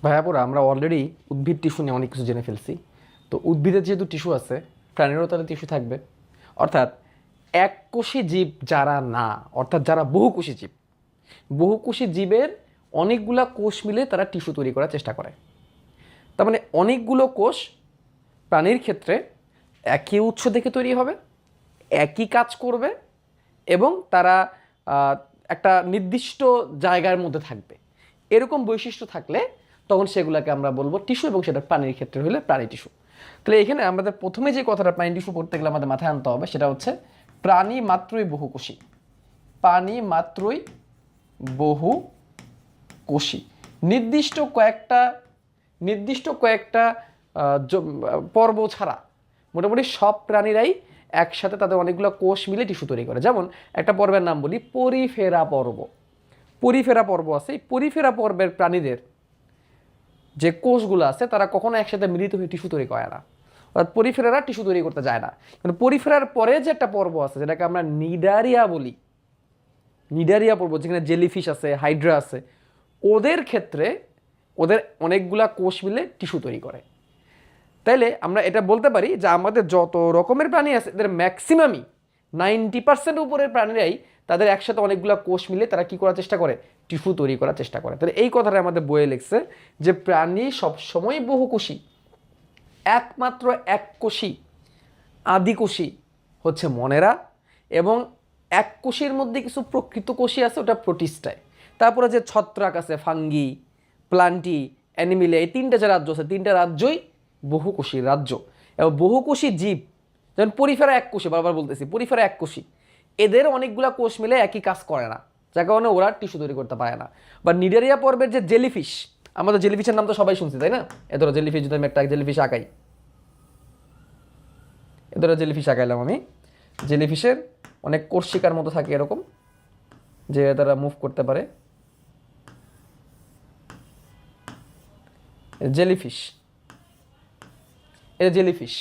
ভাইয়াপুরা আমরা অলরেডি উদ্ভিদ টিস্যু নিয়ে অনেক কিছু জেনে ফেলছি। তো উদ্ভিদের যেহেতু টিস্যু আছে, প্রাণীরও তাদের টিস্যু থাকবে। অর্থাৎ এককোষী জীব যারা না, অর্থাৎ যারা বহুকোষী জীব, বহুকোষী জীবের অনেকগুলা কোষ মিলে তারা টিস্যু তৈরি করার চেষ্টা করে। তার মানে অনেকগুলো কোষ প্রাণীর ক্ষেত্রে একই উৎস থেকে তৈরি হবে, একই কাজ করবে এবং তারা একটা নির্দিষ্ট জায়গার মধ্যে থাকবে। এরকম বৈশিষ্ট্য থাকলে তখন সেগুলোকে আমরা বলবো টিস্যু, এবং সেটা প্রাণীর ক্ষেত্রে হলে প্রাণী টিস্যু। তাহলে এখানে আমাদের প্রথমে যে কথাটা প্রাণী টিস্যু পড়তে গেলে আমাদের মাথায় আনতে হবে সেটা হচ্ছে প্রাণী মাত্রই বহুকোষী। প্রাণী মাত্রই বহুকোষী। নির্দিষ্ট কয়েকটা পর্ব ছাড়া মোটামুটি সব প্রাণীরাই একসাথে তাদের অনেকগুলো কোষ মিলে টিস্যু তৈরি করে। যেমন একটা পর্বের নাম বলি, পরিফেরা পর্ব। পরিফেরা পর্ব আছে, এই পরিফেরা পর্বের প্রাণীদের যে কোষগুলো আছে তারা কখনো একসাথে মিলিত হয়ে টিস্যু তৈরি করে না, অর্থাৎ পরিফেরারা টিস্যু তৈরি করতে যায় না। কিন্তু পরিফেরার পরে যে একটা পর্ব আছে যেটাকে আমরা নিডারিয়া বলি, নিডারিয়া পর্ব, যেখানে জেলিফিশ আছে, হাইড্রা আছে, ওদের ক্ষেত্রে ওদের অনেকগুলা কোষ মিলে টিস্যু তৈরি করে। তাইলে আমরা এটা বলতে পারি যে আমাদের যত রকমের প্রাণী আছে এদের ম্যাক্সিমামই 90% উপরের প্রাণীরাই তাদের একসাথে অনেকগুলো কোষ মিলে তারা কি করার চেষ্টা করে, টিস্যু তৈরি করার চেষ্টা করে। তাহলে এই কথাটা আমাদের বইয়ে লিখছে যে প্রাণী সবসময় বহুকোষী, একমাত্র এককোষী আদিকোষী হচ্ছে মনেরা, এবং এককোষীর মধ্যে কিছু প্রকৃত কোষী আছে, ওটা প্রোটিস্টায়। তারপরে যে ছত্রাক আছে, ফাঙ্গি, প্লান্টি, অ্যানিমিলিয়া, এই তিনটা যে রাজ্য আছে, তিনটা রাজ্যই বহুকোষী রাজ্য। এবং বহুকোষী জীব যেমন পরিফেরা এককোষী, বারবার বলতেছি পরিফেরা এককোষী, এদের অনেকগুলা কোষ মিলে একই কাজ করে না, যার কারণে ওরা টিস্যু তৈরি করতে পারে না। বা নিডারিয়া পর্বের যে জেলিফিশ, আমাদের জেলিফিশের নাম তো সবাই শুনছি তাই না? এ ধরো জেলিফিশ, যদি আমি একটা জেলিফিশ আঁকাই, এ ধরো জেলিফিশ আঁকাইলাম আমি, জেলিফিশের অনেক কোর্শিকার মতো থাকে এরকম, যে তারা মুভ করতে পারে। জেলিফিশ, এটা জেলিফিশ।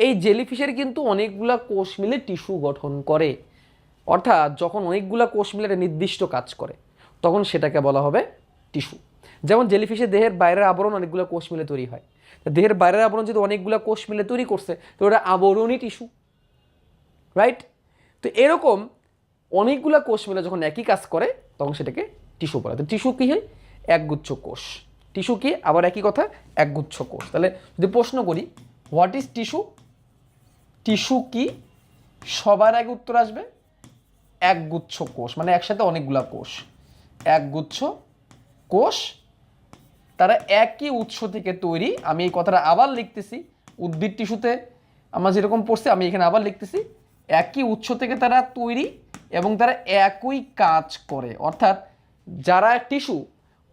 এই জেলিফিশের কিন্তু অনেকগুলা কোষ মিলে টিস্যু গঠন করে। অর্থাৎ যখন অনেকগুলা কোষ মিলে একটা নির্দিষ্ট কাজ করে তখন সেটাকে বলা হবে টিস্যু। যেমন জেলিফিশের দেহের বাইরের আবরণ অনেকগুলো কোষ মিলে তৈরি হয়। দেহের বাইরের আবরণ যদি অনেকগুলো কোষ মিলে তৈরি করছে তো ওটা আবরণী টিস্যু, রাইট? তো এরকম অনেকগুলো কোষ মিলে যখন একই কাজ করে তখন সেটাকে টিস্যু বলে। তো টিস্যু কী হয়? একগুচ্ছ কোষ। টিস্যু কি? আবার একই কথা, একগুচ্ছ কোষ। তাহলে যদি প্রশ্ন করি হোয়াট ইজ টিস্যু, টিস্যু কি, সবার আগে উত্তর আসবে একগুচ্ছ কোষ, মানে একসাথে অনেকগুলা কোষ, একগুচ্ছ কোষ, তারা একই উৎস থেকে তৈরি। আমি এই কথাটা আবার লিখতেছি, উদ্ভিদ টিস্যুতে আমরা যেরকম পড়ছি আমি এখানে আবার লিখতেছি, একই উৎস থেকে তারা তৈরি এবং তারা একই কাজ করে। অর্থাৎ যারা টিস্যু,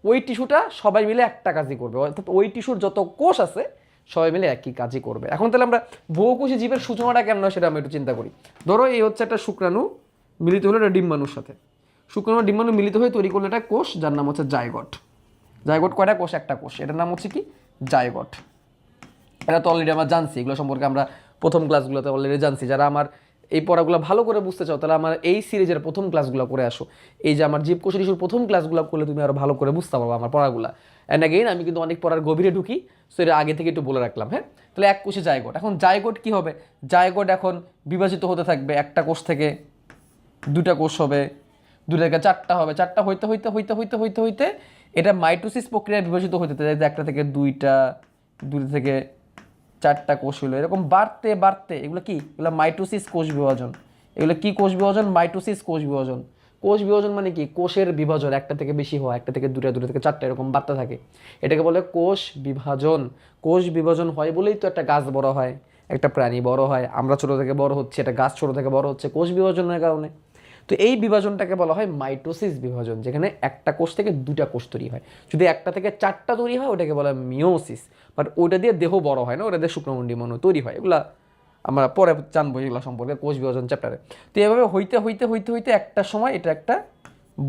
ওই টিস্যুটা সবাই মিলে একটা কাজই করবে, অর্থাৎ ওই টিস্যুর যত কোষ আছে সবাই মিলে একই কাজই করবে। এখন তাহলে আমরা বহুকোষী জীবের সূচনাটা কেমন হয় সেটা আমরা একটু চিন্তা করি। ধরো এই হচ্ছে একটা শুক্রাণু মিলিত হলো একটা ডিম্বাণুর সাথে, শুক্রাণু ডিম্বাণু মিলিত হয়ে তৈরি করলো একটা কোষ যার নাম হচ্ছে জাইগট। জাইগোট কয়টা কোষ? একটা কোষ, এটার নাম হচ্ছে কি? জাইগোট। এটা তো অলরেডি আমরা জানছি, এগুলো সম্পর্কে আমরা প্রথম ক্লাসগুলোতে অলরেডি জানছি। যারা আমার এই পড়াগুলো ভালো করে বুঝতে চাও তাহলে আমার এই সিরিজের প্রথম ক্লাসগুলো করে আসো। এই যে আমার জীবকোষের টিস্যুর প্রথম ক্লাসগুলো করলে তুমি আরও ভালো করে বুঝতে পারবো আমার পড়াগুলো। অ্যান্ড অ্যাগেইন আমি কিন্তু অনেক পড়ার গভীরে ঢুকি, সো এটা আগে থেকে একটু বলে রাখলাম। হ্যাঁ, তাহলে এক কোষে জাইগোট। এখন জাইগোট কি হবে? জাইগোট এখন বিভাজিত হতে থাকবে, একটা কোষ থেকে দুটা কোষ হবে, দুটা থেকে চারটা হবে, চারটা হইতে হইতে হইতে হইতে হইতে হইতে এটা মাইটোসিস প্রক্রিয়ায় বিভাজিত হইতে একটা থেকে দুইটা, দুইটা থেকে চারটা কোষ হইলো, এরকম বাড়তে বাড়তে এগুলো কি? এগুলো মাইটোসিস কোষ বিভাজন। এগুলো কি কোষ বিভাজন? মাইটোসিস কোষ বিভাজন। কোষ বিভাজন মানে কি? কোষের বিভাজন, একটা থেকে বেশি হওয়া, একটা থেকে দুটা, দুটা থেকে চারটা, এরকম বাড়তে থাকে, এটাকে বলে কোষ বিভাজন। কোষ বিভাজন হয় বলেই তো একটা গাছ বড় হয়, একটা প্রাণী বড় হয়, আমরা ছোট থেকে বড় হচ্ছে, একটা গাছ ছোট থেকে বড় হচ্ছে কোষ বিভাজনের কারণে। তো এই বিভাজনটাকে বলা হয় মাইটোসিস বিভাজন, যেখানে একটা কোষ থেকে দুটা কোষ তৈরি হয়। যদি একটা থেকে চারটা তৈরি হয় ওটাকে বলা হয় মিওসিস। বাট ওটা দিয়ে দেহ বড় হয় না, ওটা দিয়ে শুক্রমণ্ডীমণ্ড তৈরি হয়। এগুলা আমরা পরে জানবো এগুলো সম্পর্কে কোষ বিভাজন চ্যাপ্টারে। তো এভাবে হইতে হইতে হইতে হইতে একটা সময় এটা একটা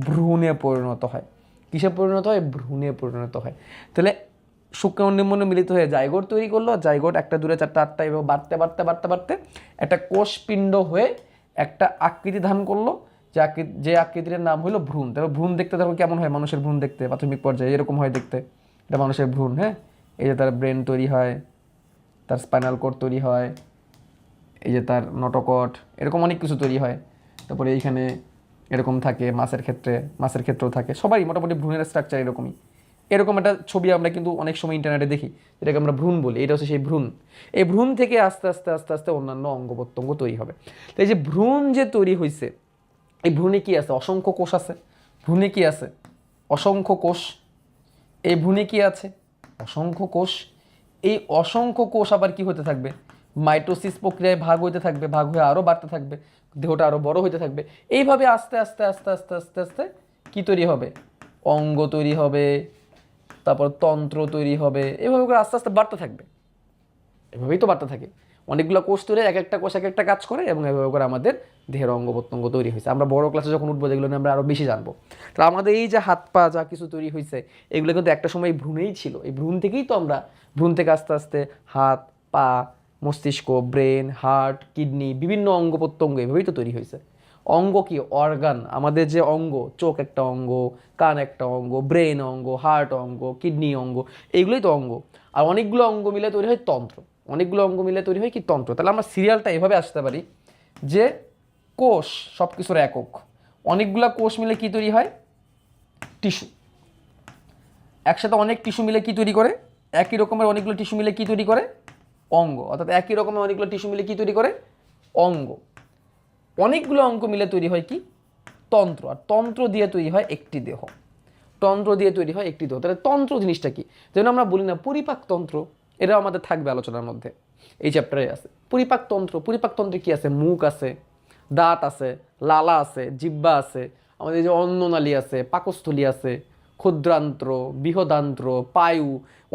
ভ্রূণে পরিণত হয়। কিসে পরিণত হয়? ভ্রূণে পরিণত হয়। তাহলে শুক্রমণ্ডীমণ্ড মিলিত হয়ে জাইগোট তৈরি করলো, জাইগোট একটা দুটো চারটা আটটা এভাবে বাড়তে বাড়তে বাড়তে বাড়তে একটা কোষপিণ্ড হয়ে একটা আকৃতি ধারণ করলো, যে আকৃতির নাম হলো ভ্রূণ। তারপর ভ্রূণ দেখতে দেখো কেমন হয়? মানুষের ভ্রূণ দেখতে প্রাথমিক পর্যায়ে এরকম হয় দেখতে, এটা মানুষের ভ্রূণ, হ্যাঁ। এই যে তার ব্রেন তৈরি হয়, তার স্পাইনাল কর্ড তৈরি হয়, এই যে তার নটোকট, এরকম অনেক কিছু তৈরি হয়। তারপরে এইখানে এরকম থাকে, মাছের ক্ষেত্রেও থাকে, সবারই মোটামুটি ভ্রূণের স্ট্রাকচার এরকমই। এরকম একটা ছবি আমরা কিন্তু অনেক সময় ইন্টারনেটে দেখি, যেটাকে আমরা ভ্রূণ বলি। এটা হচ্ছে সেই ভ্রূণ। এই ভ্রূণ থেকে আস্তে আস্তে আস্তে আস্তে অন্যান্য অঙ্গ প্রত্যঙ্গ তৈরি হবে। তো এই যে ভ্রূণ যে তৈরি হয়েছে, এই ভ্রূণে কি আছে? অসংখ্য কোষ আছে। ভ্রূণে কি আছে? অসংখ্য কোষ। এই ভ্রূণে কি আছে? অসংখ্য কোষ। এই অসংখ্য কোষ আবার কি হতে থাকবে? মাইটোসিস প্রক্রিয়ায় ভাগ হইতে থাকবে, ভাগ হয়ে আরও বাড়তে থাকবে, দেহটা আরও বড় হইতে থাকবে। এইভাবে আস্তে আস্তে আস্তে আস্তে আস্তে আস্তে কি তৈরি হবে? অঙ্গ তৈরি হবে, তারপর তন্ত্র তৈরি হবে, এভাবে করে আস্তে আস্তে বাড়তে থাকবে। এভাবেই তো বাড়তে থাকে। অনেকগুলো কোষ তৈরি, এক একটা কোষ এক একটা কাজ করে, এবং এভাবে করে আমাদের দেহের অঙ্গ প্রত্যঙ্গ তৈরি হয়েছে। আমরা বড় ক্লাসে যখন উঠবো যেগুলো নিয়ে আমরা আরও বেশি জানবো। তো আমাদের এই যে হাত পা যা কিছু তৈরি হয়েছে, এগুলো কিন্তু একটা সময় ভ্রূণেই ছিল। এই ভ্রূণ থেকেই তো আমরা, ভ্রূণ থেকে আস্তে আস্তে হাত পা, মস্তিষ্ক, ব্রেন, হার্ট, কিডনি, বিভিন্ন অঙ্গ প্রত্যঙ্গ এভাবেই তো তৈরি হয়েছে। অঙ্গ কি? অর্গান। আমাদের যে অঙ্গ, চোখ একটা অঙ্গ, কান একটা অঙ্গ, ব্রেন অঙ্গ, হার্ট অঙ্গ, কিডনি অঙ্গ, এইগুলোই তো অঙ্গ। আর অনেকগুলো অঙ্গ মিলে তৈরি হয় তন্ত্র। অনেকগুলো অঙ্গ মিলে তৈরি হয় কি? তন্ত্র। তাহলে আমরা সিরিয়ালটা এভাবে আসতে পারি যে কোষ সব কিছুর একক, অনেকগুলো কোষ মিলে কি তৈরি হয়? টিস্যু। একসাথে অনেক টিস্যু মিলে কি তৈরি করে? একই রকমের অনেকগুলো টিস্যু মিলে কি তৈরি করে? অঙ্গ। অর্থাৎ একই রকমের অনেকগুলো টিস্যু মিলে কি তৈরি করে? অঙ্গ। অনেকগুলো অঙ্গ মিলে তৈরি হয় কি? তন্ত্র। আর তন্ত্র দিয়ে তৈরি হয় একটি দেহ। তন্ত্র দিয়ে তৈরি হয় একটি দেহ। তাহলে তন্ত্র জিনিসটা কি? যেন আমরা বলি না পরিপাক তন্ত্র, এটাও আমাদের থাকবে আলোচনার মধ্যে, এই চ্যাপ্টারে আছে। পরিপাক তন্ত্র, পরিপাক তন্ত্রে কি আছে? মুখ আছে, দাঁত আছে, লালা আছে, জিহ্বা আছে, আমাদের যে অন্ননালী আছে, পাকস্থলী আছে, ক্ষুদ্রান্ত্র, বৃহদান্ত্র, পায়ু,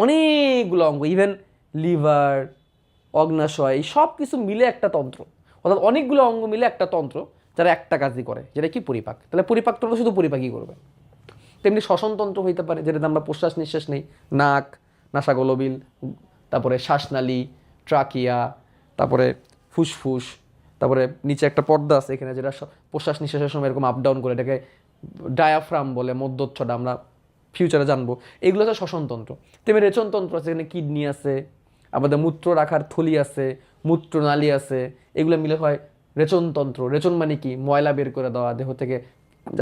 অনেকগুলো অঙ্গ, ইভেন লিভার, অগ্নাশয়, এই সব কিছু মিলে একটা তন্ত্র। অর্থাৎ অনেকগুলো অঙ্গ মিলে একটা তন্ত্র, যারা একটা কাজই করে, যেটা কি? পরিপাক। তাহলে পরিপাক তন্ত্র শুধু পরিপাকই করবে। তেমনি শ্বসনতন্ত্র হইতে পারে, যেটাতে আমরা প্রশ্বাস নিঃশ্বাস নেই, নাক, নাসাগোলবিল, তারপরে শ্বাসনালী, ট্রাকিয়া, তারপরে ফুসফুস, তারপরে নিচে একটা পর্দা আছে এখানে, যেটা প্রশ্বাস নিঃশ্বাসের সময় এরকম আপ ডাউন করে, এটাকে ডায়াফ্রাম বলে, মধ্যচ্ছদা, আমরা ফিউচারে জানবো। এগুলো হচ্ছে শ্বসনতন্ত্র। তেমনি রেচনতন্ত্র আছে, এখানে কিডনি আছে, আমাদের মূত্র রাখার থলি আছে, মূত্রনালী আছে, এগুলো মিলে হয় রেচনতন্ত্র। রেচন মানে কি? ময়লা বের করে দেওয়া দেহ থেকে,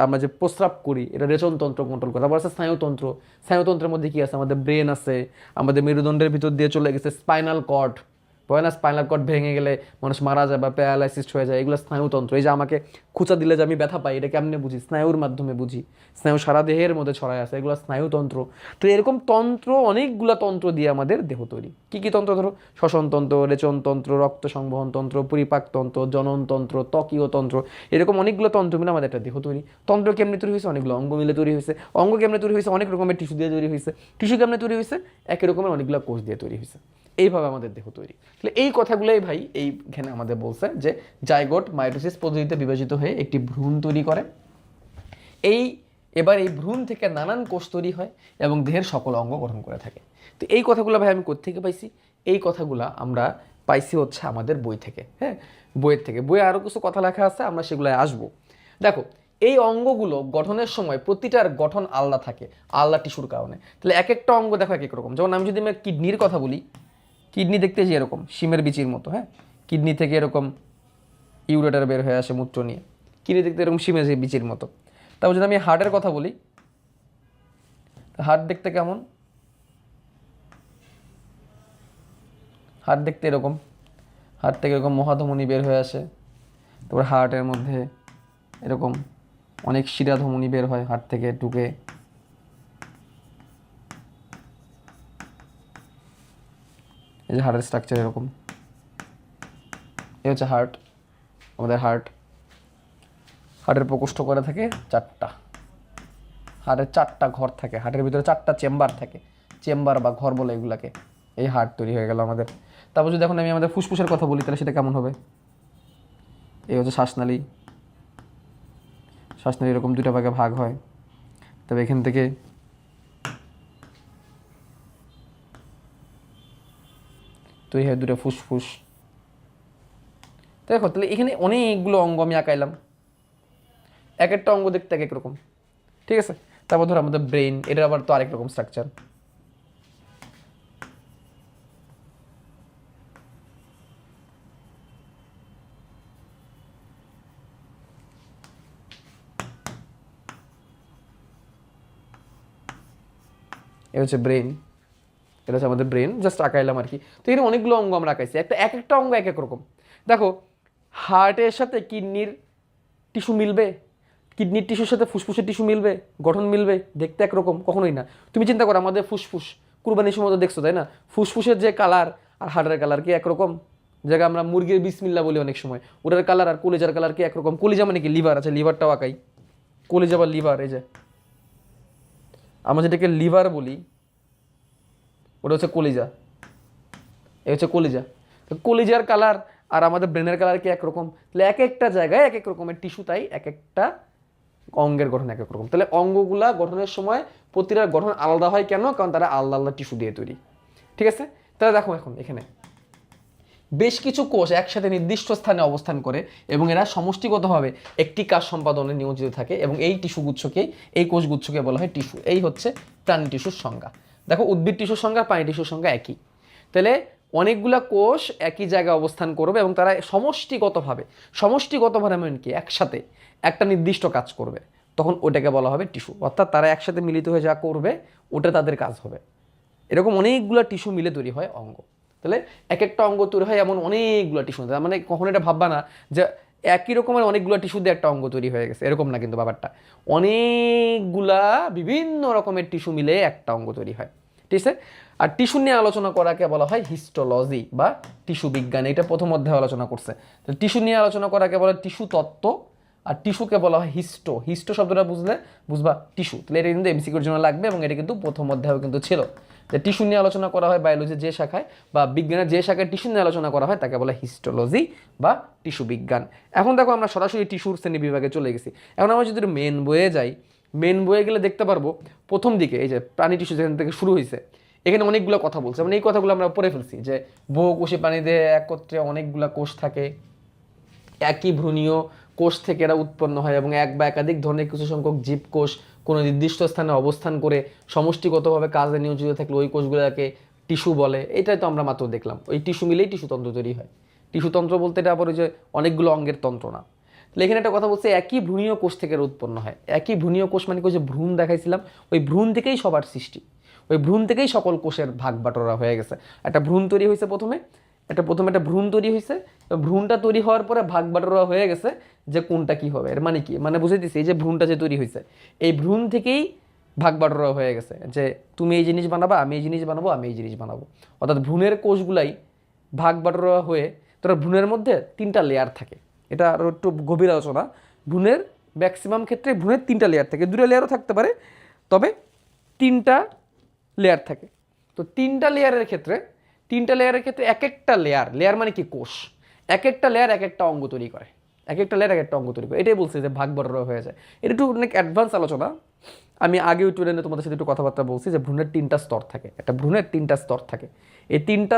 আমরা যে প্রস্রাব করি, এটা রেচনতন্ত্র কন্ট্রোল করে। তারপর আছে স্নায়ুতন্ত্র। স্নায়ুতন্ত্রের মধ্যে কি আছে? আমাদের ব্রেন আছে, আমাদের মেরুদণ্ডের ভিতর দিয়ে চলে গেছে স্পাইনাল কর্ড, হয় না? স্পাইনাল কর্ড ভেঙে গেলে মানুষ মারা যায় বা প্যারালাইসিস হয়ে যায়, এগুলো স্নায়ুতন্ত্র। এই যে আমাকে খুঁচা দিলে যে আমি ব্যথা পাই, এটা কেমনে বুঝি? স্নায়ুর মাধ্যমে বুঝি। স্নায়ু সারা দেহের মধ্যে ছড়ায় আছে, এগুলো স্নায়ুতন্ত্র। তো এরকম তন্ত্র, অনেকগুলো তন্ত্র দিয়ে আমাদের দেহ তৈরি। কী কী তন্ত্র? ধরো শ্বসনতন্ত্র, রেচনতন্ত্র, রক্ত সংবহন তন্ত্র, পরিপাকতন্ত্র, জননতন্ত্র, ত্বকীয় তন্ত্র, এরকম অনেকগুলো তন্ত্র মিলে আমাদের একটা দেহ তৈরি। তন্ত্র কেমনে তৈরি হয়েছে? অনেকগুলো অঙ্গ মিলে তৈরি হয়েছে। অঙ্গ কেমনে তৈরি হয়েছে? অনেক রকমের টিস্যু দিয়ে তৈরি হয়েছে। টিস্যু কেমনে তৈরি হয়েছে? একই রকমের অনেকগুলো কোষ দিয়ে তৈরি হয়েছে। এইভাবে আমাদের দেহ তৈরি। তাহলে এই কথাগুলোই ভাই এইখানে আমাদের বলছে যে জাইগোট মাইটোসিস পদ্ধতিতে বিভাজিত হয়ে একটি ভ্রূণ তৈরি করে। এবার এই ভ্রূণ থেকে নানান কোষ তৈরি হয় এবং দেহের সকল অঙ্গ গঠন করে থাকে। তো এই কথাগুলো ভাই আমি কোত্থেকে পাইছি? এই কথাগুলো আমরা পাইছি হচ্ছে আমাদের বই থেকে, হ্যাঁ, বইয়ের থেকে। বইয়ে আরও কিছু কথা লেখা আছে, আমরা সেগুলোয় আসবো। দেখো, এই অঙ্গগুলো গঠনের সময় প্রতিটার গঠন আলাদা থাকে, আলাদা টিস্যুর কারণে। তাহলে এক একটা অঙ্গ দেখো এক এক রকম। যেমন আমি যদি কিডনির কথা বলি, কিডনি দেখতে যে এরকম শিমের বিচির মতো, হ্যাঁ, কিডনি থেকে এরকম ইউরেটার বের হয়ে আসে মূত্র নিয়ে, কিডনি দেখতে এরকম শিমের বিচির মতো। তারপর যদি আমি হার্টের কথা বলি, হার্ট দেখতে কেমন? হার্ট দেখতে এরকম, হার্ট থেকে এরকম মহাধমনী বের হয়ে আসে। তারপর হার্টের মধ্যে এরকম অনেক শিরাধমনী বের হয় হার্ট থেকে ঢুকে। এই যে হার্টের স্ট্রাকচার এরকম, এই হচ্ছে হার্ট, আমাদের হার্ট। হার্টের প্রকোষ্ঠ করে থাকে 4টা। হার্টের 4টা ঘর থাকে, হার্টের ভিতরে 4টা চেম্বার থাকে, চেম্বার বা ঘর বলে এগুলাকে। এই হার্ট তৈরি হয়ে গেল আমাদের। তারপর যদি এখন আমি আমাদের ফুসফুসের কথা বলি, তাহলে সেটা কেমন হবে? এই হচ্ছে শ্বাসনালী। শ্বাসনালী এরকম 2টা ভাগে ভাগ হয়। তবে এখান থেকে তৈরি হয় 2টা ফুসফুস। দেখো, তাহলে এখানে অনেকগুলো অঙ্গ আমি আঁকাইলাম, এক একটা অঙ্গ দেখতে এক এক রকম, ঠিক আছে। তারপর ধরো আমাদের ব্রেন, এটা আবার তো আরেক রকম স্ট্রাকচার। এ হচ্ছে ব্রেন, এটা হচ্ছে আমাদের ব্রেন, জাস্ট আঁকাইলাম আর কি। তো এখানে অনেকগুলো অঙ্গ আমরা আঁকাইছি, এক একটা অঙ্গ এক এক রকম। দেখো হার্টের সাথে কিডনির টিস্যু মিলবে, কিডনির টিস্যুর সাথে ফুসফুসের টিস্যু মিলবে, গঠন মিলবে? দেখতে একরকম? কখনোই না। তুমি চিন্তা করো আমাদের ফুসফুস কুরবানির সময় তো দেখছো তাই না, ফুসফুসের যে কালার আর হাড়ের কালার কি একরকম? জায়গা আমরা মুরগির বিসমিল্লা বলি অনেক সময়, ওটার কালার আর কলিজার কালার কি একরকম? কলিজা মানে কি লিভার, আছে লিভারটাও আঁকাই, কলিজা বা লিভার, এই যে আমরা যেটাকে লিভার বলি ওটা হচ্ছে কলিজা, এই হচ্ছে কলিজা। তো কলিজার কালার আর আমাদের ব্রেনের কালার কি একরকম? তাহলে এক একটা জায়গায় এক এক রকমের টিস্যু, তাই এক একটা অঙ্গের গঠন এক এক রকম। তাহলে অঙ্গগুলা গঠনের সময় প্রতিটার গঠন আলাদা হয় কেন? কারণ তারা আলাদা আলাদা টিস্যু দিয়ে তৈরি। ঠিক আছে, তাহলে দেখো এখন এখানে বেশ কিছু কোষ একসাথে নির্দিষ্ট স্থানে অবস্থান করে এবং এরা সমষ্টিগতভাবে একটি কাজ সম্পাদনে নিয়োজিত থাকে, এবং এই টিস্যুগুচ্ছকে, এই কোষগুচ্ছকে বলা হয় টিস্যু। এই হচ্ছে প্রাণী টিস্যুর সংজ্ঞা। দেখো উদ্ভিদ টিস্যুর সংজ্ঞা, প্রাণী টিস্যুর সংজ্ঞা একই। তাহলে অনেকগুলা কোষ একই জায়গায় অবস্থান করবে এবং তারা সমষ্টিগতভাবে মানে কি একসাথে একটা নির্দিষ্ট কাজ করবে, তখন ওটাকে বলা হবে টিস্যু। অর্থাৎ তারা একসাথে মিলিত হয়ে যা করবে ওটা তাদের কাজ হবে। এরকম অনেকগুলো টিস্যু মিলে তৈরি হয় অঙ্গ। তাহলে এক একটা অঙ্গ তৈরি হয় এমন অনেকগুলো টিস্যু, তার মানে কখনো এটা ভাববা না যে একই রকমের অনেকগুলো টিস্যু দিয়ে একটা অঙ্গ তৈরি হয়ে গেছে, এরকম না কিন্তু ব্যাপারটা। অনেকগুলা বিভিন্ন রকমের টিস্যু মিলে একটা অঙ্গ তৈরি হয়। ঠিক আছে, আর টিস্যু নিয়ে আলোচনা করাকে বলা হয় হিস্টোলজি বা টিস্যু বিজ্ঞান। এটা প্রথম অধ্যায়ে আলোচনা করছে। তো টিস্যু নিয়ে আলোচনা করাকে বলা হয় টিস্যু তত্ত্ব, আর টিস্যুকে বলা হয় হিস্টো। হিস্টো শব্দটা বুঝবা টিস্যু। তাহলে এটা কিন্তু এমসিকিউর জন্য লাগবে এবং এটা কিন্তু প্রথম অধ্যায়েও কিন্তু ছিল যে টিস্যু নিয়ে আলোচনা করা হয় বায়োলজি যে শাখায় বা বিজ্ঞানের যে শাখায় টিস্যু নিয়ে আলোচনা করা হয় তাকে বলা হিস্টোলজি বা টিস্যু বিজ্ঞান। এখন দেখো আমরা সরাসরি টিস্যুর শ্রেণী বিভাগে চলে গেছি। এখন আমরা যদি মেন বইয়ে যাই, মেন বইয়ে গেলে দেখতে পারবো প্রথম দিকে এই যে প্রাণী টিস্যু যেখান থেকে শুরু হয়েছে এখানে অনেকগুলো কথা বলছে, মানে এই কথাগুলো আমরা পড়ে ফেলছি যে বহুকোষী প্রাণীদের একত্রে অনেকগুলো কোষ থাকে, একই ভ্রূণীয় কোষ থেকে এরা উৎপন্ন হয় এবং এক বা একাধিক ধরনের কিছু সংখ্যক জীবকোষ কোনো নির্দিষ্ট স্থানে অবস্থান করে সমষ্টিগতভাবে কাজে নিয়োজিত থাকলে ওই কোষগুলোকে টিস্যু বলে। এটাই তো আমরা মাত্র দেখলাম, ওই টিস্যু মিলেই টিস্যুতন্ত্র তৈরি হয়। টিস্যুতন্ত্র বলতে এটা আবার ওই যে অনেকগুলো অঙ্গের তন্ত্র না। তাহলে এখানে একটা কথা বলছে একই ভ্রূণীয় কোষ থেকে উৎপন্ন হয়। একই ভ্রূণীয় কোষ মানে ওই যে ভ্রূণ দেখাইছিলাম, ওই ভ্রূণ থেকেই সবার সৃষ্টি, ওই ভ্রূণ থেকেই সকল কোষের ভাগ বাটোয়ারা হয়ে গেছে। একটা ভ্রূণ তৈরি হয়েছে প্রথমে একটা ভ্রূণ তৈরি হয়েছে, ভ্রূণটা তৈরি হওয়ার পরে ভাগ বাটোয়ারা হয়ে গেছে যে কোনটা কি হবে। এর মানে কি, মানে বুঝে দিচ্ছি এই যে ভ্রূণটা যে তৈরি হয়েছে এই ভ্রূণ থেকেই ভাগ বাটোয়ারা হয়ে গেছে যে তুমি এই জিনিস বানাবা, আমি এই জিনিস বানাবো, আমি এই জিনিস বানাবো। অর্থাৎ ভ্রূণের কোষগুলাই ভাগ বাটোয়ারা হয়ে, তোরা ভ্রূণের মধ্যে 3টা লেয়ার থাকে। এটা আরও একটু গভীর আলোচনা। ভ্রূণের ম্যাক্সিমাম ক্ষেত্রে ভ্রূণের 3টা লেয়ার থাকে, 2টা লেয়ারও থাকতে পারে, তবে 3টা লেয়ার থাকে। তো 3টা লেয়ারের ক্ষেত্রে এক একটা লেয়ার মানে কি কোষ, এক একটা লেয়ার এক একটা অঙ্গ তৈরি করে, এক একটা লেয়ার এক একটা অঙ্গ তৈরি করে। এটাই বলছে যে ভাগ বাটোয়ারা হয়ে যায়। এটা একটু অনেক অ্যাডভান্স আলোচনা। আমি আগেও টুডেনে তোমাদের সাথে একটু কথাবার্তা বলছি যে ভ্রূণের 3টা স্তর থাকে, একটা ভ্রূণের 3টা স্তর থাকে। এই 3টা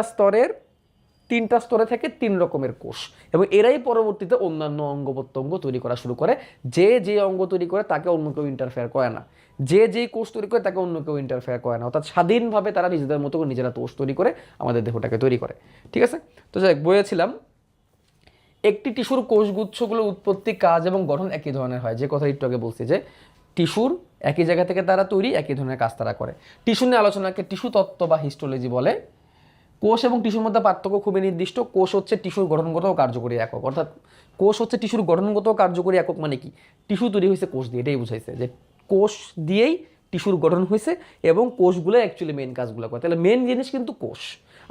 স্তরে থাকে 3 রকমের কোষ এবং এরাই পরবর্তীতে অন্যান্য অঙ্গ প্রত্যঙ্গ তৈরি করা শুরু করে। যে অঙ্গ তৈরি করে তাকে অন্য কেউ ইন্টারফেয়ার করে না, যেই কোষ তৈরি করে তাকে অন্য কেউ ইন্টারফেয়ার করে না। অর্থাৎ স্বাধীনভাবে তারা নিজেদের মতো করে নিজেরা কোষ তৈরি করে আমাদের দেহটাকে তৈরি করে। ঠিক আছে, তো যাই বলেছিলাম একটি টিস্যুর কোষগুচ্ছগুলোর উৎপত্তি, কাজ এবং গঠন একই ধরনের হয়। যে কথা একটু আগে বলছি যে টিস্যুর একই জায়গা থেকে তারা তৈরি, একই ধরনের কাজ তারা করে। টিস্যু নিয়ে আলোচনাকে টিস্যু তত্ত্ব বা হিস্টোলজি বলে। কোষ এবং টিস্যুর মধ্যে পার্থক্য খুবই নির্দিষ্ট। কোষ হচ্ছে টিস্যুর গঠনগত ও কার্যকরী একক, অর্থাৎ কোষ হচ্ছে টিস্যুর গঠনগত ও কার্যকরী একক। মানে কি, টিস্যু তৈরি হয়েছে কোষ দিয়ে, এটাই বুঝাইছে যে কোষ দিয়েই টিস্যুর গঠন হয়েছে এবং কোষগুলো অ্যাকচুয়ালি মেন কাজগুলো করে। তাহলে মেন জিনিস কিন্তু কোষ।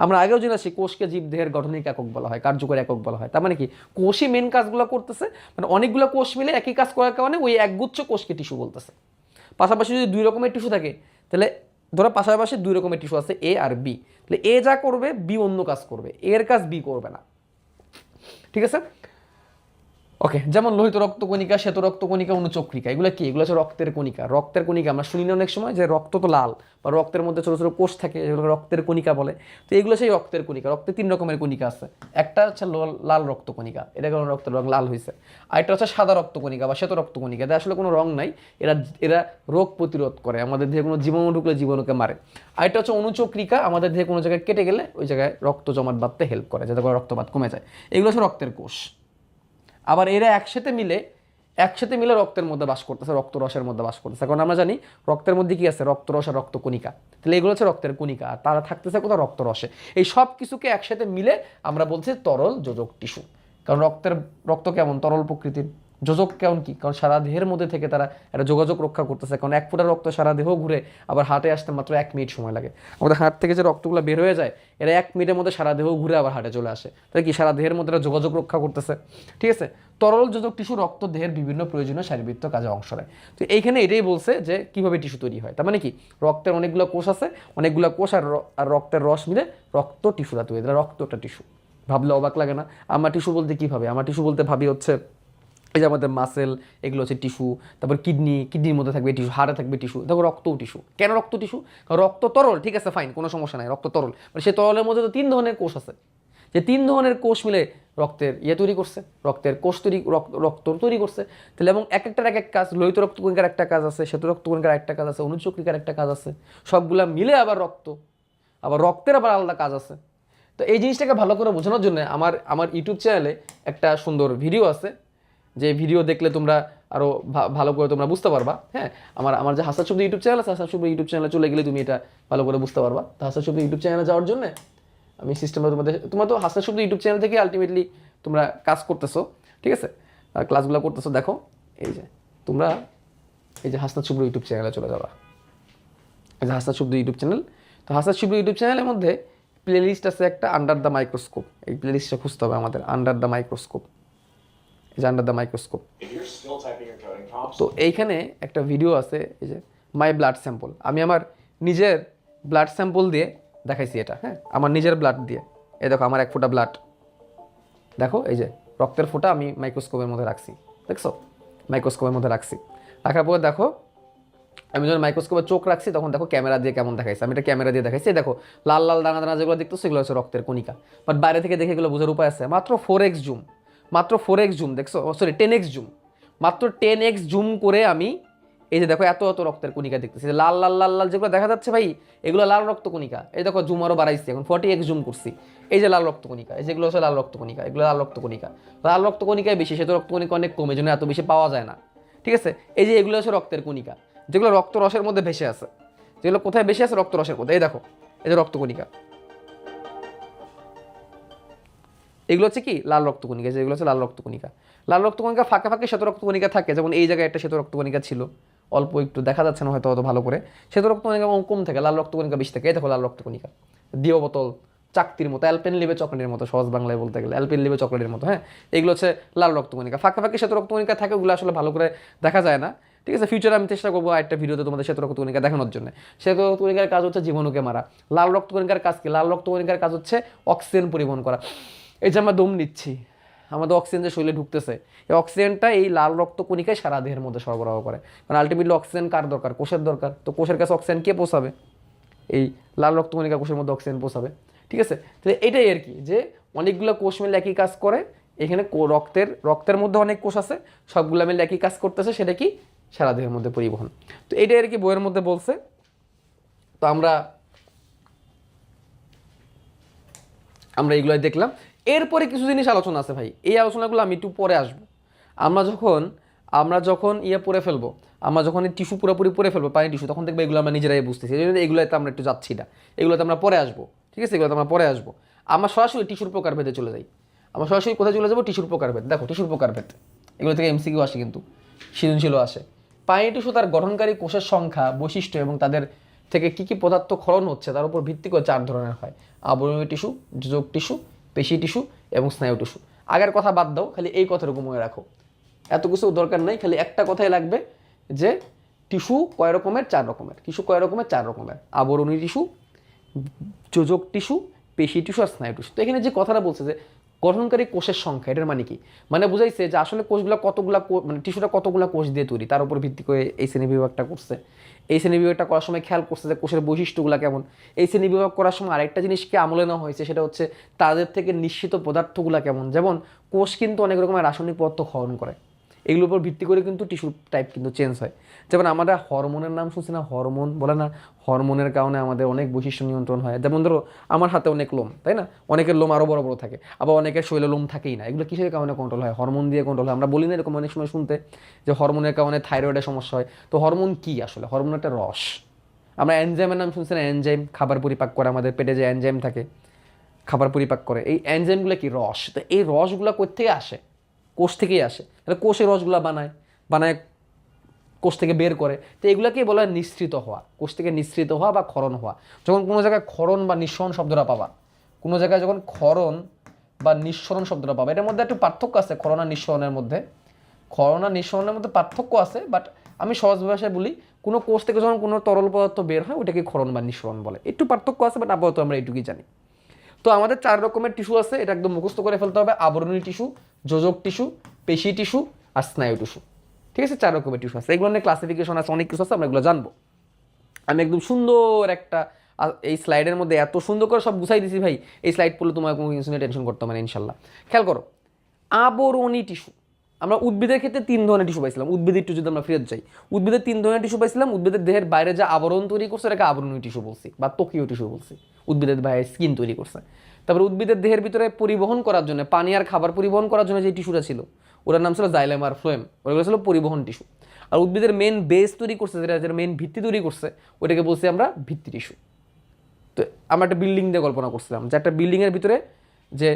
আমরা আগেও জেনেছি কোষকে জীবদেহের গঠনিক একক বলা হয়, কার্যকরী একক বলা হয়। তার মানে কি, কোষই মেন কাজগুলো করতেছে, মানে অনেকগুলো কোষ মিলে একই কাজ করার কারণে ওই একগুচ্ছ কোষকে টিস্যু বলতেছে। পাশাপাশি যদি 2 রকমের টিস্যু থাকে, তাহলে ধরো পাশাপাশি 2 রকমের টিস্যু আছে এ আর বি, তাহলে এ যা করবে বি অন্য কাজ করবে, এর কাজ বি করবে না। ঠিক আছে, ওকে। যেমন লোহিত রক্তকণিকা, শ্বেত রক্তকণিকা, অনুচক্রিকা, এগুলো কি? এগুলো হচ্ছে রক্তের কণিকা। রক্তের কণিকা আমরা শুনি না অনেক সময় যে রক্ত তো লাল, বা রক্তের মধ্যে ছোটো ছোটো কোষ থাকে, যেগুলো রক্তের কণিকা বলে। তো এগুলো সেই রক্তের কণিকা। রক্তে 3 রকমের কণিকা আছে। একটা হচ্ছে লাল রক্তকণিকা, এটা কারণ রক্তের রং লাল হয়েছে। আরেকটা হচ্ছে সাদা রক্তকণিকা বা শ্বেত রক্তকণিকা, এটা আসলে কোনো রং নাই, এরা রোগ প্রতিরোধ করে, আমাদের দেহে কোনো জীবাণু ঢুকলে জীবাণুকে মারে। আরেকটা হচ্ছে অনুচক্রিকা, আমাদের দেহে কোনো জায়গায় কেটে গেলে ওই জায়গায় রক্ত জমাট বাঁধতে হেল্প করে, যাতে করে রক্তপাত কমে যায়। এগুলো হচ্ছে রক্তের কোষ। আবার এরা একসাথে মিলে রক্তের মধ্যে বাস করতেছে, রক্তরসের মধ্যে বাস করতেছে। কারণ আমরা জানি রক্তের মধ্যে কি আছে, রক্তরস আর রক্তকণিকা। তাহলে এগুলো হচ্ছে রক্তের কণিকা, আর তারা থাকতেছে কোথাও রক্তরসে। এই সব কিছুকে একসাথে মিলে আমরা বলছি তরল যোজক টিস্যু। কারণ রক্ত কেমন তরল প্রকৃতির, যোজক কেমন কি, কারণ সারা দেহের মধ্যে থেকে তারা একটা যোগাযোগ রক্ষা করতেছে। কারণ 1 ফোঁটা রক্ত সারা দেহ ঘুরে আবার হার্টে আসতে মাত্র 1 মিনিট সময় লাগে। আমাদের হার্ট থেকে যে রক্তগুলো বের হয়ে যায় এরা 1 মিনিটের মধ্যে সারা দেহ ঘুরে আবার হার্টে চলে আসে, তাই কি সারা দেহের মধ্যে একটা যোগাযোগ রক্ষা করতেছে। ঠিক আছে, তরল যোজক টিস্যু রক্ত দেহের বিভিন্ন প্রয়োজনীয় শারীরবৃত্ত কাজে অংশ নেয়। তো এইখানে এটাই বলছে যে কিভাবে টিস্যু তৈরি হয়। তার মানে কি রক্তের অনেকগুলো কোষ আছে, অনেকগুলো কোষ আর রক্তের রস মিলে রক্ত টিস্যুটা তৈরি, রক্ত একটা টিস্যু। ভাবলে অবাক লাগে না? আমরা টিস্যু বলতে কী ভাবে, আমরা টিস্যু বলতে ভাবি হচ্ছে এই যে আমাদের মাসেল, এগুলো হচ্ছে টিস্যু। তারপর কিডনির মধ্যে থাকবে টিস্যু, হাড়ে থাকবে টিস্যু, তারপর রক্তও টিস্যু। কেন রক্ত টিস্যু? কারণ রক্ত তরল, ঠিক আছে ফাইন, কোনো সমস্যা নাই, রক্ত তরল, মানে সেই তরলের মধ্যে তো 3 ধরনের কোষ আছে, যে 3 ধরনের কোষ মিলে রক্তের তৈরি করছে, রক্তের কোষ তৈরি, রক্ত তৈরি করছে। তাহলে এবং এক একটার এক এক কাজ, লোহিত রক্তকণিকার একটা কাজ আছে, শ্বেত রক্তকণিকার একটা কাজ আছে, অনুচক্রিকার একটা কাজ আছে, সবগুলা মিলে আবার রক্তের আবার আলাদা কাজ আছে। তো এই জিনিসটাকে ভালো করে বোঝানোর জন্য আমার ইউটিউব চ্যানেলে একটা সুন্দর ভিডিও আছে, যে ভিডিও দেখলে তোমরা আরও ভালো করে তোমরা বুঝতে পারবা। হ্যাঁ, আমার যে হাসান শব্দ ইউটিউব চ্যানেল আছে, হাসান শব্দ ইউটিউব চ্যানেলে চলে গেলে তুমি এটা ভালো করে বুঝতে পারবা। তো হাসান শব্দ ইউটিউব চ্যানেলে যাওয়ার জন্য আমি সিস্টেমটা তোমরা তো হাসান শব্দ ইউটিউব চ্যানেল থেকে আলটিমেটলি তোমরা কাজ করতেছো, ঠিক আছে, ক্লাসগুলো করতেছো। দেখো এই যে তোমরা এই যে হাসনাত শুভ্র ইউটিউব চ্যানেলে চলে যাবা, এই যে হাসনাত শুভ্র ইউটিউব চ্যানেল। তো হাসনাত শুভ্র ইউটিউব চ্যানেলের মধ্যে প্লেলিস্ট আছে একটা, আন্ডার দ্য মাইক্রোস্কোপ। এই প্লেলিস্টটা খুঁজতে হবে আমাদের, আন্ডার দ্য মাইক্রোস্কোপ, এই যে আন্ডার দ্য মাইক্রোস্কোপ। তো এইখানে একটা ভিডিও আছে, এই যে মাই ব্লাড স্যাম্পল। আমি আমার নিজের ব্লাড স্যাম্পল দিয়ে দেখাইছি এটা। হ্যাঁ, আমার নিজের ব্লাড দিয়ে, এই দেখো আমার 1 ফোঁটা ব্লাড, দেখো এই যে রক্তের ফোঁটা আমি মাইক্রোস্কোপের মধ্যে রাখছি, দেখছো, মাইক্রোস্কোপের মধ্যে রাখছি। রাখার পর দেখো আমি যখন মাইক্রোস্কোপে চোখ রাখছি তখন দেখো ক্যামেরা দিয়ে কেমন দেখাইছে, আমি এটা ক্যামেরা দিয়ে দেখাইছি। দেখো লাল লাল দানা দানা যেগুলো দেখতো সেগুলো হচ্ছে রক্তের কণিকা। বাট বাইরে থেকে দেখে এগুলো বোঝার উপায় আছে? মাত্র 4x জুম, মাত্র 4x জুম, দেখছো, সরি 10x জুম, মাত্র 10x জুম করে আমি এই যে দেখো এত এত রক্তের কণিকা দেখতেছি। লাল লাল লাল লাল যেগুলো দেখা যাচ্ছে ভাই, এগুলো লাল রক্ত কণিকা। এই দেখো জুম আরও বাড়াইছি, এখন 40x জুম করছি, এই যে লাল রক্ত কণিকা, এই যেগুলো হচ্ছে লাল রক্ত কণিকা, এগুলো লাল রক্ত কণিকা। লাল রক্ত কণিকায় বেশি, শ্বেত রক্ত কণিকা অনেক কম, এই জন্য এত বেশি পাওয়া যায় না। ঠিক আছে, এই যে এগুলো হচ্ছে রক্তের কণিকা, যেগুলো রক্ত রসের মধ্যে ভেসে আছে, যেগুলো কোথায় বেশি আছে? রক্ত রসের মধ্যে। এই দেখো এই যে রক্ত কণিকা, এগুলো হচ্ছে কি লাল রক্তকণিকা, যেগুলো হচ্ছে লাল রক্তকণিকা। লাল রক্তকণিকা ফাঁকে ফাঁকে শ্বেত রক্তকণিকা থাকে, যেমন এই জায়গায় একটা শ্বেত রক্তকণিকা ছিল, অল্প একটু দেখা যাচ্ছে না হয়তো অত ভালো করে। শ্বেত রক্তকণিকা কম থাকে, লাল রক্তকণিকা বেশি থাকে। এই দেখো লাল রক্তকণিকা, দিও বোতল, চাকতির মতো, অ্যালপেন লিবে চকলেটের মতো, সহজ বাংলায় বলতে গেলে অ্যালপেন লিবে চকলেটের মতো। হ্যাঁ, এগুলো হচ্ছে লাল রক্তকণিকা। ফাঁকে ফাঁকে শ্বেত রক্তকণিকা থাকে, ওগুলো আসলে ভালো করে দেখা যায় না। ঠিক আছে, ফিউচারে আমি চেষ্টা করবো একটা ভিডিওতে তোমাদের শ্বেত রক্তকণিকা দেখানোর জন্য। শ্বেত রক্তকণিকার কাজ হচ্ছে জীবাণুকে মারা। লাল রক্তকণিকার কাজ কি? লাল রক্তকণিকার কাজ হচ্ছে অক্সিজেন পরিবহন করা। এই যে আমরা দম নিচ্ছি, আমাদের অক্সিজেন যে শরীরে ঢুকতেছে, এই অক্সিজেনটা এই লাল রক্তকণিকায় সারা দেহের মধ্যে সরবরাহ করে। কারণ আলটিমেটলি অক্সিজেন কার দরকার? কোষের দরকার। তো কোষের কাছে অক্সিজেন কে পৌঁছাবে? এই লাল রক্তকণিকা কোষের মধ্যে অক্সিজেন পৌঁছাবে। ঠিক আছে, তাহলে এটাই আর কি, যে অনেকগুলো কোষ মিলে একই কাজ করে। এখানে রক্তের মধ্যে অনেক কোষ আছে, সবগুলো মিলে একই কাজ করতেছে, সেটা কি সারা দেহের মধ্যে পরিবহন। তো এটাই আর কি বইয়ের মধ্যে বলছে। তো আমরা এইগুলোই দেখলাম। এরপরে কিছু জিনিস আলোচনা আছে ভাই, এই আলোচনাগুলো আমি একটু পরে আসবো। আমরা যখন পরে ফেলবো, আমরা যখন এই টিস্যু পুরোপুরি পরে ফেলবো, পানি টিস্যু, তখন দেখবো এগুলো আমরা নিজেরাই বুঝতেছি। এই জন্য এগুলোতে আমরা একটু যাচ্ছি না, এগুলোতে আমরা পরে আসবো। ঠিক আছে, এগুলোতে আমরা পরে আসবো। আমরা সরাসরি টিস্যুর প্রকারভেদে চলে যাই। আমরা সরাসরি কোথায় চলে যাবো? টিস্যুর প্রকারভেদ। দেখো টিস্যুর প্রকারভেদ, এগুলো থেকে এমসিকিউ আসে, কিন্তু সৃজনশীলও আসে। পানি টিস্যু তার গঠনকারী কোষের সংখ্যা, বৈশিষ্ট্য এবং তাদের থেকে কী কী পদার্থ ক্ষরণ হচ্ছে তার উপর ভিত্তি করে 4 ধরনের হয়: আবরণীয় টিস্যু, যোজক টিস্যু, পেশি টিস্যু এবং স্নায়ু টিস্যু। আগের কথা বাদ দাও, খালি এই কথাটুকু মনে রাখো, এত কিছু দরকার নাই, খালি একটা কথাই লাগবে যে টিস্যু কয় রকমের? 4 রকমের। টিস্যু কয় রকমের? 4 রকমের। আবরণী টিস্যু, যোজক টিস্যু, পেশি টিস্যু আর স্নায়ু টিস্যু। তো এখানে যে কথাটা বলছে যে গঠনকারী কোষের সংখ্যা, এটার মানে কি? মানে বুঝাইছে যে আসলে কোষগুলো কতগুলা, মানে টিস্যুটা কতগুলা কোষ দিয়ে তৈরি, তার উপর ভিত্তি করে এই শ্রেণীবিভাগটা করছে। এই শ্রেণীবিভাগটা করার সময় খেয়াল করছে যে কোষের বৈশিষ্ট্যগুলো কেমন। এই শ্রেণীবিভাগ করার সময় আরেকটা জিনিসকে আমলে নেওয়া হয়েছে, সেটা হচ্ছে তাদের থেকে নিঃসৃত পদার্থগুলো কেমন। যেমন কোষ কিন্তু অনেক রকমের রাসায়নিক পদার্থ ক্ষরণ করে, এগুলোর উপর ভিত্তি করে কিন্তু টিস্যুর টাইপ কিন্তু চেঞ্জ হয়। যেমন আমরা হরমোনের নাম শুনছি না, হরমোন বলে না, হরমোনের কারণে আমাদের অনেক বৈশিষ্ট্য নিয়ন্ত্রণ হয়। যেমন ধরো আমার হাতে অনেক লোম, তাই না? অনেকের লোম আরও বড় বড় থাকে, আবার অনেকের শরীরে লোম থাকেই না। এগুলো কিসের কারণে কন্ট্রোল হয়? হরমোন দিয়ে কন্ট্রোল হয়। আমরা বলি না এরকম অনেক সময় শুনতে, যে হরমোনের কারণে থাইরয়েডের সমস্যা হয়। তো হরমোন কি আসলে? হরমোন একটা রস, আমরা এনজাইমের নাম শুনছি না, এনজাইম খাবার পরিপাক করে, আমাদের পেটে যে এনজাইম থাকে খাবার পরিপাক করে, এই এনজাইমগুলো কি রস, তো এই রসগুলো কোথেকে আসে? কোষ থেকেই আসে। তাহলে কোষে রসগুলো বানায়, বানায় কোষ থেকে বের করে, তো এগুলোকেই বলা হয় নিঃসৃত হওয়া, কোষ থেকে নিঃসৃত হওয়া বা ক্ষরণ হওয়া। যখন কোনো জায়গায় ক্ষরণ বা নিঃসরণ শব্দটা পাবা, কোনো জায়গায় যখন ক্ষরণ বা নিঃসরণ শব্দটা পাবা, এটার মধ্যে একটু পার্থক্য আছে ক্ষরণ আর নিঃসরণের মধ্যে, ক্ষরণ আর নিঃসরণের মধ্যে পার্থক্য আছে, বাট আমি সহজ ভাষায় বলি, কোনো কোষ থেকে যখন কোনো তরল পদার্থ বের হয় ওটাকে ক্ষরণ বা নিঃসরণ বলে। একটু পার্থক্য আছে, বাট আপাতত আমরা এইটুকুই জানি। তো আমাদের 4 রকমের টিস্যু আছে, এটা একদম মুখস্থ করে ফেলতে হবে। আবরণী টিস্যু, যোজক টিস্যু, পেশি টিস্যু আর স্নায়ু টিস্যু। ঠিক আছে, 4 রকমের টিস্যু আছে, এগুলো নিয়ে ক্লাসিফিকেশন আছে, অনেক কিছু আছে, আমরা এগুলো জানবো। আমি একদম সুন্দর একটা এই স্লাইডের মধ্যে এত সুন্দর করে সব গুছাই দিছি ভাই, এই স্লাইড পড়লে তোমার কোনো কিছু নিয়ে টেনশন করতে হবে না ইনশাল্লাহ। খেয়াল করো, আবরণী টিস্যু, আমরা উদ্ভিদের ক্ষেত্রে 3 ধরনের টিস্যু পাইছিলাম। উদ্ভিদের টিস্যু যদি আমরা ফেরত যাই, উদ্ভিদের 3 ধরনের টিস্যু পাইছিলাম। উদ্ভিদের দেহের বাইরে যা আবরণ তৈরি করছে এটাকে আবরণী টিস্যু বলছি বা ত্বকীয় টিস্যু বলছি, উদ্ভিদের বাইরে স্কিন তৈরি করছে। তারপরে উদ্ভিদের দেহের ভিতরে পরিবহন করার জন্য, পানি আর খাবার পরিবহন করার জন্য যে টিস্যুটা ছিল ওটার নাম ছিল জাইলেম আর ফ্লোয়েম, ওগুলো ছিল পরিবহন টিস্যু। আর উদ্ভিদের মেন বেস তৈরি করছে, যেটা মেন ভিত্তি তৈরি করছে, ওটাকে বলছি আমরা ভিত্তি টিস্যু। তো আমরা একটা বিল্ডিং দিয়ে কল্পনা করছিলাম যে একটা বিল্ডিংয়ের ভিতরে যে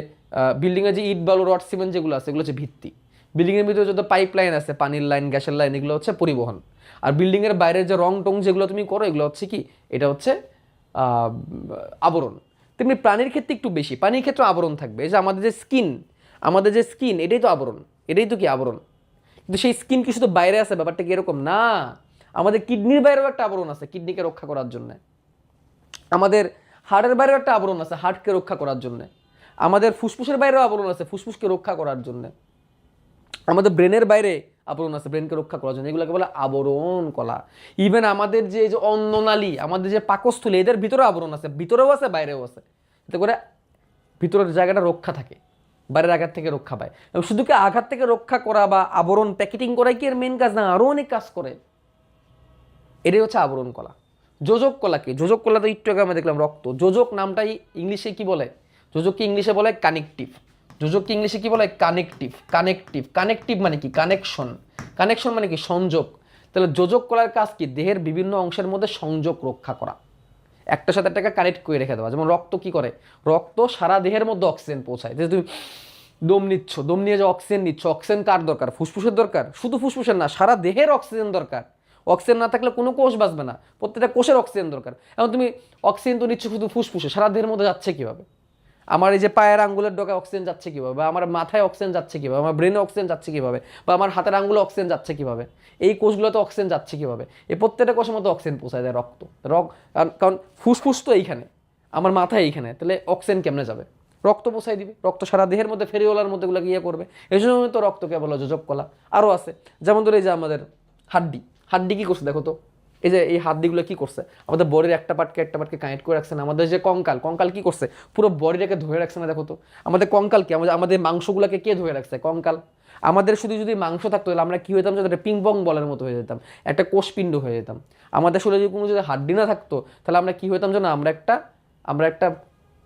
বিল্ডিংয়ের যে ইট বালু রড সিমেন্ট যেগুলো আছে এগুলো হচ্ছে ভিত্তি। বিল্ডিংয়ের ভিতরে যত পাইপ লাইন আছে, পানির লাইন, গ্যাসের লাইন, এগুলো হচ্ছে পরিবহন। আর বিল্ডিংয়ের বাইরের যে রং টং যেগুলো তুমি করো এগুলো হচ্ছে কি, এটা হচ্ছে আবরণ। তেমনি প্রাণীর ক্ষেত্রে একটু বেশি, পানির ক্ষেত্রে আবরণ থাকবে। এই যে আমাদের যে স্কিন এটাই তো আবরণ, এটাই তো কি আবরণ। কিন্তু সেই স্কিন কি শুধু বাইরে আছে, ব্যাপারটা কি এরকম না। আমাদের কিডনির বাইরেও একটা আবরণ আছে কিডনিকে রক্ষা করার জন্য। আমাদের হাড়ের বাইরেও একটা আবরণ আছে হার্টকে রক্ষা করার জন্য। আমাদের ফুসফুসের বাইরেও আবরণ আছে ফুসফুসকে রক্ষা করার জন্য। আমাদের ব্রেনের বাইরে আবরণ আছে ব্রেনকে রক্ষা করার জন্য। এগুলোকে বলে আবরণ কলা। ইভেন আমাদের যে অন্ননালী, আমাদের যে পাকস্থলী, এদের ভিতরেও আবরণ আছে, ভিতরেও আছে বাইরেও আছে, এতে করে ভিতরের জায়গাটা রক্ষা থাকে, বাইরের আঘাত থেকে রক্ষা পায়। এবং শুধু কি আঘাত থেকে রক্ষা করা বা আবরণ প্যাকেটিং করাই কি এর মেন কাজ না, আরও অনেক কাজ করে। এটাই হচ্ছে আবরণ কলা। যোজক কলা কি? যোজক কলা তো একটু আগে আমরা দেখলাম রক্ত। যোজক নামটাই ইংলিশে কি বলে? যোজককে ইংলিশে বলে কানেকটিভ। যোজককে ইংলিশে কি বলে? কানেকটিভ। কানেকটিভ, কানেকটিভ মানে কি? কানেকশন। কানেকশন মানে কি? সংযোগ। তাহলে যোজক কলার কাজ কি? দেহের বিভিন্ন অংশের মধ্যে সংযোগ রক্ষা করা, একটার সাথে একটাকে কানেক্ট করে রেখে দেওয়া। যেমন রক্ত কি করে? রক্ত সারা দেহের মধ্যে অক্সিজেন পৌঁছায়। যে তুমি দম নিচ্ছ, দম নিয়ে যে অক্সিজেন নিচ্ছ, অক্সিজেন কার দরকার? ফুসফুসের দরকার। শুধু ফুসফুসের না, সারা দেহের অক্সিজেন দরকার। অক্সিজেন না থাকলে কোনো কোষ বাঁচবে না, প্রত্যেকটা কোষের অক্সিজেন দরকার। এখন তুমি অক্সিজেন তো নিচ্ছ শুধু ফুসফুসে, সারা দেহের মধ্যে যাচ্ছে কীভাবে? আমার এই যে পায়ের আঙ্গুলের ডগায় অক্সিজেন যাচ্ছে কীভাবে, বা আমার মাথায় অক্সিজেন যাচ্ছে কীভাবে, আমার ব্রেনে অক্সিজেন যাচ্ছে কীভাবে, বা আমার হাতের আঙ্গুলে অক্সিজেন যাচ্ছে কীভাবে, এই কোষগুলোতে অক্সিজেন যাচ্ছে কীভাবে? এই প্রত্যেকটা কোষের মধ্যে অক্সিজেন পৌঁছায় যায় রক্ত। কারণ ফুসফুস তো এইখানে, আমার মাথায় এইখানে, তাহলে অক্সিজেন কেমনে যাবে? রক্ত পৌঁছাই দিবে। রক্ত সারা দেহের মধ্যে ফেরিওলার মধ্যে এগুলো ইয়ে করবে। এই জন্য তো রক্তকে বলা যোজক কলা। আরও আছে, যেমন ধরো এই যে আমাদের হাড্ডি। হাড্ডি কী করছে দেখো তো? এই যে এই হাড্ডিগুলো কি করছে? আমাদের বডির একটা পার্টকে কানেক্ট করে রাখছে না। আমাদের যে কঙ্কাল, কঙ্কাল কি করছে? পুরো বডিটাকে ধরে রাখছে না দেখো তো? আমাদের কঙ্কাল কি? আমাদের মাংসগুলোকে কে ধরে রাখছে? কঙ্কাল। আমাদের শুধু যদি মাংস থাকতো তাহলে আমরা কি হইতাম? যে একটা পিং পং বলের মতো হয়ে যেতাম, একটা কোষপিণ্ড হয়ে যেতাম। আমাদের শরীরে যদি কোনো যদি হাড্ডি না থাকতো তাহলে আমরা কি হইতাম জানো? আমরা একটা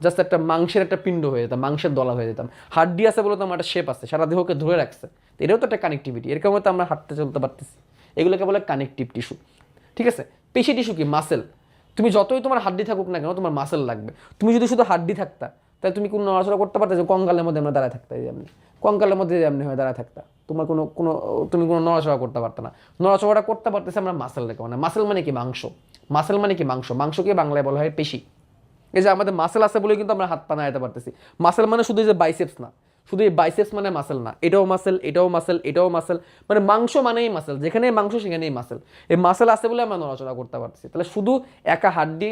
জাস্ট একটা মাংসের একটা পিণ্ড হয়ে যেতাম, মাংসের দলা হয়ে যেতাম। হাড্ডি আছে বলে তো আমার একটা শেপ আছে, সারা দেহকে ধরে রাখছে। তো এটাও তো একটা কানেক্টিভিটি, এরকম হয়তো আমরা হাঁটতে চলতে পারতেছি। এগুলোকে বলে কানেকটিভ টিস্যু। ঠিক আছে। পেশি টিস্যু কি? মাসেল। তুমি যতই তোমার হাড্ডি থাকুক না কেন, তোমার মাসেল লাগবে। তুমি যদি শুধু হাড্ডি থাকতা তাহলে তুমি কোনো নড়াচড়া করতে পারতে? যে কঙ্কালের মধ্যে আমরা দাঁড়ায় থাকতাম, এমনি কঙ্কালের মধ্যে এমনি হয়ে দাঁড়ায় থাকতা, তোমার তুমি কোনো নড়াচড়া করতে পারতো না। নড়াচড়া করতে পারতেছে আমরা মাসেল রেখে। মানে মাসেল মানে কি? মাংস। মাসেল মানে কি? মাংস। মাংসকে বাংলায় বলা হয় পেশি। এই যে আমাদের মাসেল আছে বলে কিন্তু আমরা হাত পা নাড়াতে পারতেছি। মাসেল মানে শুধু যে বাইসেপস না, শুধু এই বাইসেপস মানে মাসেল না, এটাও মাসেল, এটাও মাসেল, এটাও মাসেল। মানে মাংস মানেই মাসেল, যেখানেই মাংস সেখানেই মাসেল। এই মাসেল আছে বলে আমরা নড়াচড়া করতে পারতেছি। তাহলে শুধু একা হাড্ডি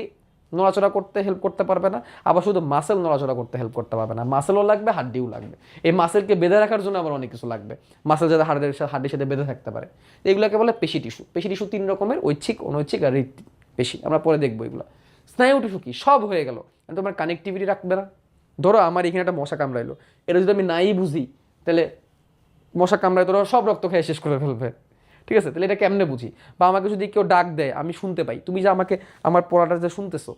নড়াচড়া করতে হেল্প করতে পারবে না, আবার শুধু মাসেল নড়াচড়া করতে হেল্প করতে পারবে না। মাসেলও লাগবে, হাড্ডিও লাগবে। এই মাসেলকে বেঁধে রাখার জন্য আবার অনেক কিছু লাগবে। মাসেল যাতে হাড্ডির সাথে বেঁধে থাকতে পারে। এগুলোকে বলে পেশি টিস্যু। পেশি টিস্যু 3 রকমের, ঐচ্ছিক, অনৈচ্ছিক আর হৃৎ পেশি। আমরা পরে দেখবো এগুলো। স্নায়ু টিস্যু কি? সব হয়ে গেল, তোমার কানেক্টিভিটি রাখবে না। ধরো আমার এখানে একটা মশা কামড়াইলো, এটা যদি আমি নাই বুঝি তাহলে মশা কামড়ায় তোরা সব রক্ত খেয়ে শেষ করে ফেলবে। ঠিক আছে, তাহলে এটা কেমনে বুঝি? বা আমাকে যদি কেউ ডাক দেয়, আমি শুনতে পাই, তুমি যে আমাকে আমার পড়াটা যে শুনতেছো,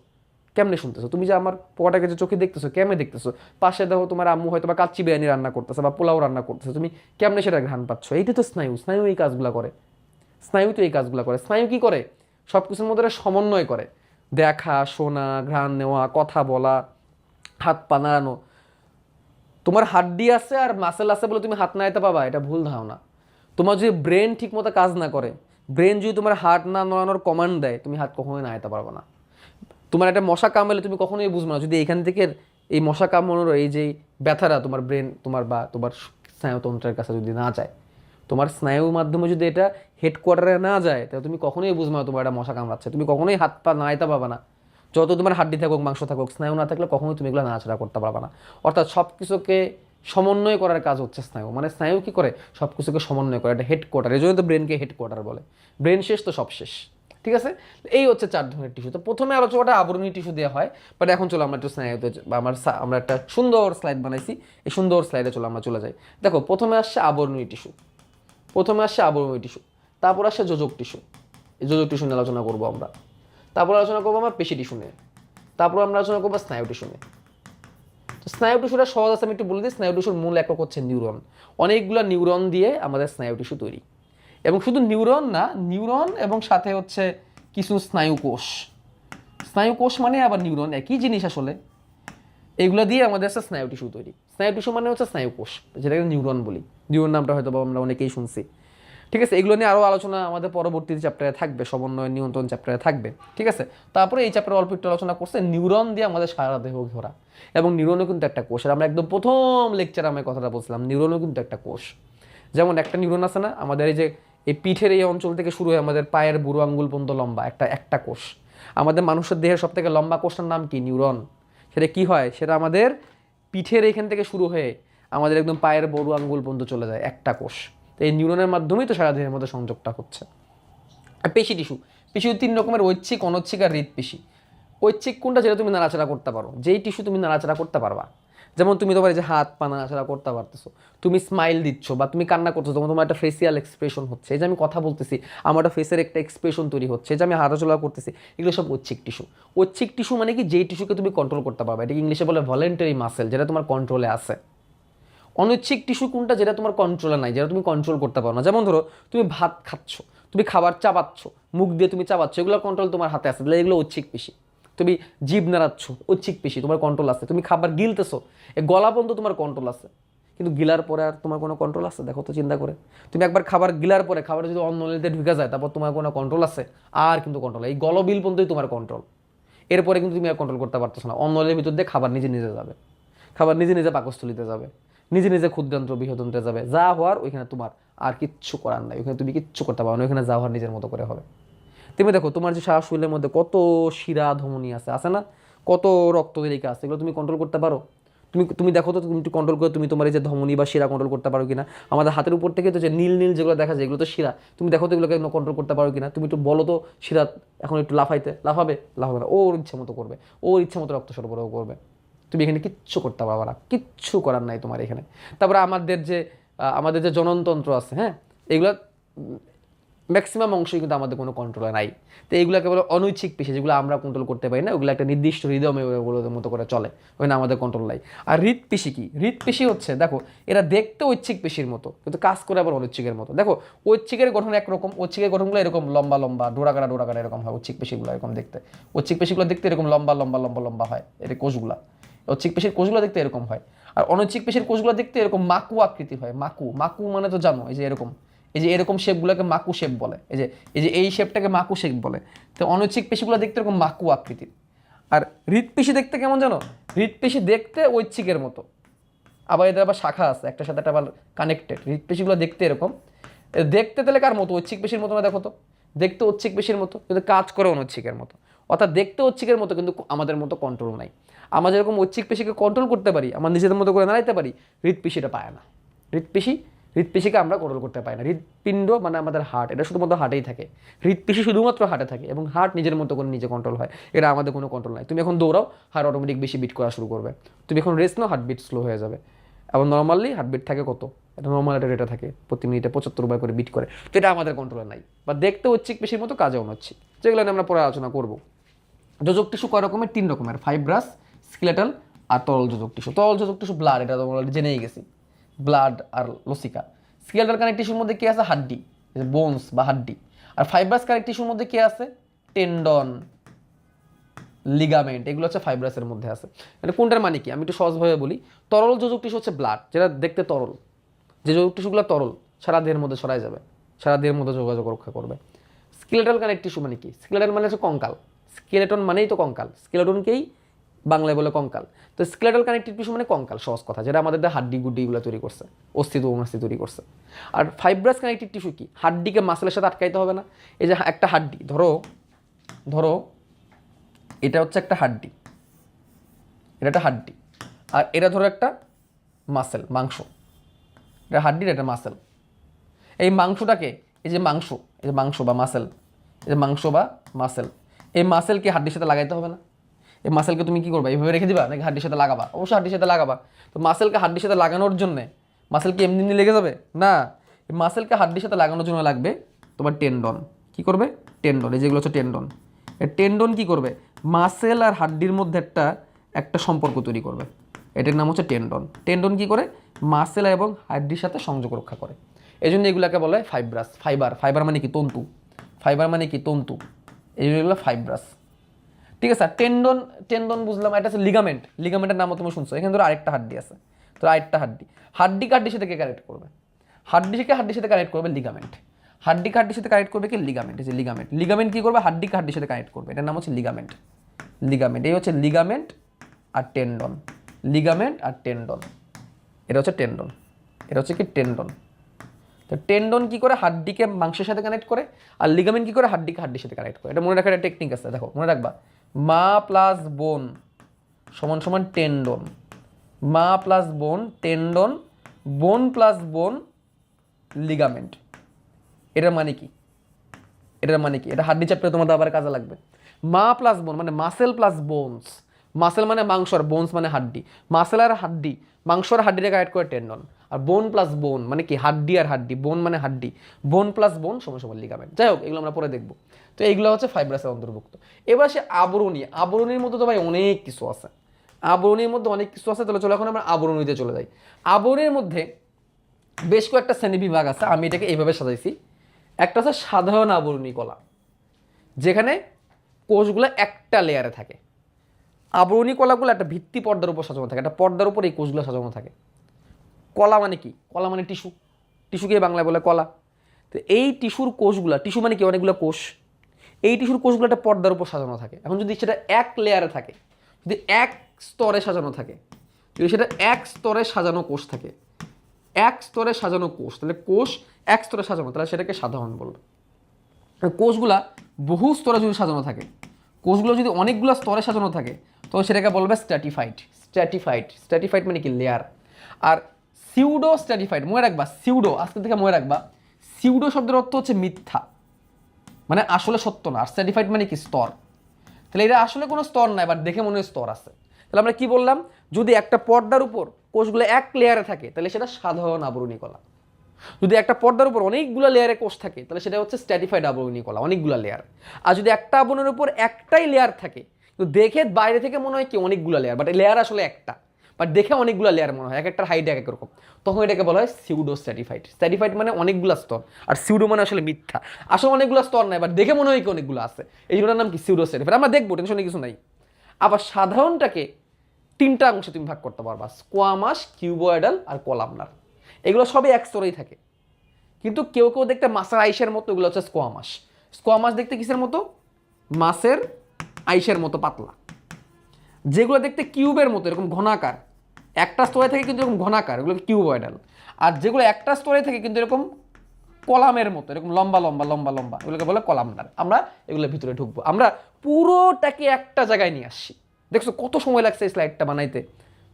কেমনে শুনতেছো? তুমি যে আমার পড়াটাকে যে চোখে দেখতেছো, কেমনে দেখতেছো? পাশে দেখো তোমার আম্মু হয়তো বা কাচ্চি বিরিয়ানি রান্না করতেছে বা পোলাও রান্না করতেছে, তুমি কেমনে সেটা ঘ্রাণ পাচ্ছ? এইটা তো স্নায়ু। স্নায়ু এই কাজগুলো করে। স্নায়ু তো এই কাজগুলো করে। স্নায়ু কি করে? সব কিছুর মধ্যে এটা সমন্বয় করে, দেখা, শোনা, ঘ্রাণ নেওয়া, কথা বলা, হাত পা নাড়ানো। তোমার হাড্ডি আছে আর মাসেল আছে বলে তুমি হাত নাড়াতে পাবা, এটা ভুল ধারণা। তোমার যদি ব্রেন ঠিক মতো কাজ না করে, ব্রেন যদি তোমার হাত না নড়ানোর কমান্ড দেয়, তুমি হাত কখনোই নাড়াতে পারবে না। তোমার একটা মশা কামড়ালে তুমি কখনোই বুঝবে না যদি এখান থেকে এই মশা কামড়ানোর এই যে ব্যথাটা তোমার ব্রেন তোমার বা তোমার স্নায়ুতন্ত্রের কাছে যদি না যায়, তোমার স্নায়ুর মাধ্যমে যদি এটা হেডকোয়ার্টারে না যায়, তাহলে তুমি কখনোই বুঝবে না তোমার একটা মশা কামড়াচ্ছে। তুমি কখনোই হাত পা নাড়াইতে পারবে না। যত তোমার হাড্ডি থাকুক, মাংস থাকুক, স্নায়ু না থাকলে কখনোই তুমি এগুলো নাড়াচাড়া করতে পারবে না। অর্থাৎ সব কিছুকে সমন্বয় করার কাজ হচ্ছে স্নায়ু। মানে স্নায়ু কী করে? সব কিছুকে সমন্বয় করে, এটা হেডকোয়ার্টার। এই জন্য তো ব্রেনকে হেডকোয়ার্টার বলে। ব্রেন শেষ তো সব শেষ। ঠিক আছে, এই হচ্ছে 4 ধরনের টিস্যু। তো প্রথমে আলোচনাটা আবরণী টিস্যু দেওয়া হয়, বাট এখন চলো আমরা একটু স্নায়ুতে আমরা একটা সুন্দর স্লাইড বানাইছি, এই সুন্দর স্লাইডে আমরা চলে যাই। দেখো, প্রথমে আসছে আবরণী টিস্যু, তারপর আসছে যোজক টিস্যু। এই যোজক টিস্যু নিয়ে আলোচনা করবো আমরা। তারপর আলোচনা করবো আমরা পেশি টিস্যু নিয়ে। তারপর আমরা আলোচনা করবো স্নায়ু টিস্যু নিয়ে। তো স্নায়ু টিস্যুটা সহজ আছে, আমি একটু বলে দিই। স্নায়ু টিস্যুর মূল একক হচ্ছে নিউরন। অনেকগুলো নিউরন দিয়ে আমাদের স্নায়ু টিস্যু তৈরি। এবং শুধু নিউরন না, নিউরন এবং সাথে হচ্ছে কিছু স্নায়ু কোষ। স্নায়ু কোষ মানে আবার নিউরন, একই জিনিস আসলে। এগুলো দিয়ে আমাদের হচ্ছে স্নায়ু টিস্যু তৈরি। স্নায়ু টিস্যু মানে হচ্ছে স্নায়ু কোষ, যেটাকে নিউরন বলি। নিউরন নামটা হয়তো আমরা অনেকেই শুনছি। ঠিক আছে, এগুলো নিয়ে আরও আলোচনা আমাদের পরবর্তী চ্যাপ্টারে থাকবে, সমন্বয় নিয়ন্ত্রণ চ্যাপ্টারে থাকবে। ঠিক আছে, তারপরে এই চ্যাপ্টারে অল্প একটু আলোচনা করছে নিউরন দিয়ে আমাদের সারা দেহ ঘোরা। এবং নিউরনও কিন্তু একটা কোষ। আর আমরা একদম প্রথম লেকচারে আমি কথাটা বলছিলাম, নিউরনও কিন্তু একটা কোষ। যেমন একটা নিউরন আছে না আমাদের এই যে এই পিঠের এই অঞ্চল থেকে শুরু হয়ে আমাদের পায়ের বুড়ো আঙ্গুল পর্যন্ত লম্বা একটা কোষ। আমাদের মানুষের দেহের সব থেকে লম্বা কোষটার নাম কি? নিউরন। সেটা কি হয়? সেটা আমাদের পিঠের এখান থেকে শুরু হয়ে আমাদের একদম পায়ের বুড়ো আঙ্গুল পর্যন্ত চলে যায়, একটা কোষ। তো এই নিউরনের মাধ্যমেই তো সারা দেহের মধ্যে সংযোগটা হচ্ছে। আর পেশি টিস্যু, 3 রকমের: ঐচ্ছিক, অনৈচ্ছিক আর হৃৎপেশি। ঐচ্ছিক কোনটা? যেটা তুমি নাড়াচাড়া করতে পারো, যেই টিস্যু তুমি নাড়াচাড়া করতে পারবা। যেমন তুমি তোমার যে হাত পা নাড়াচাড়া করতে পারতেছো, তুমি স্মাইল দিচ্ছ বা তুমি কান্না করতেছো, তোমার একটা ফেসিয়াল এক্সপ্রেশন হচ্ছে। এই যে আমি কথা বলতেছি, আমার একটা ফেসের একটা এক্সপ্রেশন তৈরি হচ্ছে। এই যে আমি হাঁটাচলা করতেছি, এগুলো সব ঐচ্ছিক টিস্যু। ঐচ্ছিক টিস্যু মানে কি? যেই টিস্যুকে তুমি কন্ট্রোল করতে পারবে। এটাকে ইংলিশে বলে ভলেন্টারি মাসেল, যেটা তোমার কন্ট্রোলে আছে। অনৈচ্ছিক টিস্যু কোনটা? যেটা তোমার কন্ট্রোলে নাই, যেটা তুমি কন্ট্রোল করতে পারো না। যেমন ধরো, তুমি ভাত খাচ্ছ, তুমি খাবার চাবাচ্ছ, মুখ দিয়ে তুমি চাবাচ্ছ, এগুলো কন্ট্রোল তোমার হাতে আছে, তাহলে এগুলো ঐচ্ছিক পেশি। তুমি জিভ নাড়াচ্ছ, ঐচ্ছিক পেশি, তোমার কন্ট্রোল আছে। তুমি খাবার গিলতেছো, এই গলা পর্যন্ত তোমার কন্ট্রোল আছে। কিন্তু গিলার পরে আর তোমার কোনো কন্ট্রোল আছে? দেখো তো চিন্তা করে। তুমি একবার খাবার গিলার পরে খাবার যদি অন্নলিতে ঢুকে যায়, তারপর তোমার কোনো কন্ট্রোল আছে? আর কিন্তু কন্ট্রোল, এই গলবিল পর্যন্তই তোমার কন্ট্রোল। এরপরে কিন্তু তুমি আর কন্ট্রোল করতে পারতেছো না। অন্নলের ভিতর দিয়ে খাবার নিজে নিজে যাবে, খাবার নিজে নিজে পাকস্থলিতে যাবে, নিজে নিজে ক্ষুদ্রান্ত্র বৃহদন্ত্রে যাবে। যা হওয়ার ওইখানে তোমার আর কিচ্ছু করার নাই, ওইখানে তুমি কিচ্ছু করতে পারো না, ওইখানে যা হওয়ার নিজের মতো করে হবে। তুমি দেখো, তোমার যে সারা শরীরের মধ্যে কত শিরা ধমনী আছে না, কত রক্তনালিকা আছে, এগুলো তুমি কন্ট্রোল করতে পারো? তুমি তুমি দেখো তো, তুমি একটু কন্ট্রোল করে তুমি তোমার এই যে ধমনী বা শিরা কন্ট্রোল করতে পারো কিনা? আমাদের হাতের উপর থেকে তো যে নীল নীল যেগুলো দেখা যায়, এগুলো তো শিরা। তুমি দেখো তো এগুলোকে কন্ট্রোল করতে পারো কিনা? তুমি একটু বলো তো, শিরা এখন একটু লাফাবে না, ওর ইচ্ছা মতো করবে, ওর ইচ্ছা মতো রক্ত সরবরাহ করবে। তুমি এখানে কিচ্ছু করতে পারবে না, কিচ্ছু করার নাই তোমার এখানে। তারপরে আমাদের যে জননতন্ত্র আছে, হ্যাঁ, এগুলো ম্যাক্সিমাম অংশই কিন্তু আমাদের কোনো কন্ট্রোলে নাই। তো এইগুলোকে বলে অনৈচ্ছিক পেশি, যেগুলো আমরা কন্ট্রোল করতে পারি না। ওগুলো একটা নির্দিষ্ট হৃদয়ের মতো করে চলে, ওখানে আমাদের কন্ট্রোল নাই। আর হৃৎপেশি কি? হৃৎপেশি হচ্ছে, দেখো, এরা দেখতে ঐচ্ছিক পেশির মতো, কিন্তু কাজ করে আবার অনৈচ্ছিকের মতো। দেখো, ঐচ্ছিকের গঠন একরকম, ঐচ্ছিকের গঠনগুলো এরকম লম্বা লম্বা ডোরাকাটা এরকম হয়। ঐচ্ছিক পেশিগুলো এরকম দেখতে, ঐচ্ছিক পেশিগুলো দেখতে এরকম লম্বা হয়, এর কোষগুলা। ঐচ্ছিক পেশির কোষগুলো দেখতে এরকম হয়। আর অনৈচ্ছিক পেশির কোষগুলো দেখতে এরকম মাকু আকৃতি হয়। মাকু মানে তো জানো, এই যে এরকম, এই যে এরকম শেপগুলোকে মাকু শেপ বলে। এই শেপটাকে মাকু শেপ বলে। তো অনৈচ্ছিক পেশিগুলো দেখতে এরকম মাকু আকৃতির। আর হৃৎপেশি দেখতে কেমন জানো? হৃৎপেশি দেখতে ঐচ্ছিকের মতো, আবার এদের আবার শাখা আছে, একটার সাথে একটা আবার কানেক্টেড। হৃৎপেশিগুলো দেখতে এরকম, দেখতে তাহলে কার মতো? ঐচ্ছিক পেশির মতো না? দেখো তো, দেখতে ঐচ্ছিক পেশির মতো, কিন্তু কাজ করে অনৈচ্ছিকের মতো। অর্থাৎ দেখতে ঐচ্ছিকের মতো, কিন্তু আমাদের মতো কন্ট্রোল নাই। আমরা যেরকম ঐচ্ছিক পেশিকে কন্ট্রোল করতে পারি, আমার নিজেদের মতো করে নাড়াইতে পারি, হৃৎপেশিটা পায় না। হৃৎপেশিকে আমরা কন্ট্রোল করতে পারি না। হৃৎপিণ্ড মানে আমাদের হার্ট, এটা শুধুমাত্র হার্টেই থাকে। হৃৎপেশি শুধুমাত্র হার্টে থাকে, এবং হার্ট নিজের মতো করে নিজে কন্ট্রোল হয়। এটা আমাদের কোনো কন্ট্রোল নাই। তুমি এখন দৌড়াও, হার্ট অটোমেটিক বেশি বিট করা শুরু করবে। তুমি এখন রেস্ট নাও, হার্টবিট স্লো হয়ে যাবে। এবং নর্মালি হার্টবিট থাকে কত? এটা নর্মাল একটা রেটে থাকে, প্রতি মিনিটে 75 বার করে বিট করে। তো এটা আমাদের কন্ট্রোলে নাই। বা দেখতে ঐচ্ছিক পেশির মতো, কাজে অনৈচ্ছিক, যেগুলো নিয়ে আমরা পরে আলোচনা করবো। যোজক টিস্যু কয় রকমের? 3 রকমের: ফাইব্রাস, স্কেলেটাল আর তরল যোজক টিস্যু। তরল যোজক টিস্যু ব্লাড, এটা তো আমরা জেনেই গেছি, ব্লাড আর লসিকা। স্কেলেটাল কানেক্ট টিস্যুর মধ্যে কি আছে? হাড্ডি, বোনস বা হাড্ডি। আর ফাইব্রাস কানেক্ট টিস্যুর মধ্যে কি আছে? টেন্ডন, লিগামেন্ট, এগুলো হচ্ছে ফাইব্রাসের মধ্যে আছে। মানে কোনটার মানে কি আমি একটু সহজভাবে বলি। তরল যোজক টিস্যু হচ্ছে ব্লাড, যেটা দেখতে তরল, যে যোজক টিস্যুগুলো তরল, সারা দেহের মধ্যে ছড়ায় যাবে, সারা দেহের মধ্যে যোগাযোগ রক্ষা করবে। স্কেলেটাল কানেক্ট টিস্যু মানে কি? স্কেলেটাল মানে হচ্ছে কঙ্কাল, স্কেলেটন মানেই তো কঙ্কাল, স্কেলেটনকেই বাংলায় বলে কঙ্কাল। তো স্কেলেটাল কানেক্টিভ টিস্যু মানে কঙ্কাল, সহজ কথা, যেটা আমাদের হাড্ডি গুড্ডিগুলো তৈরি করছে, অস্থিত্ব অস্থি তৈরি করছে। আর ফাইব্রাস কানেক্টিভ টিস্যু কি? হাড্ডিকে মাসেলের সাথে আটকাইতে হবে না। এই যে একটা হাড্ডি, ধরো এটা হচ্ছে একটা হাড্ডি, এটা একটা হাড্ডি, আর এটা ধরো একটা মাসেল, মাংস, এটা হাড্ডির, এটা মাসেল। এই মাংসটাকে, এই যে মাংস বা মাসেল, এই যে মাংস বা মাসেল, এই মাসেলকে হাড্ডির সাথে লাগাইতে হবে না? এই মাসেলকে তুমি কি করবা, এইভাবে রেখে দিবা নাকি হাড্ডির সাথে লাগাবা? অবশ্যই হাড্ডির সাথে লাগাবা। তো মাসেলকে হাড্ডির সাথে লাগানোর জন্য, মাসেল কি এমনি লেগে যাবে না, এই মাসেলকে হাড্ডির সাথে লাগানোর জন্য লাগবে তোমার টেন্ডন। কি করবে? টেন্ডন। এই যেগুলো হচ্ছে টেন্ডন, এই টেন্ডন কি করবে? মাসেল আর হাড্ডির মধ্যে একটা সম্পর্ক তৈরি করবে, এটার নাম হচ্ছে টেন্ডন। টেন্ডন কি করে? মাসেল এবং হাড্ডির সাথে সংযোগ রক্ষা করে। এই জন্য এগুলোকে বলে ফাইব্রাস। ফাইবার মানে কি? তন্তু। ফাইবার মানে কি? তন্তু। এই জন্য এগুলো ফাইব্রাস। ঠিক আছে। টেন্ডন বুঝলাম। এটা হচ্ছে লিগামেন্ট। লিগামেন্টের নামও তুমি শুনছো। এখানে ধরো আরেকটা হাড্ডি আছে, তো আরেকটা হাড্ডিকে হাড্ডির সাথে কে কানেক্ট করবে? হাড্ডিকে হাড্ডির সাথে কানেক্ট করবে লিগামেন্ট। হাড্ডিকে হাড্ডির সাথে কানেক্ট করবে কি? লিগামেন্ট। এই যে লিগামেন্ট কি করবে? হাড্ডিকে হাড্ডির সাথে কানেক্ট করবে, এটার নাম হচ্ছে লিগামেন্ট। এই হচ্ছে লিগামেন্ট আর টেন্ডন। লিগামেন্ট আর টেন্ডন, এটা হচ্ছে টেন্ডন, এটা হচ্ছে কি? টেন্ডন। তো টেন্ডন কি করে? হাড্ডিকে মাংসের সাথে কানেক্ট করে। আর লিগামেন্ট কি করে? হাড্ডিকে হাড্ডির সাথে কানেক্ট করে। এটা মনে রাখার একটা টেকনিক আছে, দেখো মনে রাখবা। মা প্লাস বোন সমান সমান টেন্ডন। মা প্লাস বোন টেন্ডন, বোন প্লাস বোন লিগামেন্ট। এটার মানে কি? এটা হাড্ডি চ্যাপ্টারে তোমাদের আবার কাজে লাগবে। মা প্লাস বোন মানে মাসেল প্লাস বোনস। মাসেল মানে মাংস আর বোনস মানে হাড্ডি। মাসেল আর হাড্ডি, মাংস আর হাড্ডিরে কানেক্ট করে টেন্ডন। আর বোন প্লাস বোন মানে কি? হাড্ডি আর হাড্ডি। বোন মানে হাড্ডি, বোন প্লাস বোন সমান সমান লিগামেন্ট। যাই হোক, এগুলো আমরা পরে দেখবো। তো এইগুলো হচ্ছে ফাইব্রাসের অন্তর্ভুক্ত। এবার সে আবরণী। আবরণীর মধ্যে তো ভাই অনেক কিছু আছে। তাহলে চলো এখন আমরা আবরণীতে চলে যাই। আবরণীর মধ্যে বেশ কয়েকটা শ্রেণীবিভাগ আছে, আমি এটাকে এইভাবে সাজাইছি। একটা হচ্ছে সাধারণ আবরণী কলা, যেখানে কোষগুলো একটা লেয়ারে থাকে। আবরণী কলাগুলো একটা ভিত্তি পর্দার উপর সাজানো থাকে, একটা পর্দার উপর এই কোষগুলো সাজানো থাকে। কলা মানে কি? কলা মানে টিস্যু। টিস্যুকে বাংলায় বলে কলা। তো এই টিস্যুর কোষগুলো, টিস্যু মানে কি? অনেকগুলো কোষ। এই টিস্যুর কোষগুলো একটা পর্দার উপর সাজানো থাকে। এখন যদি সেটা এক লেয়ারে থাকে, যদি এক স্তরে সাজানো থাকে, যদি সেটা এক স্তরে সাজানো কোষ থাকে, এক স্তরে সাজানো কোষ, তাহলে কোষ এক স্তরে সাজানো, তাহলে সেটাকে সাধারণ বলবে। কোষগুলা বহু স্তরে যদি সাজানো থাকে, কোষগুলো যদি অনেকগুলো স্তরে সাজানো থাকে, তো সেটাকে বলবে স্ট্র্যাটিফাইড মানে কি? লেয়ার। আর সিউডো স্ট্র্যাটিফাইড, মনে রাখবা, সিউডো আজকে থেকে মনে রাখবা, সিউডো শব্দের অর্থ হচ্ছে মিথ্যা, মানে আসলে সত্য না। আর স্ট্র্যাটিফাইড মানে কি? স্তর। তাহলে এটা আসলে কোনো স্তর নাই, বাট দেখে মনে হয় স্তর আছে। তাহলে আমরা কি বললাম? যদি একটা পর্দার উপর কোষগুলো এক লেয়ারে থাকে, তাহলে সেটা সাধারণ আবরণী কলা। যদি একটা পর্দার উপর অনেকগুলো লেয়ারে কোষ থাকে, তাহলে সেটা হচ্ছে স্ট্র্যাটিফাইড আবরণী কলা, অনেকগুলো লেয়ার। আর যদি একটা আবরণের উপর একটাই লেয়ার থাকে, তো দেখে বাইরে থেকে মনে হয় কি অনেকগুলো লেয়ার, বাট লেয়ার আসলে একটা, বাট দেখে অনেকগুলো লেয়ার মনে হয়, এক একটার হাইট এক এক রকম, তখন এটাকে বলা হয় সিউডো স্ট্র্যাটিফাইড। স্ট্র্যাটিফাইড মানে অনেকগুলো স্তর, আর সিউডো মানে আসলে মিথ্যা, আসলে অনেকগুলো স্তর নাই, বাট দেখে মনে হয় কি অনেকগুলো আছে, এই জন্য নাম কি? Pseudo stratified. আমরা দেখবো, টেনশনে কিছু নাই। আবার সাধারণটাকে তিনটা অংশে তুমি ভাগ করতে পারবা: স্কোয়ামাস, কিউবয়েডাল আর কলামনার। এগুলো সবই এক স্তরেই থাকে, কিন্তু কেউ কেউ দেখতে মাছের আইসের মতো, এগুলো হচ্ছে স্কোয়ামাস। স্কোয়ামাস দেখতে কিসের মতো? মাছের আইসের মতো পাতলা। যেগুলো দেখতে কিউবের মতো এরকম ঘনাকার, একটা স্তরে থাকে কিন্তু এরকম ঘনাকার, এগুলো কিউবয়েডাল। আর যেগুলো একটা স্তরে থাকে কিন্তু এরকম কলামের মতো, এরকম লম্বা লম্বা লম্বা লম্বা, এগুলোকে বলে কলামনার। আমরা এগুলোর ভিতরে ঢুকবো, আমরা পুরোটাকে একটা জায়গায় নিয়ে আসছি। দেখছো কত সময় লাগছে এই স্লাইডটা বানাইতে।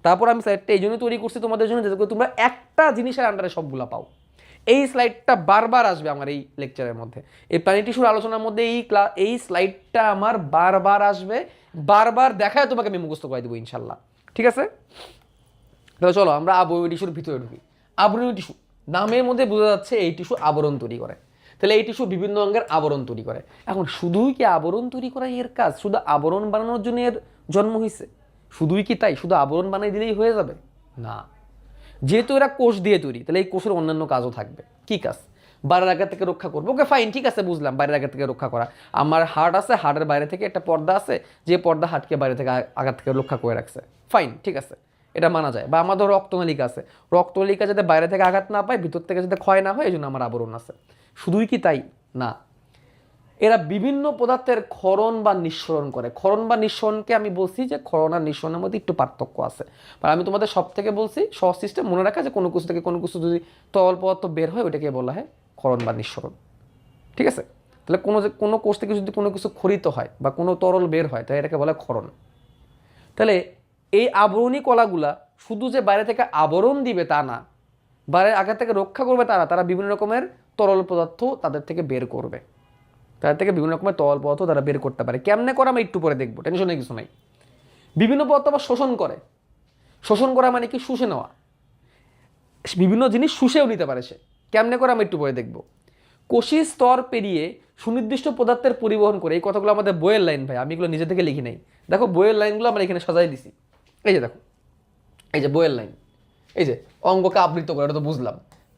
তারপর আমি স্লাইডটা এই জন্য তৈরি করছি তোমাদের জন্য, যাতে করে তোমরা একটা জিনিসের আন্ডারে সবগুলো পাও। এই স্লাইডটা বারবার আসবে আমার এই লেকচারের মধ্যে, এই প্রাণী টিস্যুর আলোচনার মধ্যে এই স্লাইডটা আমার বারবার আসবে, বারবার দেখায় তোমাকে আমি মুখস্থ করে দেবো ইনশাল্লাহ। ঠিক আছে? তাহলে চলো আমরা আবরণী টিস্যুর ভিতরে ঢুকি। আবরণী টিস্যু, নামের মধ্যে বোঝা যাচ্ছে এই টিস্যু আবরণ তৈরি করে। তাহলে এই টিস্যু বিভিন্ন অঙ্গের আবরণ তৈরি করে। এখন শুধুই কি আবরণ তৈরি করা এর কাজ? শুধু আবরণ বানানোর জন্য এর জন্ম হয়েছে? শুধুই কি তাই? শুধু আবরণ বানিয়ে দিলেই হয়ে যাবে? না। যেহেতু এরা কোষ দিয়ে তৈরি, তাহলে এই কোষের অন্যান্য কাজও থাকবে। কি কাজ? বাইরের আঘাত থেকে রক্ষা করবো। ওকে ফাইন, ঠিক আছে, বুঝলাম, বাইরের আঘাত থেকে রক্ষা করা। আমার হার্ট আছে, হার্টের বাইরে থেকে একটা পর্দা আছে, যে পর্দা হার্টকে বাইরে থেকে আঘাত থেকে রক্ষা করে রাখছে, ফাইন, ঠিক আছে, এটা মানা যায়। বা আমাদের রক্তনালিকা আছে, রক্তনালিকা যাতে বাইরে থেকে আঘাত না পায়, ভিতর থেকে যাতে ক্ষয় না হয়, এই জন্য আমার আবরণ আছে। শুধুই কি তাই না, এরা বিভিন্ন পদার্থের ক্ষরণ বা নিঃসরণ করে। ক্ষরণ বা নিঃসরণকে আমি বলছি যে ক্ষরণ আর নিঃসরণের মধ্যে একটু পার্থক্য আছে। আর আমি তোমাদের সব থেকে বলছি সহজ সিস্টেম মনে রাখা, যে কোনো কিছু থেকে কোনো কিছু যদি তরল পদার্থ বের হয় ওইটাকে বলা হয় ক্ষরণ বা নিঃসরণ, ঠিক আছে। তাহলে কোনো কোষ থেকে যদি কোনো কিছু ক্ষরিত হয় বা কোনো তরল বের হয়, তাহলে এটাকে বলা হয় ক্ষরণ। তাহলে এই আবরণী কলাগুলা শুধু যে বাইরে থেকে আবরণ দিবে তা না, বাইরের আঘাত থেকে রক্ষা করবে তা না, তারা বিভিন্ন রকমের তরল পদার্থ তাদের থেকে বের করবে, তাদের থেকে বিভিন্ন রকমের তরল পদার্থ তারা বের করতে পারে। কেমনে করে আমরা একটু পরে দেখবো, টেনশনের কিছু নাই। বিভিন্ন পদার্থ আবার শোষণ করে। শোষণ করা মানে কি, শুষে নেওয়া। বিভিন্ন জিনিস শুষেও নিতে পারে সে, কেমনে করে আমরা একটু পরে দেখবো। কোষী স্তর পেরিয়ে সুনির্দিষ্ট পদার্থের পরিবহন করে, এই কথাগুলো আমাদের বইয়ের লাইন ভাই, আমি এগুলো নিজে থেকে লিখি নাই। দেখো বইয়ের লাইনগুলো আমরা এখানে সাজাই দিছি, এই যে দেখো, এই যে বইয়ের লাইন, এই যে অঙ্গকে আবৃত করে, এটা তো বুঝলাম।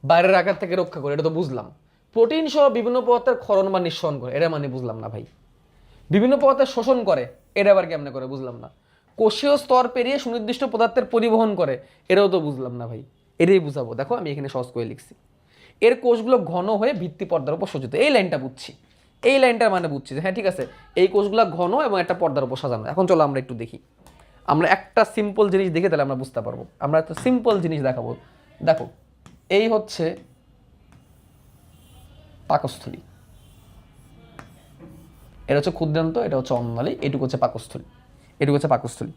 বাইরের আঘাত থেকে রক্ষা করে, এটা তো বুঝলাম। প্রোটিন সহ বিভিন্ন পদার্থের ক্ষরণ বা নিঃসরণ করে, এটা মানে বুঝলাম না ভাই। বিভিন্ন পদার্থের শোষণ করে, এটা আবার কেমনে করে বুঝলাম না। কোষীয় স্তর পেরিয়ে সুনির্দিষ্ট পদার্থের পরিবহন করে, এটাও তো বুঝলাম না ভাই। এটাই বুঝাবো, দেখো আমি এখানে সহজ করে লিখছি। এর কোষগুলো ঘন হয়ে ভিত্তি পর্দার উপর সজ্জিত, এই লাইনটা বুঝছি, এই লাইনটার মানে বুঝছি যে হ্যাঁ ঠিক আছে, এই কোষগুলো ঘন এবং একটা পর্দার উপর সাজানো। এখন চলো আমরা একটু দেখি, আমরা একটা সিম্পল জিনিস দেখে তাহলে আমরা বুঝতে পারবো। আমরা একটা সিম্পল জিনিস দেখাবো। দেখো এই হচ্ছে পাকস্থলী, এটা হচ্ছে ক্ষুদ্রান্ত, এটা হচ্ছে অন্ননালী, এটুকু হচ্ছে পাকস্থলী, এটুকু হচ্ছে পাকস্থলী।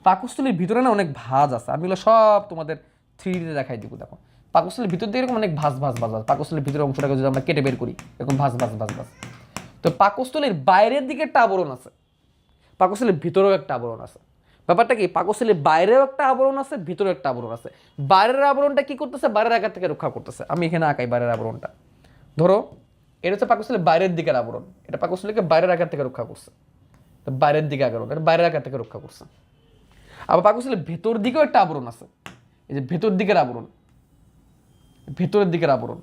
পাকস্থলীর ভিতরে না অনেক ভাঁজ আছে, আমি এগুলো সব তোমাদের 3D দেখাই দিব। দেখো পাকস্থলীর ভিতর দিয়ে এরকম অনেক ভাঁজ ভাঁজ ভাঁজ, পাকস্থলীর ভিতরের অংশটাকে যদি আমরা কেটে বের করি, এরকম ভাঁজ ভাঁজ ভাঁজ ভাঁজ। তো পাকস্থলীর বাইরের দিকে একটা আবরণ আছে, পাকস্থলীর ভিতরেও একটা আবরণ আছে। ব্যাপারটা কি, পাকস্থলীর বাইরেও একটা আবরণ আছে, ভিতরেও একটা আবরণ আছে। বাইরের আবরণটা কি করতেছে, বাইরের আঘাত থেকে রক্ষা করতেছে। আমি এখানে আঁকাই বাইরের আবরণটা, ধরো এটা হচ্ছে পাকস্থলীর বাইরের দিকের আবরণ, এটা পাকস্থলীকে বাইরের আঘাত থেকে রক্ষা করছে, বাইরের দিকে আবরণ, এটা বাইরের আঘাত থেকে রক্ষা করছে। আবার পাকস্থলীর ভেতর দিকেও একটা আবরণ আছে, এই যে ভেতর দিকের আবরণ, ভেতরের দিকের আবরণ,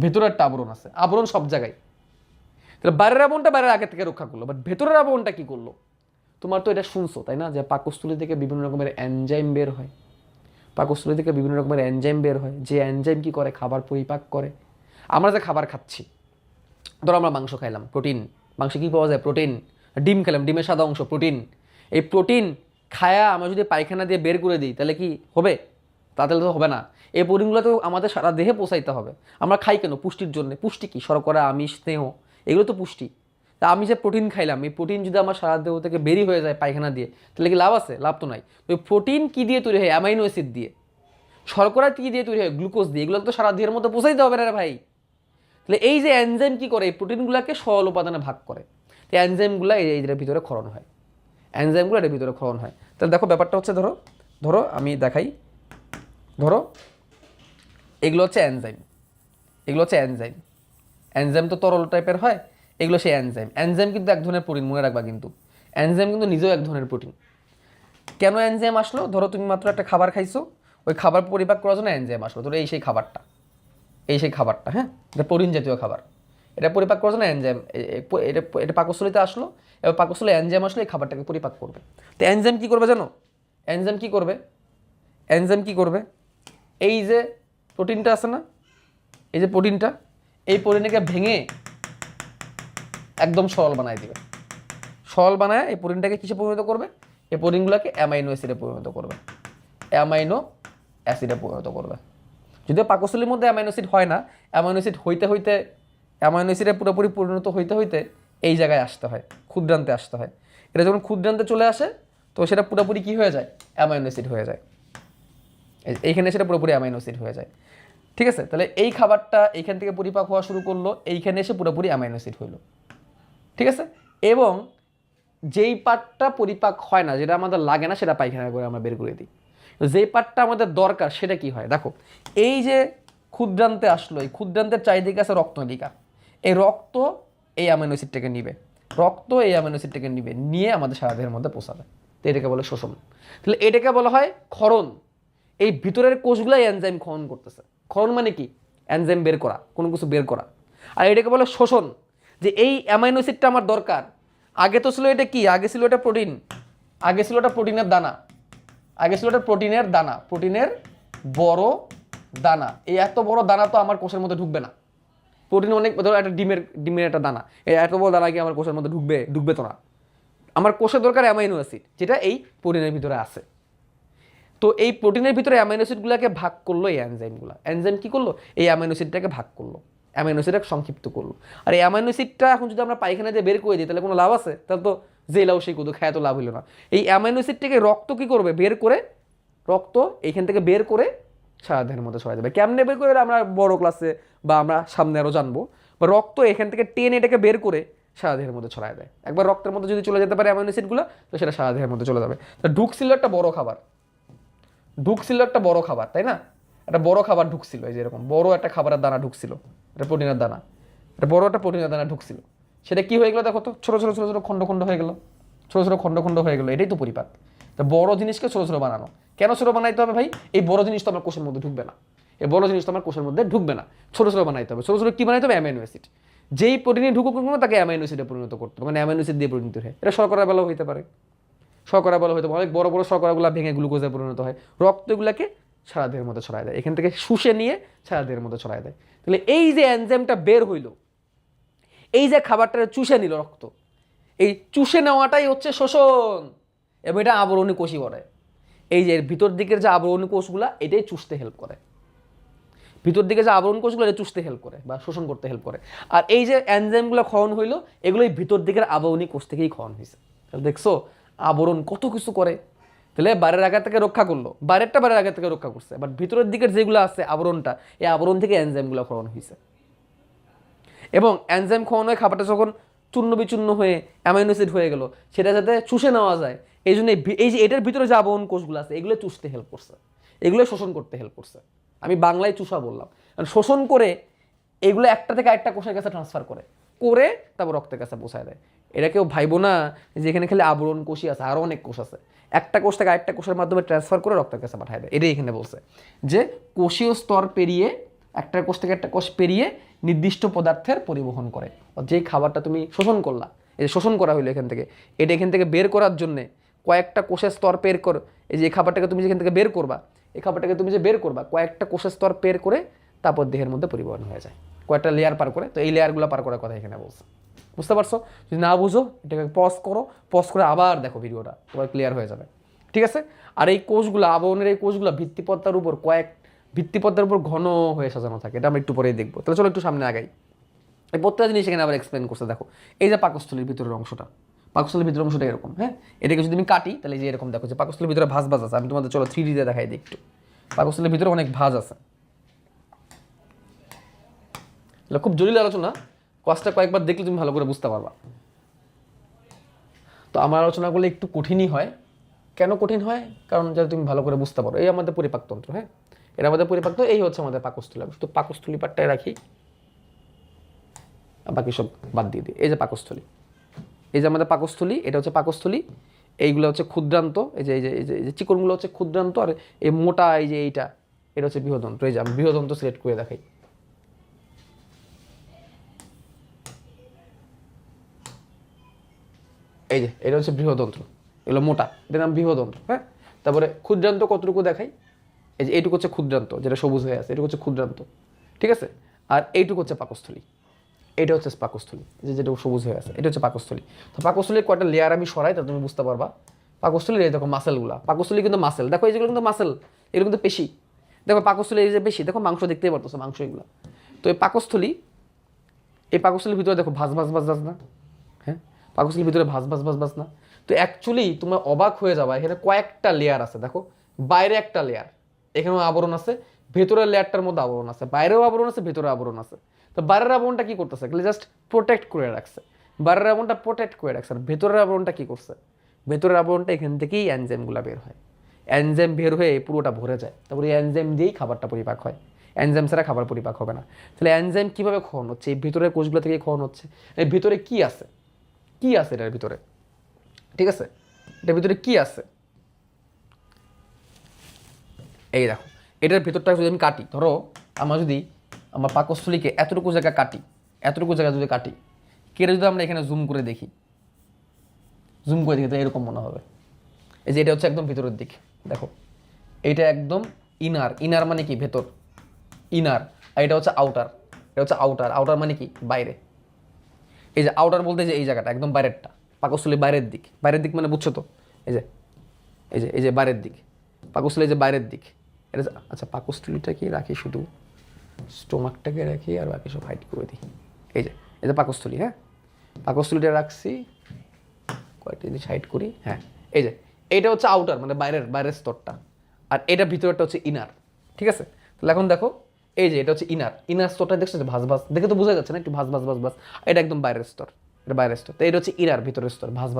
ভেতরে একটা আবরণ আছে। আবরণ সব জায়গায়, তাহলে বাইরের আবরণটা বাইরের আঘাত থেকে রক্ষা করলো, বাট ভেতরের আবরণটা কি করলো? তোমার তো এটা শুনছো তাই না, যে পাকস্থলী থেকে বিভিন্ন রকমের এনজাইম বের হয়। পাকস্থলী থেকে বিভিন্ন রকমের এনজাইম বের হয়, যে এনজাইম কি করে, খাবার পরিপাক করে। আমরা যে খাবার খাচ্ছি, ধরো আমরা মাংস খাইলাম, প্রোটিন, মাংসে কী পাওয়া যায়, প্রোটিন। ডিম খেলাম, ডিমের সাদা অংশ প্রোটিন। এই প্রোটিন খায়া আমরা যদি পায়খানা দিয়ে বের করে দিই, তাহলে কি হবে? তাহলে তো হবে না। এই প্রোটিনগুলো তো আমাদের সারা দেহে পৌঁছাইতে হবে। আমরা খাই কেন? পুষ্টির জন্য। পুষ্টি কি? শর্করা, আমিষ, স্নেহ, এগুলো তো পুষ্টি। তা আমি যে প্রোটিন খাইলাম, এই প্রোটিন যদি আমার সারা দেহ থেকে বেরিয়ে হয়ে যায় পায়খানা দিয়ে, তাহলে কি লাভ আছে? লাভ তো নাই। তো প্রোটিন কী দিয়ে তৈরি হয়? অ্যামাইনো অ্যাসিড দিয়ে। শর্করা কী দিয়ে তৈরি হয়? গ্লুকোজ দিয়ে। এগুলো তো সারা দেহের মধ্যে পৌঁছাইতে হবে না রে ভাই। তাহলে এই যে এনজাইম কী করে, এই প্রোটিনগুলোকে সরল উপাদানে ভাগ করে। তো এনজাইমগুলো এইটার ভিতরে ক্ষরণ হয়, এনজাইমগুলো এটার ভিতরে ক্ষরণ হয়। তাহলে দেখো ব্যাপারটা হচ্ছে, ধরো ধরো আমি দেখাই, ধরো এগুলো হচ্ছে এনজাইম, এগুলো হচ্ছে এনজাইম। এনজাইম তো তরল টাইপের হয়, এগুলো সেই এনজাইম। এনজাইম কিন্তু এক ধরনের প্রোটিন, মনে রাখবা কিন্তু। এনজাইম কিন্তু নিজেও এক ধরনের প্রোটিন। কেন এনজাইম আসলো? ধরো তুমি মাত্র একটা খাবার খাইছো, ওই খাবার পরিপাক করার জন্য এনজাইম আসলো। ধরো এই সেই খাবারটা, এই সেই খাবারটা, হ্যাঁ, এটা প্রোটিন জাতীয় খাবার। এটা পরিপাক করার জন্য এনজাইম, এটা এটা পাকস্থলীতে আসলো, এবার পাকস্থলী এনজাইম আসলে এই খাবারটাকে পরিপাক করবে। তো এনজাইম কী করবে জানো? এনজাইম কী করবে? এনজাইম কী করবে? এই যে প্রোটিনটা আছে না, এই যে প্রোটিনটা, এই প্রোটিনটাকে ভেঙে একদম সরল বানায় দিবে। সরল বানায় এই প্রোটিনটাকে কিসে পরিণত করবে? এই প্রোটিনগুলোকে অ্যামাইনো অ্যাসিডে পরিণত করবে, অ্যামাইনো অ্যাসিডে পরিণত করবে। যদিও পাকস্থলীর মধ্যে অ্যামাইনো অ্যাসিড হয় না, অ্যামাইনো অ্যাসিড হইতে হইতে, অ্যামাইনো অ্যাসিডে পুরোপুরি পরিণত হইতে হইতে এই জায়গায় আসতে হয়, ক্ষুদ্রান্তে আসতে হয়। এটা যখন ক্ষুদ্রান্তে চলে আসে, তো সেটা পুরোপুরি কী হয়ে যায়? অ্যামাইনো অ্যাসিড হয়ে যায়। এইখানে সেটা পুরোপুরি অ্যামাইনো অ্যাসিড হয়ে যায়। ঠিক আছে, তাহলে এই খাবারটা এইখান থেকে পরিপাক হওয়া শুরু করলো, এইখানে এসে পুরোপুরি অ্যামাইনো অ্যাসিড হইলো। ঠিক আছে, এবং যেই পার্টটা পরিপাক হয় না, যেটা আমাদের লাগে না, সেটা পায়খানা করে আমরা বের করে দিই। যেই পার্টটা আমাদের দরকার সেটা কি হয়? দেখো এই যে ক্ষুদ্রান্তে আসলো, এই ক্ষুদ্রান্তের চারিদিকে আছে রক্তনালিকা। এই রক্ত এই অ্যামাইনো অ্যাসিডটাকে নিবে, রক্ত এই অ্যামাইনো অ্যাসিডটাকে নিবে, নিয়ে আমাদের সারা দেহের মধ্যে পৌঁছাবে। তো এটাকে বলে শোষণ। তাহলে এটাকে বলা হয় ক্ষরণ। এই ভিতরের কোষগুলাই এনজাইম ক্ষরণ করতেছে। ক্ষরণ মানে কি? এনজাইম বের করা, কোনো কিছু বের করা। আর এটাকে বলে শোষণ, যে এই অ্যামাইনো অ্যাসিডটা আমার দরকার। আগে তো ছিল এটা কি, আগে ছিল এটা প্রোটিন, আগে ছিল এটা প্রোটিনের দানা, আগে ছিল এটা প্রোটিনের দানা, প্রোটিনের বড় দানা। এই এত বড় দানা তো আমার কোষের মধ্যে ঢুকবে না। প্রোটিন অনেক, ধরো একটা ডিমের একটা দানা, এই এত বড় দানা কি আমার কোষের মধ্যে ঢুকবে তো না। আমার কোষের দরকার অ্যামাইনো অ্যাসিড, যেটা এই প্রোটিনের ভিতরে আছে। তো এই প্রোটিনের ভিতরে অ্যামাইনো অ্যাসিডগুলোকে ভাগ করলো এই এনজাইমগুলো। এনজাইম কি করলো, এই অ্যামাইনো অ্যাসিডটাকে ভাগ করলো, অ্যামাইনো অ্যাসিডটাকে সংক্ষিপ্ত করলো। আর এই অ্যামাইনো অ্যাসিডটা এখন যদি আমরা পায়খানা দিয়ে বের করে দিই তাহলে কোনো লাভ আছে? তাহলে তো যে লাভ সেই কুদু খায়, তো লাভ হইলো না। এই অ্যামাইনো অ্যাসিডটাকে রক্ত কি করবে, বের করে, রক্ত এইখান থেকে বের করে সারা দেহের মধ্যে ছড়াই দেবে। কেমনে বের করে আমরা বড় ক্লাসে বা আমরা সামনে আরও জানবো। বা রক্ত এখান থেকে টেনে এটাকে বের করে সারা দেহের মধ্যে ছড়াই দেয়। একবার রক্তের মধ্যে যদি চলে যেতে পারে অ্যামাইনো অ্যাসিডগুলো, তো সেটা সারা দেহের মধ্যে চলে যাবে। তো ঢুকছিল একটা বড় খাবার, ঢুকছিল একটা বড় খাবার, তাই না? একটা বড় খাবার ঢুকছিল, এই যে এরকম বড় একটা খাবারের দানা ঢুকছিল, এটা প্রোটিনের দানা, এটা বড় একটা প্রোটিনের দানা ঢুকছিল। সেটা কি হয়ে গেলো দেখো তো, ছোট ছোট ছোট ছোট খণ্ড খণ্ড হয়ে গেল, ছোট ছোট খণ্ড খণ্ড হয়ে গেলো। এটাই তো পরিপাক। তো বড় জিনিসকে ছোট ছোট বানানো। কেন ছোট বানাইতে হবে ভাই? এই বড় জিনিস তো আমার কোষের মধ্যে ঢুকবে না, এই বড় জিনিস তো আমার কোষের মধ্যে ঢুকবে না, ছোট ছোট বানাইতে হবে। ছোট ছোট কি বানাইতে হবে? Amino acid. যেই প্রোটিনে ঢুকুক না তাকে অ্যামাইনো অ্যাসিডে পরিণত করতে হবে, মানে অ্যামাইনো অ্যাসিড দিয়ে পরিণত হয়। এটা শর্করা বেলাও হইতে পারে, শর্করা বলা হইতে পারে, অনেক বড় বড় শর্করাগুলো ভেঙে গ্লুকোজে পরিণত হয়। রক্তগুলোকে সারা দেহের মধ্যে ছড়ায় দেয়, এখান থেকে শুষে নিয়ে সারা দেহের মধ্যে ছড়ায় দেয়। তাহলে এই যে এনজাইমটা বের হইল, এই যে খাবারটা চুষে নিল রক্ত, এই চুষে নেওয়াটাই হচ্ছে শোষণ। এবং এটা আবরণী কোষই করে। এই যে ভিতর দিকের যে আবরণী কোষগুলা, এটাই চুষতে হেল্প করে। ভিতর দিকে যে আবরণ কোষগুলো এটা চুষতে হেল্প করে বা শোষণ করতে হেল্প করে। আর এই যে এনজাইমগুলো ক্ষরণ হইলো, এগুলোই ভিতর দিকের আবরণী কোষ থেকেই ক্ষরণ হয়েছে। তাহলে দেখছো আবরণ কত কিছু করে। তাহলে বাইরের আঘাত থেকে রক্ষা করলো, বাইরেরটা বাইরের আঘাত থেকে রক্ষা করছে, বাট ভিতরের দিকের যেগুলো আছে আবরণটা, এই আবরণ থেকে এনজাইমগুলো ক্ষরণ হয়েছে। এবং এনজাইম ক্ষরণ হয়ে খাবারটা যখন চূর্ণ বিচূর্ণ হয়ে অ্যামাইনো অ্যাসিড হয়ে গেল, সেটা যাতে চুষে নেওয়া যায়, এই জন্য এই যে এটার ভিতরে যে আবরণ কোষগুলো আছে এগুলো চুষতে হেল্প করছে, এগুলো শোষণ করতে হেল্প করছে। আমি বাংলায় চুষা বললাম, কারণ শোষণ করে এগুলো একটা থেকে আরেকটা কোষের কাছে ট্রান্সফার করে, তারপর রক্তের কাছে পৌঁছায় দেয়। এটা কেউ ভাইবো না যে এখানে খালি আবরণ কোষই আছে, আরও অনেক কোষ আছে। একটা কোষ থেকে আরেকটা কোষের মাধ্যমে ট্রান্সফার করে রক্তের কাছে পাঠায় দেয়। এটাই এখানে বলছে যে কোষীয় স্তর পেরিয়ে, একটা কোষ থেকে একটা কোষ পেরিয়ে নির্দিষ্ট পদার্থের পরিবহন করে। যেই খাবারটা তুমি শোষণ করলা, এই যে শোষণ করা হইলো এখান থেকে, এটা এখান থেকে বের করার জন্যে কয়েকটা কোষের স্তর পের কর। এই যে খাবারটাকে তুমি যেখান থেকে বের করবা, এই খাবারটাকে তুমি যে বের করবা, কয়েকটা কোষের স্তর পের করে তারপর দেহের মধ্যে পরিবহন হয়ে যায়, কয়েকটা লেয়ার পার করে। তো এই লেয়ারগুলো পার করার কথা এখানে বলছে। বুঝতে পারছো? যদি না বুঝো এটাকে পজ করো, পজ করে আবার দেখো ভিডিওটা, তোমার ক্লিয়ার হয়ে যাবে। ঠিক আছে? আর এই কোষগুলো, আবরণের এই কোষগুলো ভিত্তিপত্তার উপর ভিত্তিপত্তার উপর ঘন হয়ে সাজানো থাকে। এটা আমরা একটু পরেই দেখবো। তাহলে চলো একটু সামনে আগাই। এই প্রত্যেকটা জিনিস এখানে আবার এক্সপ্লেন করছে। দেখো এই যে পাকস্থলীর ভিতরের অংশটা, পাকস্থলীর ভিতরের অংশটা এরকম, হ্যাঁ, এটাকে যদি আমি কাটি তাহলে যে এরকম দেখো যে পাকস্থলীর ভিতরে ভাঁজ আছে। আমি তোমাদের চলো 3D দিয়ে দেখাই দিই একটু। পাকস্থলীর ভিতরে অনেক ভাঁজ আছে, খুব জটিল আলোচনা, ক্লাসটা কয়েকবার দেখলে তুমি ভালো করে বুঝতে পারবা। তো আমার আলোচনা করলে একটু কঠিনই হয়। কেন কঠিন হয়? কারণ যাতে তুমি ভালো করে বুঝতে পারো। এই আমাদের পরিপাকতন্ত্র, হ্যাঁ, এটা আমাদের পরিপাক। এই হচ্ছে আমাদের পাকস্থলী। আমি শুধু পাকস্থলী পাটটাই রাখি, বাকি সব বাদ দিয়ে দিই। এই যে পাকস্থলী, এই যে আমাদের পাকস্থলী, এটা হচ্ছে পাকস্থলী। এইগুলো হচ্ছে ক্ষুদ্রান্ত, এই যে এই যে এই যে চিকনগুলো হচ্ছে ক্ষুদ্রান্ত, আর এই মোটা এই যে এটা হচ্ছে বৃহদন্ত্র। এই যে আমি বৃহদন্ত্র সিলেক্ট করে দেখাই। এই যে এটা হচ্ছে বৃহদন্ত্র, এগুলো মোটা, এটার নাম বৃহদন্ত্র, হ্যাঁ। তারপরে ক্ষুদ্রান্ত কতটুকু দেখাই? এই যে এইটুকু হচ্ছে ক্ষুদ্রান্ত, যেটা সবুজ হয়ে আছে, এটুকু হচ্ছে ক্ষুদ্রান্ত, ঠিক আছে। আর এইটুকু হচ্ছে পাকস্থলী, এটা হচ্ছে পাকস্থলী, যেটা সবুজ হয়ে আছে, এটা হচ্ছে পাকস্থলী। তো পাকস্থলীর কয়টা লেয়ার আমি সরাই তা তুমি বুঝতে পারবা। পাকস্থলীর এই দেখো মাসেলগুলা, পাকস্থলী কিন্তু মাসেল, দেখো এই যেগুলো কিন্তু মাসেল, এগুলো কিন্তু পেশি। দেখো পাকস্থলী এই যে পেশি, দেখো মাংস দেখতেই পারতেছো, মাংস এগুলো। তো এই পাকস্থলী, এই পাকস্থলীর ভিতরে দেখো ভাঁজ না, হ্যাঁ, পাকস্থলীর ভিতরে ভাঁজ না। তো অ্যাকচুয়ালি তোমরা অবাক হয়ে যাবা, এখানে কয়েকটা লেয়ার আছে। দেখো বাইরে একটা লেয়ার, এখানেও আবরণ আছে, ভেতরের লেয়ারটার মধ্যে আবরণ আছে, বাইরেও আবরণ আছে, ভেতরে আবরণ আছে। তো বাইরের আবরণটা কি করতেছে? জাস্ট প্রোটেক্ট করে রাখছে, বাইরের আবরণটা প্রোটেক্ট করে রাখছে। আর ভেতরের আবরণটা কি করছে? ভেতরের আবরণটা এখান থেকেই এনজাইমগুলো বের হয়, এনজাইম বের হয়ে পুরোটা ভরে যায়, তারপরে এই এনজাইম দিয়েই খাবারটা পরিপাক হয়। এনজাইম ছাড়া খাবার পরিপাক হবে না। তাহলে এনজাইম কীভাবে ক্ষরণ হচ্ছে? এই ভিতরের কোষগুলো থেকে ক্ষরণ হচ্ছে। এর ভিতরে কি আছে, কি আছে এটার ভিতরে? ঠিক আছে, এটার ভিতরে কি আছে? এই দেখো, এটার ভিতরটা যদি আমি কাটি, ধরো আমার যদি আমরা পাকস্থলীকে এতটুকু জায়গা কাটি, এতটুকু জায়গা যদি কাটি, কেটে যদি আমরা এখানে জুম করে দেখি তো এরকম মনে হবে। এই যে এটা হচ্ছে একদম ভিতরের দিক, দেখো এইটা একদম ইনার, ইনার মানে কি ভেতর, ইনার। আর এটা হচ্ছে আউটার, এটা হচ্ছে আউটার, আউটার মানে কি বাইরে। এই যে আউটার বলতে যে এই জায়গাটা একদম বাইরেরটা, পাকস্থলী বাইরের দিক, বাইরের দিক মানে বুঝছো তো, এই যে এই যে এই যে বাইরের দিক, পাকস্থলী যে বাইরের দিক এটা। আচ্ছা পাকস্থলীটা কি রাখি, শুধু স্টোমাকটাকে রাখি আর বাকি সব হাইড করে দিই। এই যে পাকস্থলী, হ্যাঁ পাকস্থলীটা রাখছি, কয়েকটা জিনিস হাইড করি, হ্যাঁ এই যে এইটা হচ্ছে আউটার মানে বাইরের স্তরটা, আর এটা ভিতরটা হচ্ছে ইনার, ঠিক আছে। তাহলে এখন দেখো এই যে এটা হচ্ছে ইনার স্তরটা দেখছো যে ভাঁজ দেখে তো বোঝা যাচ্ছে না, একটু ভাঁজ, এটা একদম বাইরের স্তর, এটা বাইরের স্তর। তো এটা হচ্ছে ইনার ভিতরের স্তর, ভাঁজ।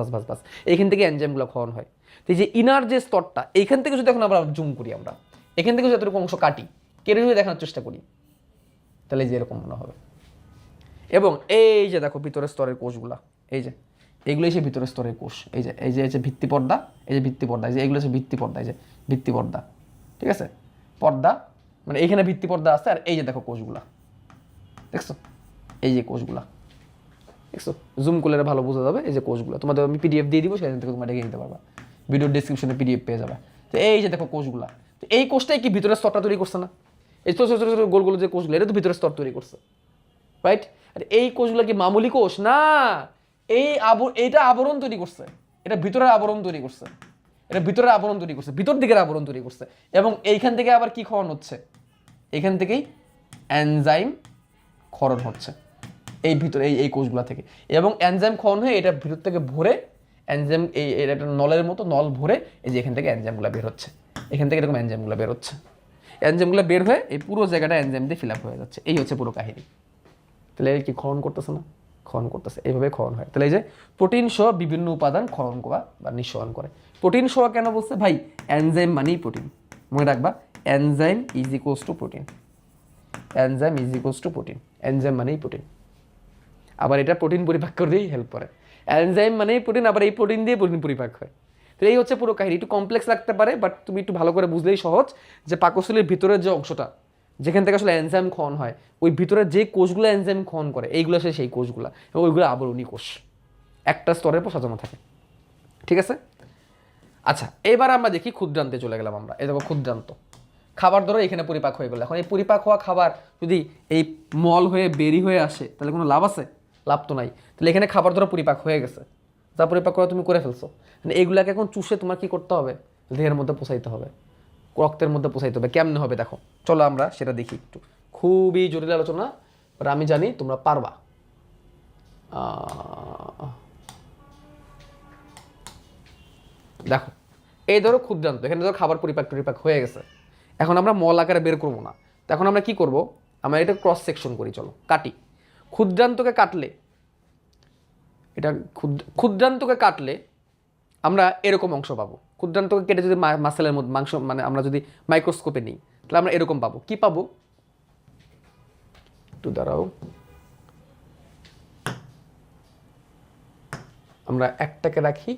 এইখান থেকে এনজাইমগুলো ক্ষরণ হয়। তো এই যে ইনার যে স্তরটা, এইখান থেকে যদি এখন আমরা জুম করি, আমরা এখান থেকে যদি এতটুকু অংশ কাটি, কেটে যদি দেখানোর চেষ্টা করি, তাহলে যে এরকম মনে হবে। এবং এই যে দেখো ভিতরের স্তরের কোষগুলা, এই যে এগুলো হচ্ছে ভিতরের স্তরের কোষ, এই যে ভিত্তি পর্দা, এই যে ভিত্তি পর্দা, এই যে এগুলো হচ্ছে ভিত্তি পর্দা, এই যে ভিত্তি পর্দা, ঠিক আছে। পর্দা মানে এইখানে ভিত্তি পর্দা আছে, আর এই যে দেখো কোষগুলা দেখছো, এই যে কোষগুলা দেখছো, জুম করলে ভালো বোঝা যাবে। এই যে কোষগুলো তোমাদের আমি পিডিএফ দিয়ে দিব, সেখান থেকে তোমরা দেখে নিতে পারবা, ভিডিওর ডিসক্রিপশনে পিডিএফ পেয়ে যাবে। তো এই যে দেখো কোষগুলা, তো এই কোষটাই কি ভিতরের স্তরটা তৈরি করছে না, এই ছোট ছোট ছোট গোল গোল যে কোষগুলো, এটা তো ভিতরের স্তর তৈরি করছে, রাইট। আর এই কোষগুলো কি মামুলি কোষ না, এইটা আবরণ তৈরি করছে, এটা ভিতরের আবরণ তৈরি করছে, এটা ভিতরের আবরণ তৈরি করছে, ভিতর দিকের আবরণ তৈরি করছে। এবং এইখান থেকে আবার কি ক্ষরণ হচ্ছে, এখান থেকেই এনজাইম ক্ষরণ হচ্ছে এই ভিতরে এই কোষগুলো থেকে। এবং এনজাইম ক্ষরণ হয়ে এটা ভিতর থেকে ভরে এনজাইম, এটা একটা নলের মতো নল ভরে, এই যে এখান থেকে এনজাইমগুলো বের হচ্ছে, এখান থেকে এরকম এনজাইমগুলো বের হচ্ছে, এনজাইমগুলো বের হয়ে এই পুরো জায়গাটা এনজাইম দিয়ে ফিল আপ হয়ে যাচ্ছে। এই হচ্ছে পুরো কাহিনী। তাহলে কি ক্ষরণ করতেছে না, ক্ষরণ করতেছে, এইভাবে ক্ষরণ হয়। তাহলে এই যে প্রোটিন সহ বিভিন্ন উপাদান ক্ষরণ করা বা নিঃসরণ করে। প্রোটিন সহ কেন বলছে ভাই, এনজাইম মানেই প্রোটিন, মনে রাখবা enzyme is equals to protein, enzyme is equals to protein, enzyme মানেই প্রোটিন। আবার এটা প্রোটিন পরিপাক করতেই হেল্প করে, এনজাইম মানেই প্রোটিন, আবার এই প্রোটিন দিয়ে প্রোটিন পরিপাক হয়। তো এই হচ্ছে পুরো কাহিনী। একটু কমপ্লেক্স লাগতে পারে, বাট তুমি একটু ভালো করে বুঝলেই সহজ, যে পাকস্থলীর ভিতরের যে অংশটা যেখান থেকে আসলে এনজাইম ক্ষরণ হয়, ওই ভিতরের যে কোষগুলো এনজাইম ক্ষরণ করে, এইগুলো আসলে সেই কোষগুলো, এবং ওইগুলো আবরণী কোষ, একটা স্তরের পর সাজানো থাকে, ঠিক আছে। আচ্ছা এবার আমরা দেখি ক্ষুদ্রান্তে চলে গেলাম আমরা। এই দেখো ক্ষুদ্রান্ত, খাবার ধরো এখানে পরিপাক হয়ে গেলো। এখন এই পরিপাক হওয়া খাবার যদি এই মল হয়ে বেরি হয়ে আসে, তাহলে কোনো লাভ আছে? লাভ তো নাই। তাহলে এখানে খাবার ধরো পরিপাক হয়ে গেছে, যা পরিপাক করা তুমি করে ফেলছো, মানে এইগুলাকে এখন চুষে তোমার কি করতে হবে, দেহের মধ্যে পৌঁছাইতে হবে, রক্তের মধ্যে পৌঁছাইতে হবে। কেমনে হবে দেখো, চলো আমরা সেটা দেখি একটু। খুবই জটিল আলোচনা, বাট আমি জানি তোমরা পারবা। দেখো এই ধরো ক্ষুদ্রান্ত, এখানে ধরো খাবার পরিপাক হয়ে গেছে, এখন আমরা মল আকারে বের করবো না। তো এখন আমরা কি করব, আমরা এটা ক্রস সেকশন করি, চলো কাটি। ক্ষুদ্রান্তকে কাটলে, এটা ক্ষুদ্রান্তকে কাটলে আমরা এরকম অংশ পাবো। ক্ষুদ্রান্তকে কেটে যদি মাসেলের মধ্যে মাংস, মানে আমরা যদি মাইক্রোস্কোপে নিই, তাহলে আমরা এরকম পাবো। কি পাবো, একটু দাঁড়াও, আমরা একটাকে রাখি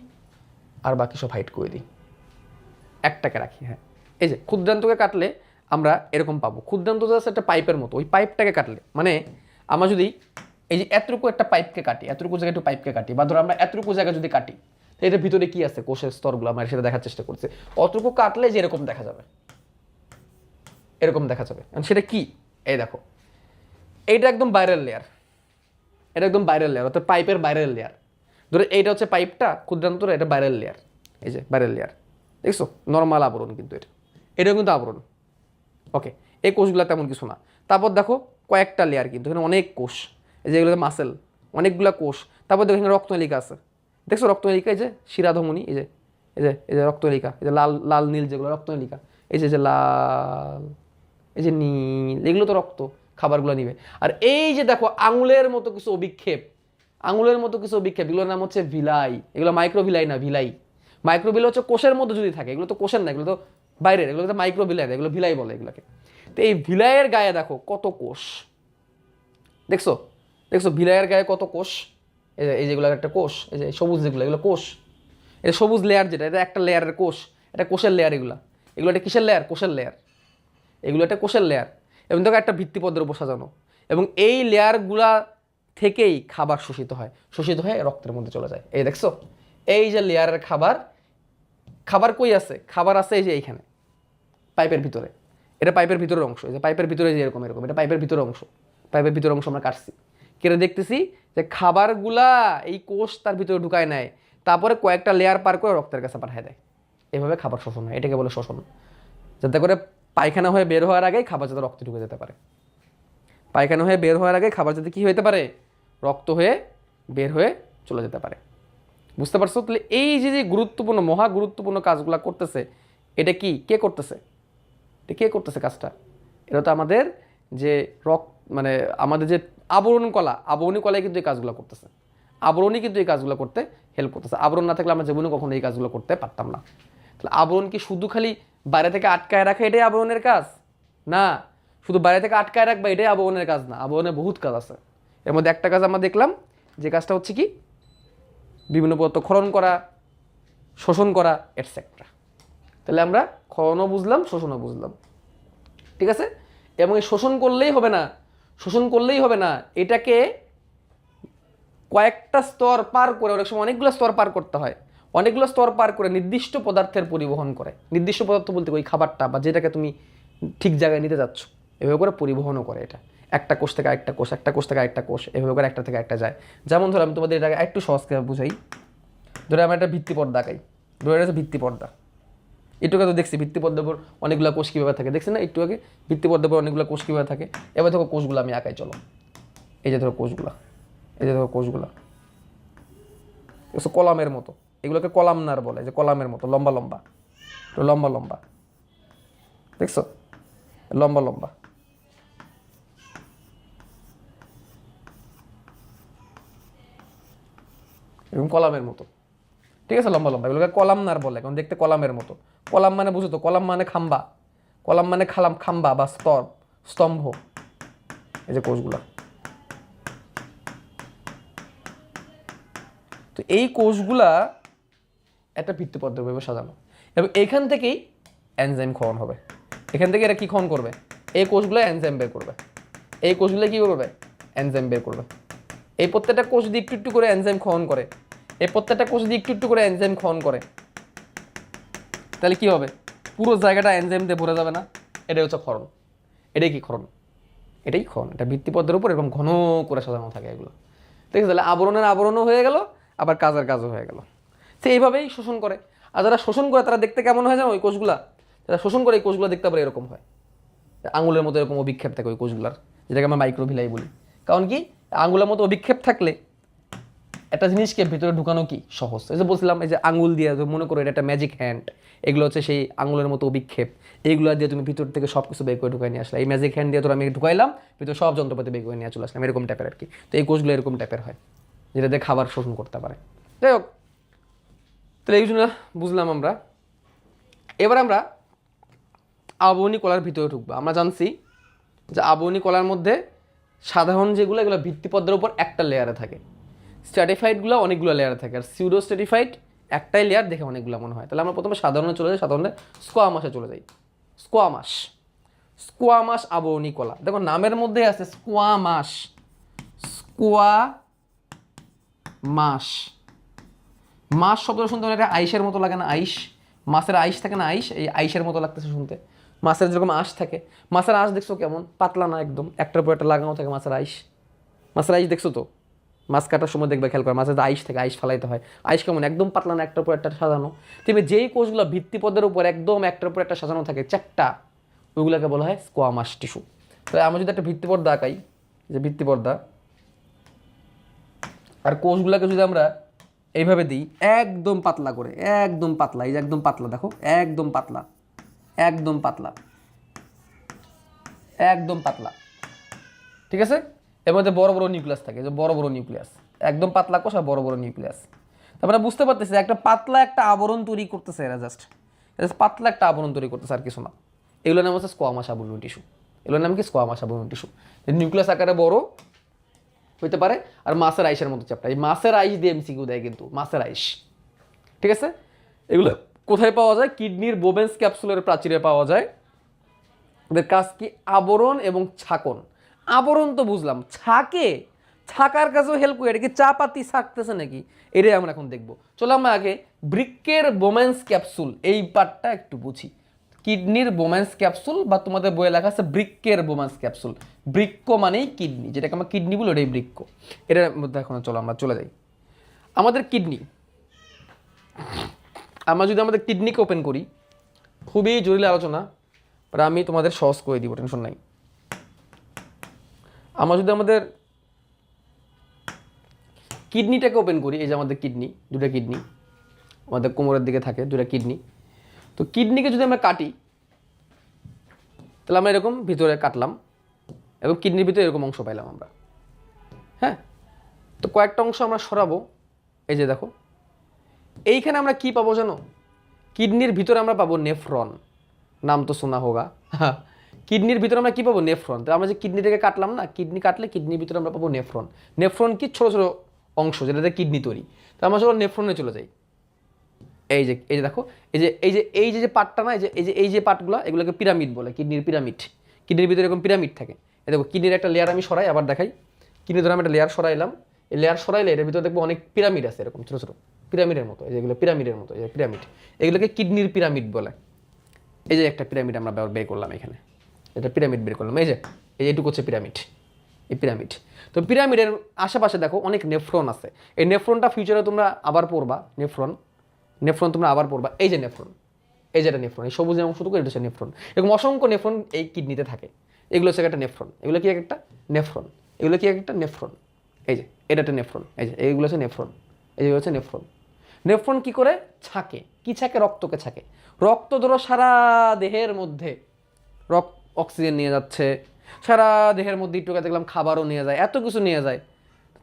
আর বাকি সব হাইড করে দিই, একটাকে রাখি, হ্যাঁ। এই যে ক্ষুদ্রান্তকে কাটলে আমরা এরকম পাবো। ক্ষুদ্রান্ত জাস্ট একটা পাইপের মতো, ওই পাইপটাকে কাটলে, মানে আমরা যদি এই যে এতটুকু একটা পাইপকে কাটি, এতটুকু জায়গায় একটু পাইপকে কাটি, বা ধরো আমরা এতটুকু জায়গা যদি কাটি, এটার ভিতরে কি আছে, কোষের স্তরগুলো আমরা সেটা দেখার চেষ্টা করছি। অতটুকু কাটলে যে এরকম দেখা যাবে, এরকম দেখা যাবে। সেটা কি, এই দেখো এইটা একদম বাইরের লেয়ার, এটা একদম বাইরের লেয়ার, অর্থাৎ পাইপের বাইরের লেয়ার। ধরো এইটা হচ্ছে পাইপটা, ক্ষুদ্রান্তটা এটা বাইরের লেয়ার, এই যে বাইরের লেয়ার, দেখছো নর্মাল আবরণ, কিন্তু এটাও কিন্তু আবরণ। ওকে, এই কোষগুলো তেমন কিছু না। তারপর দেখো কয়েকটা লেয়ার, কিন্তু এখানে অনেক কোষ, এই যে এগুলো মাসেল, অনেকগুলো কোষ। তারপর দেখো এখানে রক্তনালিকা আছে, দেখছো রক্তনালিকা, এই যে শিরাধমনী, এই যে রক্তনালিকা, এই যে লাল লাল নীল যেগুলো রক্তনালিকা, এই যে লাল, এই যে নীল, এগুলো তো রক্ত, খাবারগুলো নিবে। আর এই যে দেখো আঙুলের মতো কিছু অভিক্ষেপ, আঙুলের মতো কিছু অভিক্ষেপ, এগুলোর নাম হচ্ছে ভিলাই। এগুলো মাইক্রোভিলাই না, ভিলাই। মাইক্রোভিলাই হচ্ছে কোষের মধ্যে যদি থাকে, এগুলো তো কোষের না, এগুলো তো বাইরের, এগুলো তো মাইক্রোভিলাই, এগুলো ভিলাই বলে এগুলোকে। তো এই ভিলাইয়ের গায়ে দেখো কত কোষ, দেখছো দেখছো ভিলাইয়ের গায়ে কত কোষ, এই যেগুলো একটা কোষ, এই যে সবুজ যেগুলো, এগুলো কোষ। এটা সবুজ লেয়ার যেটা, এটা একটা লেয়ারের কোষ, এটা কোষের লেয়ার। এগুলো একটা কিসের লেয়ার, কোষের লেয়ার। এগুলো একটা কোষের লেয়ার। এবং দেখো একটা ভিত্তিপদ্মের উপর সাজানো, এবং এই লেয়ারগুলা থেকেই খাবার শোষিত হয়ে রক্তের মধ্যে চলে যায়। এই দেখছো, এই যে লেয়ারের খাবার কই আছে? খাবার আছে এই যে এইখানে পাইপের ভিতরে, এটা পাইপের ভিতরের অংশ। এই যে পাইপের ভিতরে যে এরকম এটা পাইপের ভিতরের অংশ। পাইপের ভিতরের অংশ আমরা কাটছি, কেটে দেখতেছি যে খাবারগুলা এই কোষ তার ভিতরে ঢুকায় নেয়, তারপরে কয়েকটা লেয়ার পার করে রক্তের কাছে পাঠিয়ে দেয়। এভাবে খাবার শোষণ হয়, এটাকে বলে শোষণ। যাতে করে পায়খানা হয়ে বের হওয়ার আগেই খাবার যাতে রক্তে ঢুকে যেতে পারে। পায়খানা হয়ে বের হওয়ার আগে খাবার যাতে কী হতে পারে? রক্ত হয়ে বের হয়ে চলে যেতে পারে। বুঝতে পারছো? তাহলে এই যে গুরুত্বপূর্ণ, মহা গুরুত্বপূর্ণ কাজগুলো করতেছে, এটা কি কে করতেছে? এটা কে করতেছে কাজটা? এটা তো আমাদের যে মানে আমাদের যে আবরণী কলায় কিন্তু এই কাজগুলো করতেছে। আবরণী কিন্তু এই কাজগুলো করতে হেল্প করতেছে। আবরণ না থাকলে আমরা জীবনে কখনো এই কাজগুলো করতে পারতাম না। তাহলে আবরণ কি শুধু খালি বাইরে থেকে আটকায় রাখা এটাই আবরণের কাজ? না, শুধু বাইরে থেকে আটকায় রাখবা এটাই আবরণের কাজ না। আবরণের বহুত কাজ আছে। এর মধ্যে একটা কাজ আমরা দেখলাম, যে কাজটা হচ্ছে কি বিভিন্ন পদার্থ ক্ষরণ করা, শোষণ করা, এটসেট্রা। তাহলে আমরা ক্ষরণও বুঝলাম, শোষণও বুঝলাম, ঠিক আছে? এবং এই শোষণ করলেই হবে না, এটাকে কয়েকটা স্তর পার করে, অনেক সময় অনেকগুলো স্তর পার করতে হয়, অনেকগুলো স্তর পার করে নির্দিষ্ট পদার্থের পরিবহন করে। নির্দিষ্ট পদার্থ বলতে ওই খাবারটা বা যেটাকে তুমি ঠিক জায়গায় নিতে যাচ্ছ, এভাবে করে পরিবহনও করে। এটা একটা কোষ থেকে আরেকটা কোষ, একটা কোষ থেকে আরেকটা কোষ, এভাবে করে একটা থেকে একটা যায়। যেমন ধরো আমি তোমাদের এটাকে একটু সহজকে বুঝাই। ধরো আমরা একটা ভিত্তিপর্দা আঁকাই, ধরে এটা হচ্ছে ভিত্তিপর্দা। একটুকে তো দেখছি ভিত্তিপর্দার উপর অনেকগুলো কোষ কীভাবে থাকে, দেখছি না একটু আগে? ভিত্তিপর্দার উপর অনেকগুলো কোষ কীভাবে থাকে। এবার দেখো কোষগুলো আমি আঁকাই, চলো। এই যে ধরো কোষগুলা, এই যে দেখো কোষগুলা কলামের মতো, এগুলোকে কলামনার বলে, যে কলামের মতো লম্বা লম্বা, লম্বা লম্বা, দেখছো? লম্বা লম্বা। এরকম কলামের মতো, ঠিক আছে? লম্বা লম্বা, এগুলোকে কলামনার বলে, কারণ দেখতে কলামের মতো। কলাম মানে বুঝো তো, কলাম মানে খাম্বা, কলাম মানে খাম্বা বা স্তম্ভ। এই যে কোষগুলা, তো এই কোষগুলা একটা ভিত্তিপদ্মভাবে সাজানো, এবং এইখান থেকেই এনজাইম ক্ষরণ হবে। এখান থেকে এরা কি ক্ষরণ করবে? এই কোষগুলো এনজাইম বের করবে। এই কোষগুলো কি করবে? এনজাইম বের করবে। এই প্রত্যেকটা কোষ দিয়ে একটু একটু করে এনজাইম ক্ষরণ করে, এই প্রত্যেকটা কোষ দিয়ে একটু একটু করে এনজাইম ক্ষরণ করে। তাহলে কি হবে? পুরো জায়গাটা এনজাইম দিয়ে ভরে যাবে না? এটাই হচ্ছে ক্ষরণ। এটাই কি ক্ষরণ? এটাই ক্ষরণ। এটা ভিত্তিপদ্মের উপর এরকম ঘন করে সাজানো থাকে এগুলো, ঠিক আছে? তাহলে আবরণও হয়ে গেল, আবার কাজও হয়ে গেল। সে এইভাবেই শোষণ করে। আর যারা শোষণ করে তারা দেখতে কেমন হয় জানো? ওই কোষগুলা যারা শোষণ করে, এই কোষগুলো দেখতে আবার এরকম হয়, আঙুলের মতো এরকম অভিক্ষেপ থাকে ওই কোষগুলার, যেটাকে আমরা মাইক্রোভিলাই বলি। কারণ কি, আঙুলের মতো অভিক্ষেপ থাকলে একটা জিনিসকে ভিতরে ঢুকানো কি সহজ। এই যে বলছিলাম, এই যে আঙুল দিয়ে মনে করো এটা একটা ম্যাজিক হ্যান্ড, এগুলো হচ্ছে সেই আঙুলের মতো অভিক্ষেপ। এইগুলো দিয়ে তুমি ভিতর থেকে সব কিছু বের করে ঢুকাই নিয়ে আসলে, এই ম্যাজিক হ্যান্ড দিয়ে তো আমি ঢুকাইলাম, ভিতরে সব যন্ত্রপাতি বের করে নিয়ে চলে আসলাম, এরকম টাইপের আর কি। তো এই কোষগুলো এরকম টাইপের হয়, যেটা দিয়ে খাবার শোষণ করতে পারে। যাই হোক, তাহলে এই জন্য বুঝলাম আমরা। এবার আমরা আবরণী কলার ভিতরে ঢুকবো। আমরা জানছি যে আবরণী কলার মধ্যে সাধারণ যেগুলো, এগুলো ভিত্তিপদ্মের উপর একটা লেয়ারে থাকে। স্ট্র্যাটিফাইডগুলো অনেকগুলো লেয়ারে থাকে, আর সিউডো স্ট্র্যাটিফাইড একটাই লেয়ার, দেখে অনেকগুলো মনে হয়। তাহলে আমরা প্রথমে সাধারণে চলে যাই, সাধারণে স্কোয়ামাসে চলে যাই। স্কোয়ামাস আবরণী কলা, দেখো নামের মধ্যে আছে স্কোয়ামাস। মাস শব্দটা শুনতে এটা আইসের মতো লাগে না? আইস, মাছের আইস থাকে না? আইস, এই আইসের মতো লাগতেছে শুনতে। মাছের যেরকম আঁশ থাকে, মাছের আঁশ দেখছো কেমন পাতলা না একদম, একটার পর একটা লাগানো থাকে মাছের আইস। দেখছো তো? মাছ কাটার সময় দেখবে, খেয়াল করে, মাছের আইস থেকে আইস ফালাইতে হয়। আইস কেমন একদম পাতলা না, একটার পর একটা সাজানো। তবে যেই কোষগুলো ভিত্তিপদের উপর একদম একটার পর একটা সাজানো থাকে, চারটা, ওইগুলোকে বলা হয় স্কোয়ামাস টিস্যু। তাহলে আমরা যদি একটা ভিত্তিপর্দা আঁকাই, যে ভিত্তিপর্দা, আর কোষগুলোকে যদি আমরা এইভাবে দিই একদম পাতলা করে, একদম পাতলা, এই যে একদম পাতলা, দেখো একদম পাতলা, একদম পাতলা, একদম পাতলা, ঠিক আছে? এর মধ্যে বড় বড় নিউক্লিয়াস থাকে, যে বড় বড় নিউক্লিয়াস, একদম পাতলা কোষ আর বড় বড় নিউক্লিয়াস। তারপরে বুঝতে পারতেছি একটা পাতলা একটা আবরণ তৈরি করতেছে এরা, জাস্ট পাতলা একটা আবরণ তৈরি করতেছে, আর কিছু না। এগুলোর নাম হচ্ছে স্কোয়ামাস আবরণী টিস্যু। এগুলোর নাম কি? স্কোয়ামাস আবরণী টিস্যু। নিউক্লিয়াস আকারে বড় হইতে পারে, আর মাছের আইসের মতো চ্যাপ্টার। এই মাছের আইস দিয়ে এমসিকিউ দেয় কিন্তু, মাছের আইস, ঠিক আছে? এগুলো কোথায় পাওয়া যায়? কিডনির বোবেন্স ক্যাপসুলের প্রাচীরে পাওয়া যায়, ওদের কাজ কি? আবরণ এবং ছাকন। আবরণ তো বুঝলাম, ছাকার কাছেও হেল্প করে। এটা কি চা পাতি ছাকতেছে নাকি? এটাই আমরা এখন দেখবো। চলো আমরা আগে বৃক্কের বোম্যান্স ক্যাপসুল এই পার্টটা একটু বুঝি। কিডনির বোম্যান্স ক্যাপসুল, বা তোমাদের বইয়ে লেখা আছে বৃক্কের বোম্যান্স ক্যাপসুল। বৃক্ক মানেই কিডনি, যেটাকে আমরা কিডনি বলি ওটাই বৃক্ক। এটার মধ্যে এখন চলো আমরা চলে যাই। আমাদের কিডনি, আমরা যদি আমাদের কিডনিকে ওপেন করি, খুবই জটিল আলোচনা, আর আমি তোমাদের সহজ করে দিব, টেনশন নাই। আমরা যদি আমাদের কিডনিটাকে ওপেন করি, এই যে আমাদের কিডনি, দুটা কিডনি আমাদের কোমরের দিকে থাকে, দুটা কিডনি। তো কিডনিকে যদি আমরা কাটি, তাহলে আমরা এরকম ভিতরে কাটলাম এবং কিডনির ভিতরে এরকম অংশ পাইলাম আমরা। হ্যাঁ, তো কয়েকটা অংশ আমরা সরাবো। এই যে দেখো, এইখানে আমরা কি পাবো জানো? কিডনির ভিতরে আমরা পাবো নেফ্রন। নাম তো শোনা হোগা। কিডনির ভিতরে আমরা কি পাবো? নেফ্রন। তো আমরা যে কিডনিটাকে কাটলাম না, কিডনি কাটলে কিডনির ভিতরে আমরা পাবো নেফ্রন। নেফ্রন কি? ছোটো ছোটো অংশ যেটাতে কিডনি তৈরি। তো আমরা চলো নেফ্রনে চলে যাই। এই যে দেখো, এই যে পার্টটা না, এই যে পার্টগুলো, এগুলোকে পিরামিড বলে, কিডনির পিরামিড। কিডনির ভিতরে এরকম পিরামিড থাকে। এই দেখো, কিডনির একটা লেয়ার আমি সরাই, আবার দেখাই। কিডনি ধরে আমি একটা লেয়ার সরাইলাম, এই লেয়ার সরাইলে এর ভিতরে দেখবো অনেক পিরামিড আছে, এরকম ছোটো ছোটো পিরামিডের মতো। এই যেগুলো পিরামিডের মতো, এই যে পিরামিড, এগুলোকে কিডনির পিরামিড বলে। এই যে একটা পিরামিড আমরা বের করলাম এখানে, এটা পিরামিড বের করলাম। এই যে এইটুকু হচ্ছে পিরামিড, এই পিরামিড। তো পিরামিডের আশেপাশে দেখো অনেক নেফ্রন আছে। এই নেফ্রনটা ফিউচারে তোমরা আবার পড়বা। নেফ্রন তোমরা আবার পড়বা। এই যে নেফ্রন, এই যেটা নেফ্রন, এই সবুজ অংশটুকু, এটা হচ্ছে নেফ্রন। এরকম অসংখ্য নেফ্রন এই কিডনিতে থাকে। এগুলো হচ্ছে একটা নেফ্রন, এগুলো কি একটা নেফ্রন, এগুলো কি একটা নেফ্রন। এই যে এটা একটা নেফ্রন, এই যে এইগুলো হচ্ছে নেফ্রন, এই যে হচ্ছে নেফ্রন। নেফ্রন কি করে? ছাকে। কি ছাকে? রক্তকে ছাকে। রক্ত ধরো সারা দেহের মধ্যে অক্সিজেন নিয়ে যাচ্ছে, সারা দেহের মধ্যে একটু দেখলাম খাবারও নিয়ে যায়, এত কিছু নিয়ে যায়।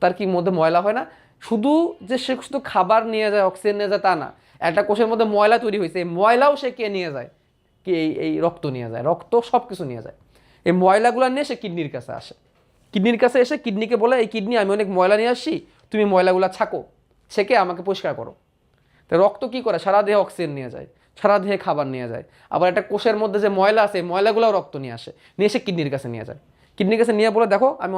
তার কি মধ্যে ময়লা হয় না? শুধু যে সে শুধু খাবার নিয়ে যায়, অক্সিজেন নিয়ে যায় তা না, একটা কোষের মধ্যে ময়লা তৈরি হয়েছে, এই ময়লাও সে কে নিয়ে যায়? কি এই রক্ত নিয়ে যায়, রক্ত সব কিছু নিয়ে যায়। এই ময়লাগুলো নিয়ে সে কিডনির কাছে আসে। কিডনির কাছে এসে কিডনিকে বলে, এই কিডনি আমি অনেক ময়লা নিয়ে আসছি, তুমি ময়লাগুলো ছাকো, ছেঁকে আমাকে পরিষ্কার করো। তো রক্ত কি করে? সারা দেহে অক্সিজেন নিয়ে যায়, সারা দেহে খাবার নিয়ে যায়। আবার একটা কোষের মধ্যে যে ময়লা আছে, ময়লাগুলোও রক্ত নিয়ে আসে, নিয়ে এসে কিডনির কাছে নিয়ে যায়। কিডনির কাছে নিয়ে বলে, দেখো আমি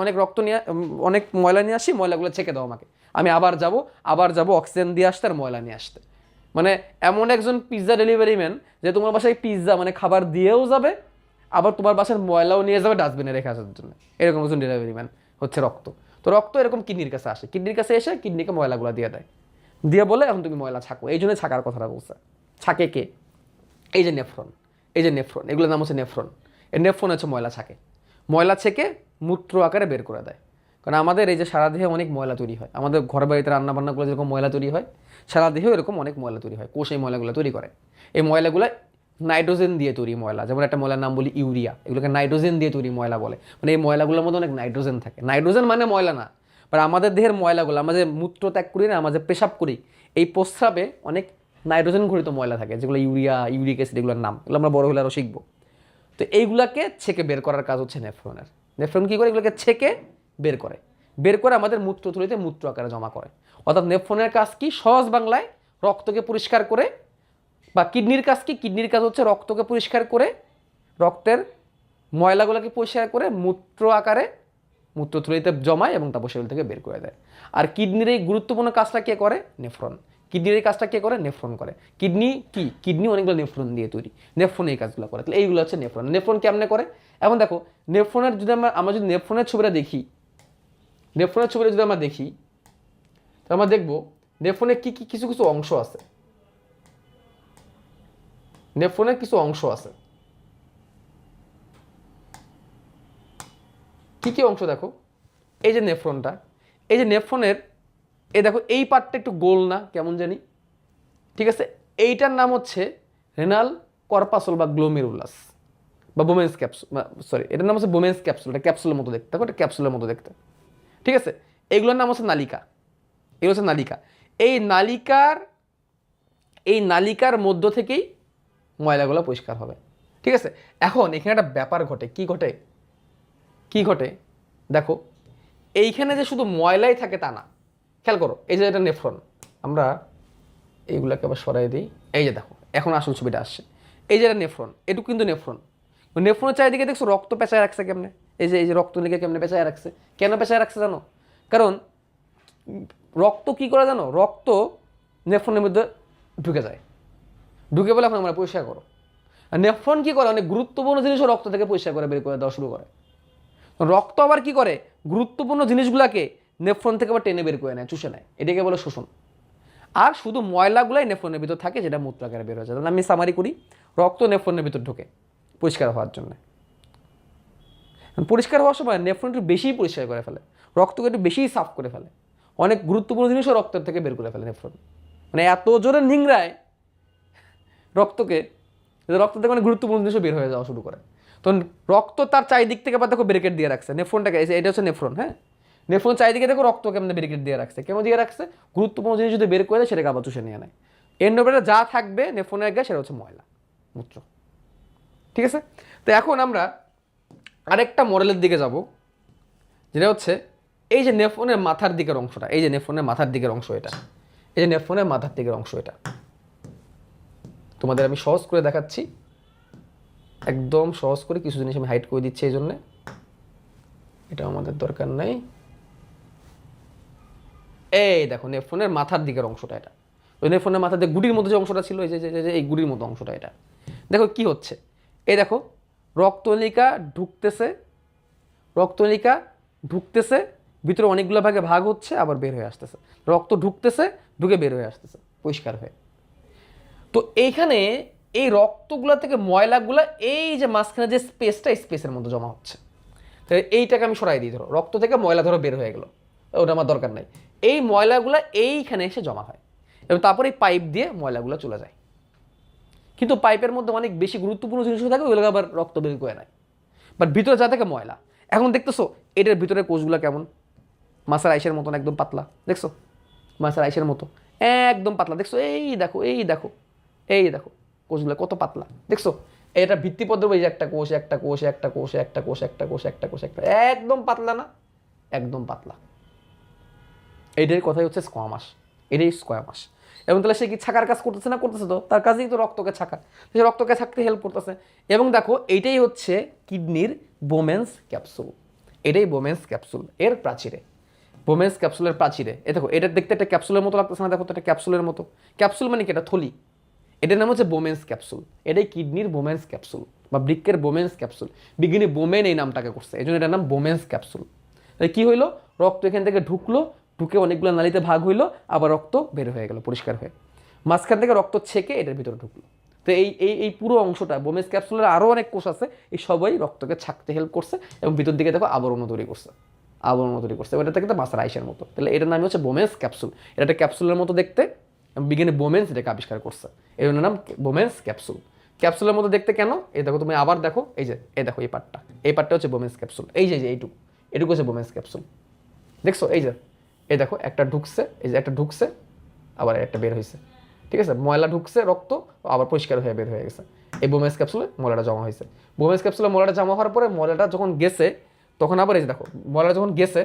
অনেক ময়লা নিয়ে আসি, ময়লাগুলো ছেঁকে দাও আমাকে, আমি আবার যাব অক্সিজেন দিয়ে আসতে আর ময়লা নিয়ে আসতে। মানে এমন একজন পিৎজা ডেলিভারি ম্যান যে তোমার বাসায় পিৎজা মানে খাবার দিয়েও যাবে, আবার তোমার বাসার ময়লাও নিয়ে যাবে ডাস্টবিনে রেখে আসার জন্য। এরকম একজন ডেলিভারি ম্যান হচ্ছে রক্ত। তো রক্ত এরকম কিডনির কাছে আসে, কিডনির কাছে এসে কিডনিকে ময়লাগুলো দিয়ে দেয়, দিয়ে বলে এখন তুমি ময়লা ছাকো। এই জন্য ছাকার কথাটা বলছে। ছাকে কে? এই যে নেফ্রন, এই যে নেফ্রন, এগুলোর নাম হচ্ছে নেফ্রন। এই নেফ্রন হচ্ছে ময়লা ছাকে। ময়লা ছেকে মূত্র আকারে বের করে দেয়। কারণ আমাদের এই যে সারা দেহে অনেক ময়লা তৈরি হয়, আমাদের ঘর বাড়িতে রান্নাবান্নাগুলো যেরকম ময়লা তৈরি হয়, সারা দেহেও এরকম অনেক ময়লা তৈরি হয়। কোষ এই ময়লাগুলো তৈরি করে। এই ময়লাগুলো নাইট্রোজেন দিয়ে তৈরি ময়লা। যেমন একটা ময়লার নাম বলি ইউরিয়া, এগুলোকে নাইট্রোজেন দিয়ে তৈরি ময়লা বলে। মানে এই ময়লাগুলোর মধ্যে অনেক নাইট্রোজেন থাকে। নাইট্রোজেন মানে ময়লা না, বাট আমাদের দেহের ময়লাগুলো, আমরা যে মূত্র ত্যাগ করি না, আমরা যে পেশাব করি, এই প্রস্রাবে অনেক নাইট্রোজেন ঘটিত ময়লা থাকে, যেগুলো ইউরিক অ্যাসিড, এগুলোর নাম, এগুলো আমরা বড় হলে আরও শিখবো। তো এইগুলাকে ছেঁকে বের করার কাজ হচ্ছে নেফ্রনের। নেফ্রন কী করে? এগুলোকে ছেঁকে বের করে আমাদের মূত্রথলিতে মূত্র আকারে জমা করে। অর্থাৎ নেফ্রনের কাজ কি? সহজ বাংলায় রক্তকে পরিষ্কার করে, বা কিডনির কাজ কি? কিডনির কাজ হচ্ছে রক্তকে পরিষ্কার করে, রক্তের ময়লাগুলোকে পরিষ্কার করে মূত্র আকারে মূত্রথলিতে জমায় এবং তারপর শরীর থেকে বের করে দেয়। আর কিডনির এই গুরুত্বপূর্ণ কাজটা কে করে? নেফ্রন। কিডনির এই কাজটা কে করে? নেফ্রন করে। কিডনি কি? কিডনি অনেকগুলো নেফ্রন দিয়ে তৈরি, নেফ্রন এই কাজগুলো করে। তাহলে এইগুলো হচ্ছে নেফ্রন। নেফ্রন কেমনে করে? এখন দেখো, নেফ্রনের যদি আমরা যদি নেফ্রনের ছবিটা দেখি, যদি আমরা দেখি, তো আমরা দেখবো নেফ্রনের কি কিছু অংশ আছে। নেফ্রনের কিছু অংশ আছে। কি অংশ? দেখো, এই যে নেফ্রনটা, এই যে নেফ্রনের, এই দেখো এই পার্টটা একটু গোল না কেমন জানি, ঠিক আছে? এইটার নাম হচ্ছে রেনাল কর্পাসল বা গ্লোমেরুলাস বা বোমেন্স ক্যাপসুল, সরি, এটার নাম হচ্ছে বোমেন্স ক্যাপসুল। এটা ক্যাপসুলের মতো দেখতে, দেখো এটা ক্যাপসুলের মতো দেখতে, ঠিক আছে? এগুলোর নাম হচ্ছে নালিকা। এগুলো হচ্ছে নালিকা। এই নালিকার মধ্য থেকেই ময়লাগুলো পরিষ্কার হবে, ঠিক আছে? এখন এখানে একটা ব্যাপার ঘটে। কি ঘটে? দেখো, এইখানে যে শুধু ময়লাই থাকে তা না, খেয়াল করো। এই যে এটা নেফ্রন, আমরা এইগুলোকে আবার সরাই দিই। এই যে দেখো, এখন আসল ছবিটা আসছে। এই যে এটা নেফ্রন, এটুকু কিন্তু নেফ্রন, নেফ্রনের চারিদিকে দেখছো রক্ত পেঁচায় রাখছে কেমনে, এই যে রক্তনলিকা কেমনে পেঁচায় রাখছে, কেন পেঁচায় রাখছে জানো? কারণ রক্ত কি করে জানো, রক্ত নেফ্রনের মধ্যে ঢুকে যায়, ঢুকে বলে এখন আমরা পরিষ্কার করো। আর নেফ্রন কি করে, অনেক গুরুত্বপূর্ণ জিনিসও রক্ত থেকে পরিষ্কার করে বের করে দেওয়া শুরু করে। রক্ত আবার কি করে, গুরুত্বপূর্ণ জিনিসগুলোকে নেফ্রন থেকে আবার টেনে বের করে নেয়, চুষে নেয়, এটাকে বলে শোষণ। আর শুধু ময়লাগুলাই নেফ্রনের ভিতর থাকে, যেটা মূত্র আকারে বের হয়ে যায়। তাহলে আমি সামারি করি, রক্ত নেফ্রনের ভিতর ঢোকে পরিষ্কার হওয়ার জন্য। পরিষ্কার হওয়ার সময় নেফ্রন একটু বেশিই পরিষ্কার করে ফেলে, রক্তকে একটু বেশিই সাফ করে ফেলে, অনেক গুরুত্বপূর্ণ জিনিসও রক্তের থেকে বের করে ফেলে নেফ্রন। মানে এত জোরে নিংড়ায় রক্তকে, রক্ত থেকে অনেক গুরুত্বপূর্ণ জিনিসও বের হয়ে যাওয়া শুরু করে। তখন রক্ত তার চারিদিক থেকে আবার দেখো ব্রেকেট দিয়ে রাখছে নেফ্রনটাকে, এটা হচ্ছে নেফ্রন। হ্যাঁ, নেফ্রন চারিদিকে দেখো রক্ত কেমন ব্রেকেট দিয়ে রাখছে, কেমন দিয়ে রাখছে, গুরুত্বপূর্ণ জিনিস যদি বের করে দেয় সেটাকে আবার চুষে নিয়ে নেয়। এন্ডোপ্লাজমে যা থাকবে নেফ্রনের আগে সেটা হচ্ছে ময়লা, মূত্র। ঠিক আছে, তো এখন আমরা আরেকটা মডেলের দিকে যাব, যেটা হচ্ছে এই যে নেফ্রনের মাথার দিকের অংশটা, এই যে নেফ্রনের মাথার দিকের অংশ এটা, এই যে নেফ্রনের মাথার দিকের অংশ এটা তোমাদের আমি সহজ করে দেখাচ্ছি, একদম সহজ করে কিছু জিনিস আমি হাইড করে দিচ্ছি, এই জন্যে এটা আমাদের দরকার নেই। এই দেখো নেফ্রনের মাথার দিকের অংশটা এটা, ওই নেফ্রনের মাথার দিকে গুটির মতো যে অংশটা ছিল, এই যে এই গুটির মতো অংশটা এটা, দেখো কি হচ্ছে, এই দেখো রক্তনলিকা ঢুকতেছে, রক্তনলিকা ঢুকতেছে, ভিতরে অনেকগুলো ভাগে ভাগ হচ্ছে, আবার বের হয়ে আসতেছে, রক্ত ঢুকতেছে, ঢুকে বের হয়ে আসতেছে পরিষ্কার হয়ে। তো এইখানে এই রক্তগুলা থেকে ময়লাগুলা এই যে মাঝখানে যে স্পেসটা, এই স্পেসের মধ্যে জমা হচ্ছে। তাহলে এইটাকে আমি সরাই দিই, ধরো রক্ত থেকে ময়লা ধরো বের হয়ে গেল, ওটা আমার দরকার নাই, এই ময়লাগুলা এইখানে এসে জমা হয় এবং তারপরে এই পাইপ দিয়ে ময়লাগুলো চলে যায়। কিন্তু পাইপের মধ্যে অনেক বেশি গুরুত্বপূর্ণ জিনিস থাকে, ওগুলো আবার রক্ত বের করে নেয়, বাট ভিতরে যা থাকে ময়লা। এখন দেখতেছো এটার ভিতরে কোষগুলো কেমন, মাছের আইসের মতন একদম পাতলা, দেখছো মাছের আইসের মতো একদম পাতলা, দেখছো এই দেখো এই দেখো এই দেখো কোষগুলো কত পাতলা, দেখছো এটা ভিত্তিপদ্র, এই যে একটা কোষ একটা কোষ একটা কোষ একটা কোষ একটা কোষ একটা কোষ একটা, একদম পাতলা না, একদম পাতলা। এইটার কথাই হচ্ছে স্কোয়ামাস, এটাই স্কোয়ামাস। এবং তাহলে সে কি ছাকার কাজ করতেছে না, করতেছে, তো তার কাজেই তো রক্তকে ছাকা, সে রক্তকে ছাকতে হেল্প করতেছে। এবং দেখো এইটাই হচ্ছে কিডনির বোমেন্স ক্যাপসুল, এটাই বোমেন্স ক্যাপসুল এর প্রাচীরে, বোমেন্স ক্যাপসুলের প্রাচীরে। এ দেখো এটা দেখতে একটা ক্যাপসুলের মতো লাগতেছে না, দেখো তো একটা ক্যাপসুলের মতো, ক্যাপসুল মানে কি, এটা থলি, এটার নাম হচ্ছে বোমেন্স ক্যাপসুল, এটাই কিডনির বোমেন্স ক্যাপসুল বা বৃক্কের বোমেন্স ক্যাপসুল। বিজ্ঞানী বোমেন এই নামটাকে করছে, এই জন্য এটার নাম বোমেন্স ক্যাপসুল। তাহলে কী হইলো, রক্ত এখান থেকে ঢুকলো, ঢুকে অনেকগুলো নালীতে ভাগ হইলো, আবার রক্ত বের হয়ে গেল পরিষ্কার হয়ে, মাঝখান থেকে রক্ত ছেঁকে এটার ভিতরে ঢুকলো। তো এই এই এই পুরো অংশটা বোমেন্স ক্যাপসুলের আরও অনেক কোষ আছে, এই সবাই রক্তকে ছাকতে হেল্প করছে এবং ভিতর দিকে দেখো আবরণ তৈরি করছে, আবরণ তৈরি করছে, ওটা থেকে তো মাছের আইসের মতো। তাহলে এটার নাম হচ্ছে বোমেন্স ক্যাপসুল, এটা একটা ক্যাপসুলের মতো দেখতে, বিজ্ঞানী বোমেন্স এটাকে আবিষ্কার করছে, এই জন্য নাম বোমেন্স ক্যাপসুল। ক্যাপসুলের মতো দেখতে কেন, এই দেখো তুমি আবার দেখো, এই যে এই দেখো এই পার্টটা হচ্ছে বোমেন্স ক্যাপসুল, এই যে এইটুকু এটুকু হচ্ছে বোমেন্স ক্যাপসুল, দেখছো এই যে এই দেখো একটা ঢুকছে, এই যে একটা ঢুকছে আবার একটা বের হয়েছে, ঠিক আছে, ময়লা ঢুকছে রক্ত আবার পরিষ্কার হয়ে বের হয়ে গেছে, এই বোমেন্স ক্যাপসুলে ময়লাটা জমা হয়েছে। বোমেন্স ক্যাপসুলে ময়লাটা জমা হওয়ার পরে ময়লাটা যখন গেছে তখন আবার এই যে দেখো ময়লাটা যখন গেছে,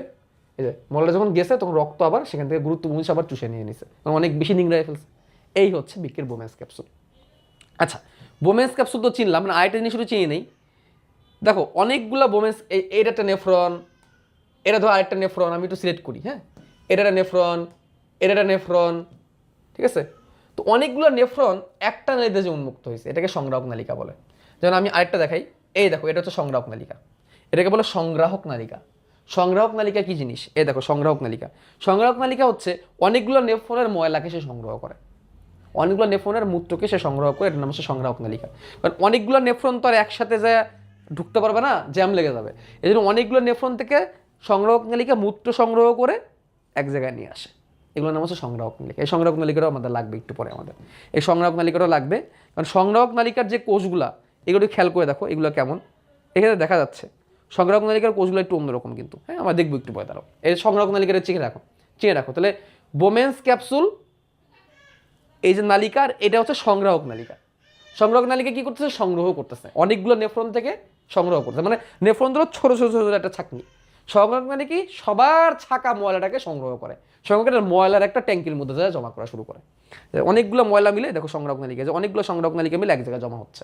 এই যে ময়লাটা যখন গেছে তখন রক্ত আবার সেখান থেকে গুরুত্বপূর্ণ জিনিস আবার চুষে নিয়ে নিছে, অনেক বেশি নিংড়ায় ফেলছে। এই হচ্ছে বৃক্কের বোমেন্স ক্যাপসুল। আচ্ছা, বোমেন্স ক্যাপসুল তো চিনলাম, মানে আরেকটা জিনিস শুধু চিনি নেই। দেখো অনেকগুলো বোমেন্স, এটা একটা নেফ্রন, এটা ধরো আরেকটা নেফ্রন, আমি একটু সিলেক্ট করি, হ্যাঁ এটা একটা নেফ্রন, এটা একটা নেফ্রন, ঠিক আছে। তো অনেকগুলো নেফ্রন একটা নালীতে যে উন্মুক্ত হয়েছে এটাকে সংগ্রাহক নালিকা বলে। যেমন আমি আরেকটা দেখাই, এই দেখো এটা হচ্ছে সংগ্রাহক নালিকা, এটাকে বলে সংগ্রাহক নালিকা। সংগ্রাহক নালিকা কি জিনিস, এই দেখো সংগ্রাহক নালিকা, সংগ্রাহক নালিকা হচ্ছে অনেকগুলো নেফ্রনের ময়লাকে সে সংগ্রহ করে, অনেকগুলো নেফ্রনের মূত্রকে সে সংগ্রহ করে, এটার নাম হচ্ছে সংগ্রাহক নালিকা। কারণ অনেকগুলো নেফ্রন তো আর একসাথে যে ঢুকতে পারবে না, জ্যাম লেগে যাবে, এই জন্য অনেকগুলো নেফ্রন থেকে সংগ্রাহক নালিকা মূত্র সংগ্রহ করে এক জায়গায় নিয়ে আসে, এগুলোর নাম হচ্ছে সংগ্রাহক নালিকা। এই সংগ্রাহক নালিকাটাও আমাদের লাগবে একটু পরে, আমাদের এই সংগ্রাহক নালিকাটাও লাগবে, কারণ সংগ্রাহক নালিকার যে কোষগুলা এগুলো খেয়াল করে দেখো এগুলো কেমন, এখানে দেখা যাচ্ছে সংগ্রাহক নালিকার কোষগুলো একটু অন্যরকম কিন্তু, হ্যাঁ আমরা দেখবো একটু পরে তারাও। এই সংগ্রাহক নালিকাটা চিনে রাখো। তাহলে বোমেন্স ক্যাপসুল এই যে নালিকার, এটা হচ্ছে সংগ্রাহক নালিকা। সংগ্রাহক নালিকা কি করতেছে, সংগ্রহ করতেছে, অনেকগুলো নেফ্রন থেকে সংগ্রহ করতেছে, মানে নেফ্রন ধরো ছোটো ছোটো ছোটো একটা ছাঁকনি। সংগ্রাহক মানে কি, সবার ছাকা ময়লাটাকে সংগ্রহ করে, সংগ্রহের ময়লার একটা ট্যাঙ্কির মধ্যে যায় জমা করা শুরু করে। অনেকগুলো ময়লা মিলে দেখো সংগ্রাহক নালিকা, যে অনেকগুলো সংগ্রাহক নালিকা মিলে এক জায়গায় জমা হচ্ছে,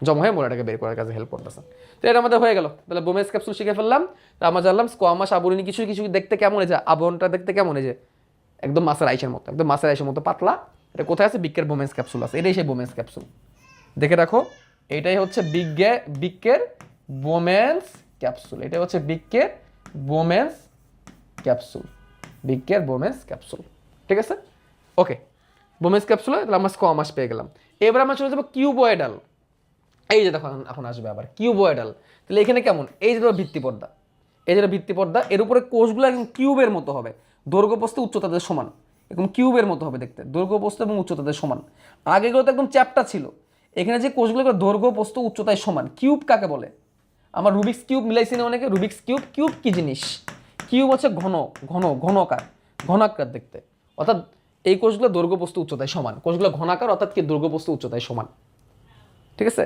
জমা হয়ে মোলাটাকে বের করার কাজে হেল্প করতেছে। তো এটা আমাদের হয়ে গেল, তাহলে বোমেন্স ক্যাপসুল শিখে ফেললাম। তো আমরা জানলাম স্কোয়ামাস আবরণী কিছু কিছু দেখতে কেমন, এই যে আবরণটা দেখতে কেমন, এই যে একদম মাছের আইসের মতো, একদম মাছের আইসের মতো পাতলা। এটা কোথায় আছে? বৃক্কের বোমেন্স ক্যাপসুল আছে, এটাই সেই বোমেন্স ক্যাপসুল। দেখে রাখো, এটাই হচ্ছে বৃক্কের বোমেন্স ক্যাপসুল, এটা হচ্ছে বৃক্কের বোমেন্স ক্যাপসুল, বৃক্কের বোমেন্স ক্যাপসুল। ঠিক আছে, ওকে। বোমেন্স ক্যাপসুল, তাহলে আমরা স্কোয়ামাস পেয়ে গেলাম। এবার আমরা চলে যাবো কিউবয়েডাল। এই যে দেখো এখন আসবে আবার কিউবয়েডাল। তাহলে এখানে কেমন? এই যে ভিত্তিপর্দা, এই যে ভিত্তিপর্দা, এর উপরে কোষগুলো একদম কিউবের মতো হবে, দৈর্ঘ্য প্রস্থ উচ্চতা তাদের সমান, এরকম কিউবের মতো হবে দেখতে, দৈর্ঘ্য প্রস্থ এবং উচ্চতা তাদের সমান। আগেগুলো তো একদম চ্যাপ্টা ছিল, এখানে যে কোষগুলো দৈর্ঘ্য প্রস্থ উচ্চতায় সমান। কিউব কাকে বলে? আমার রুবিক্স কিউব মিলাইছি না অনেকে? রুবিক্স কিউব, কিউব কি জিনিস? কিউব হচ্ছে ঘনাকার দেখতে, অর্থাৎ এই কোষগুলো দৈর্ঘ্য প্রস্থ উচ্চতায় সমান, কোষগুলো ঘনাকার অর্থাৎ কি দৈর্ঘ্য প্রস্থ উচ্চতায় সমান। ঠিক আছে,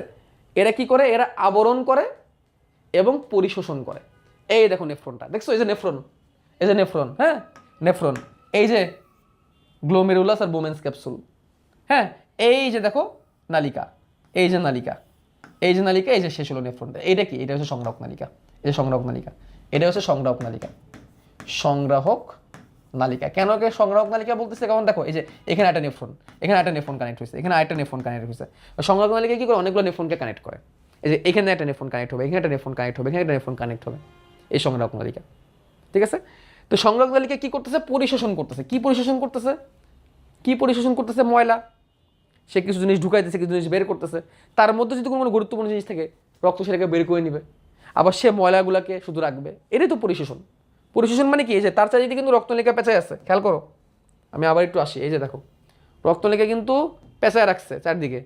এরা কি করে? এরা আবরণ করে এবং পরিশোষণ করে। এই দেখো নেফ্রনটা দেখছো, এই যে নেফ্রন, এই যে নেফ্রন, হ্যাঁ নেফ্রন, এই যে গ্লোমেরুলাস আর বোমেন্স ক্যাপসুল, হ্যাঁ এই যে দেখো নালিকা, এই যে নালিকা, এই যে নালিকা, এই যে শেষ হলো নেফ্রনটা। এইটা কি? এটা হচ্ছে সংগ্রাহক নালিকা, এই যে সংগ্রাহক নালিকা, এটা হচ্ছে সংগ্রাহক নালিকা, সংগ্রাহক নালিকা। কেন কে সংগ্রাহক নালিকা বলতেছে? কারণ দেখো এই যে এখানে একটা নেফ্রন, এখানে একটা নেফ্রন কানেক্ট হয়েছে, এখানে আরেকটা নেফ্রন কানেক্ট হয়েছে। সংগ্রাহক নালিকা কি করে? অনেকগুলো নেফ্রনকে কানেক্ট করে। এই যে এখানে একটা নেফ্রন কানেক্ট হবে, এখানে একটা নেফ্রন কানেক্ট হবে, এখানে একটা নেফ্রন কানেক্ট হবে, এই সংগ্রাহক নালিকা। ঠিক আছে, তো সংগ্রাহক নালিকা কি করতেছে? পরিশোষণ করতেছে। কি পরিশোষণ করতেছে? কি পরিশোষণ করতেছে? ময়লা। সে কিছু জিনিস ঢুকাইতেছে, কিছু জিনিস বের করতেছে, তার মধ্যে যদি কোনো গুরুত্বপূর্ণ জিনিস থাকে রক্ত সেটাকে বের করে নিবে, আবার সে ময়লাগুলোকে শুধু রাখবে। এটাই তো পরিশোষণ। পরিশোষণ মানে কি? এই যে তার চারিদিকে কিন্তু রক্তনালিকা পেঁচায় আছে, খেয়াল করো, আমি আবার একটু আসি, এই যে দেখো রক্তনালিকা কিন্তু পেঁচায় রাখছে চারদিকে,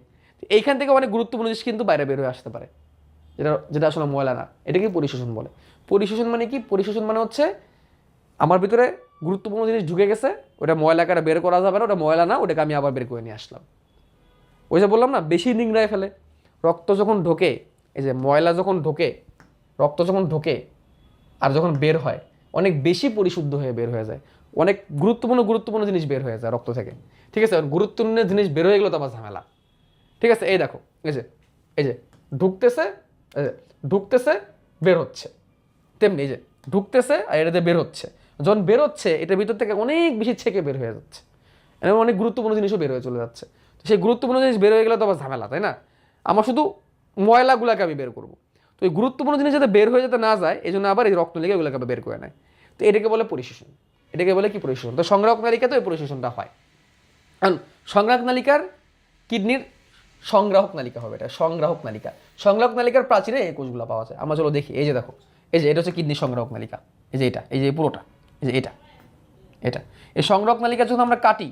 এইখান থেকে অনেক গুরুত্বপূর্ণ জিনিস কিন্তু বাইরে বের হয়ে আসতে পারে, যেটা যেটা আসলে ময়লা না, এটাকে পরিশোষণ বলে। পরিশোষণ মানে কি? পরিশোষণ মানে হচ্ছে আমার ভিতরে গুরুত্বপূর্ণ জিনিস ঢুকে গেছে, ওটা ময়লাকে বের করা যাবে না, ওটা ময়লা না, ওটাকে আমি আবার বের করে নিয়ে আসলাম। ওই যে বললাম না, বেশি নিংড়ায় ফেলে। রক্ত যখন ঢোকে, এই যে ময়লা যখন ঢোকে, রক্ত যখন ঢোকে আর যখন বের হয় অনেক বেশি পরিশুদ্ধ হয়ে বের হয়ে যায়, অনেক গুরুত্বপূর্ণ জিনিস বের হয়ে যায় রক্ত থেকে। ঠিক আছে, গুরুত্বপূর্ণ জিনিস বের হয়ে গেলো তো আবার ঝামেলা। ঠিক আছে, এই দেখো এই যে ঢুকতেছে, ঢুকতেছে বের হচ্ছে, তেমনি এই যে ঢুকতেছে আর এটাতে বের হচ্ছে, যখন বের হচ্ছে এটার ভিতর থেকে অনেক বেশি ছেঁকে বের হয়ে যাচ্ছে, এবং অনেক গুরুত্বপূর্ণ জিনিসও বের হয়ে চলে যাচ্ছে। তো সেই গুরুত্বপূর্ণ জিনিস বের হয়ে গেলে তো আবার ঝামেলা, তাই না? আমার শুধু ময়লাগুলোকে আমি বের করবো, তো এই গুরুত্বপূর্ণ জিনিস যাতে বের হয়ে যেতে না যায় এই জন্য আবার এই রক্তনালিকা এগুলোকে বের করে নেয়। তো এটাকে বলে পরিশোষণ, এটাকে বলে কি? পরিশোষণ। তো সংগ্রাহক নালিকাতে ওই পরিশোষণটা হয়। কারণ সংগ্রাহক নালিকার কিডনির সংগ্রাহক নালিকা হবে, এটা সংগ্রাহক নালিকা। সংগ্রাহক নালিকার প্রাচীরে এই কোষগুলো পাওয়া যায়। আমরা চলো দেখি, এই যে দেখো, এই যে এটা হচ্ছে কিডনি সংগ্রাহক নালিকা, এই যে এটা, এই যে পুরোটা, এই যে এটা এই সংগ্রাহক নালিকা যখন আমরা কাটি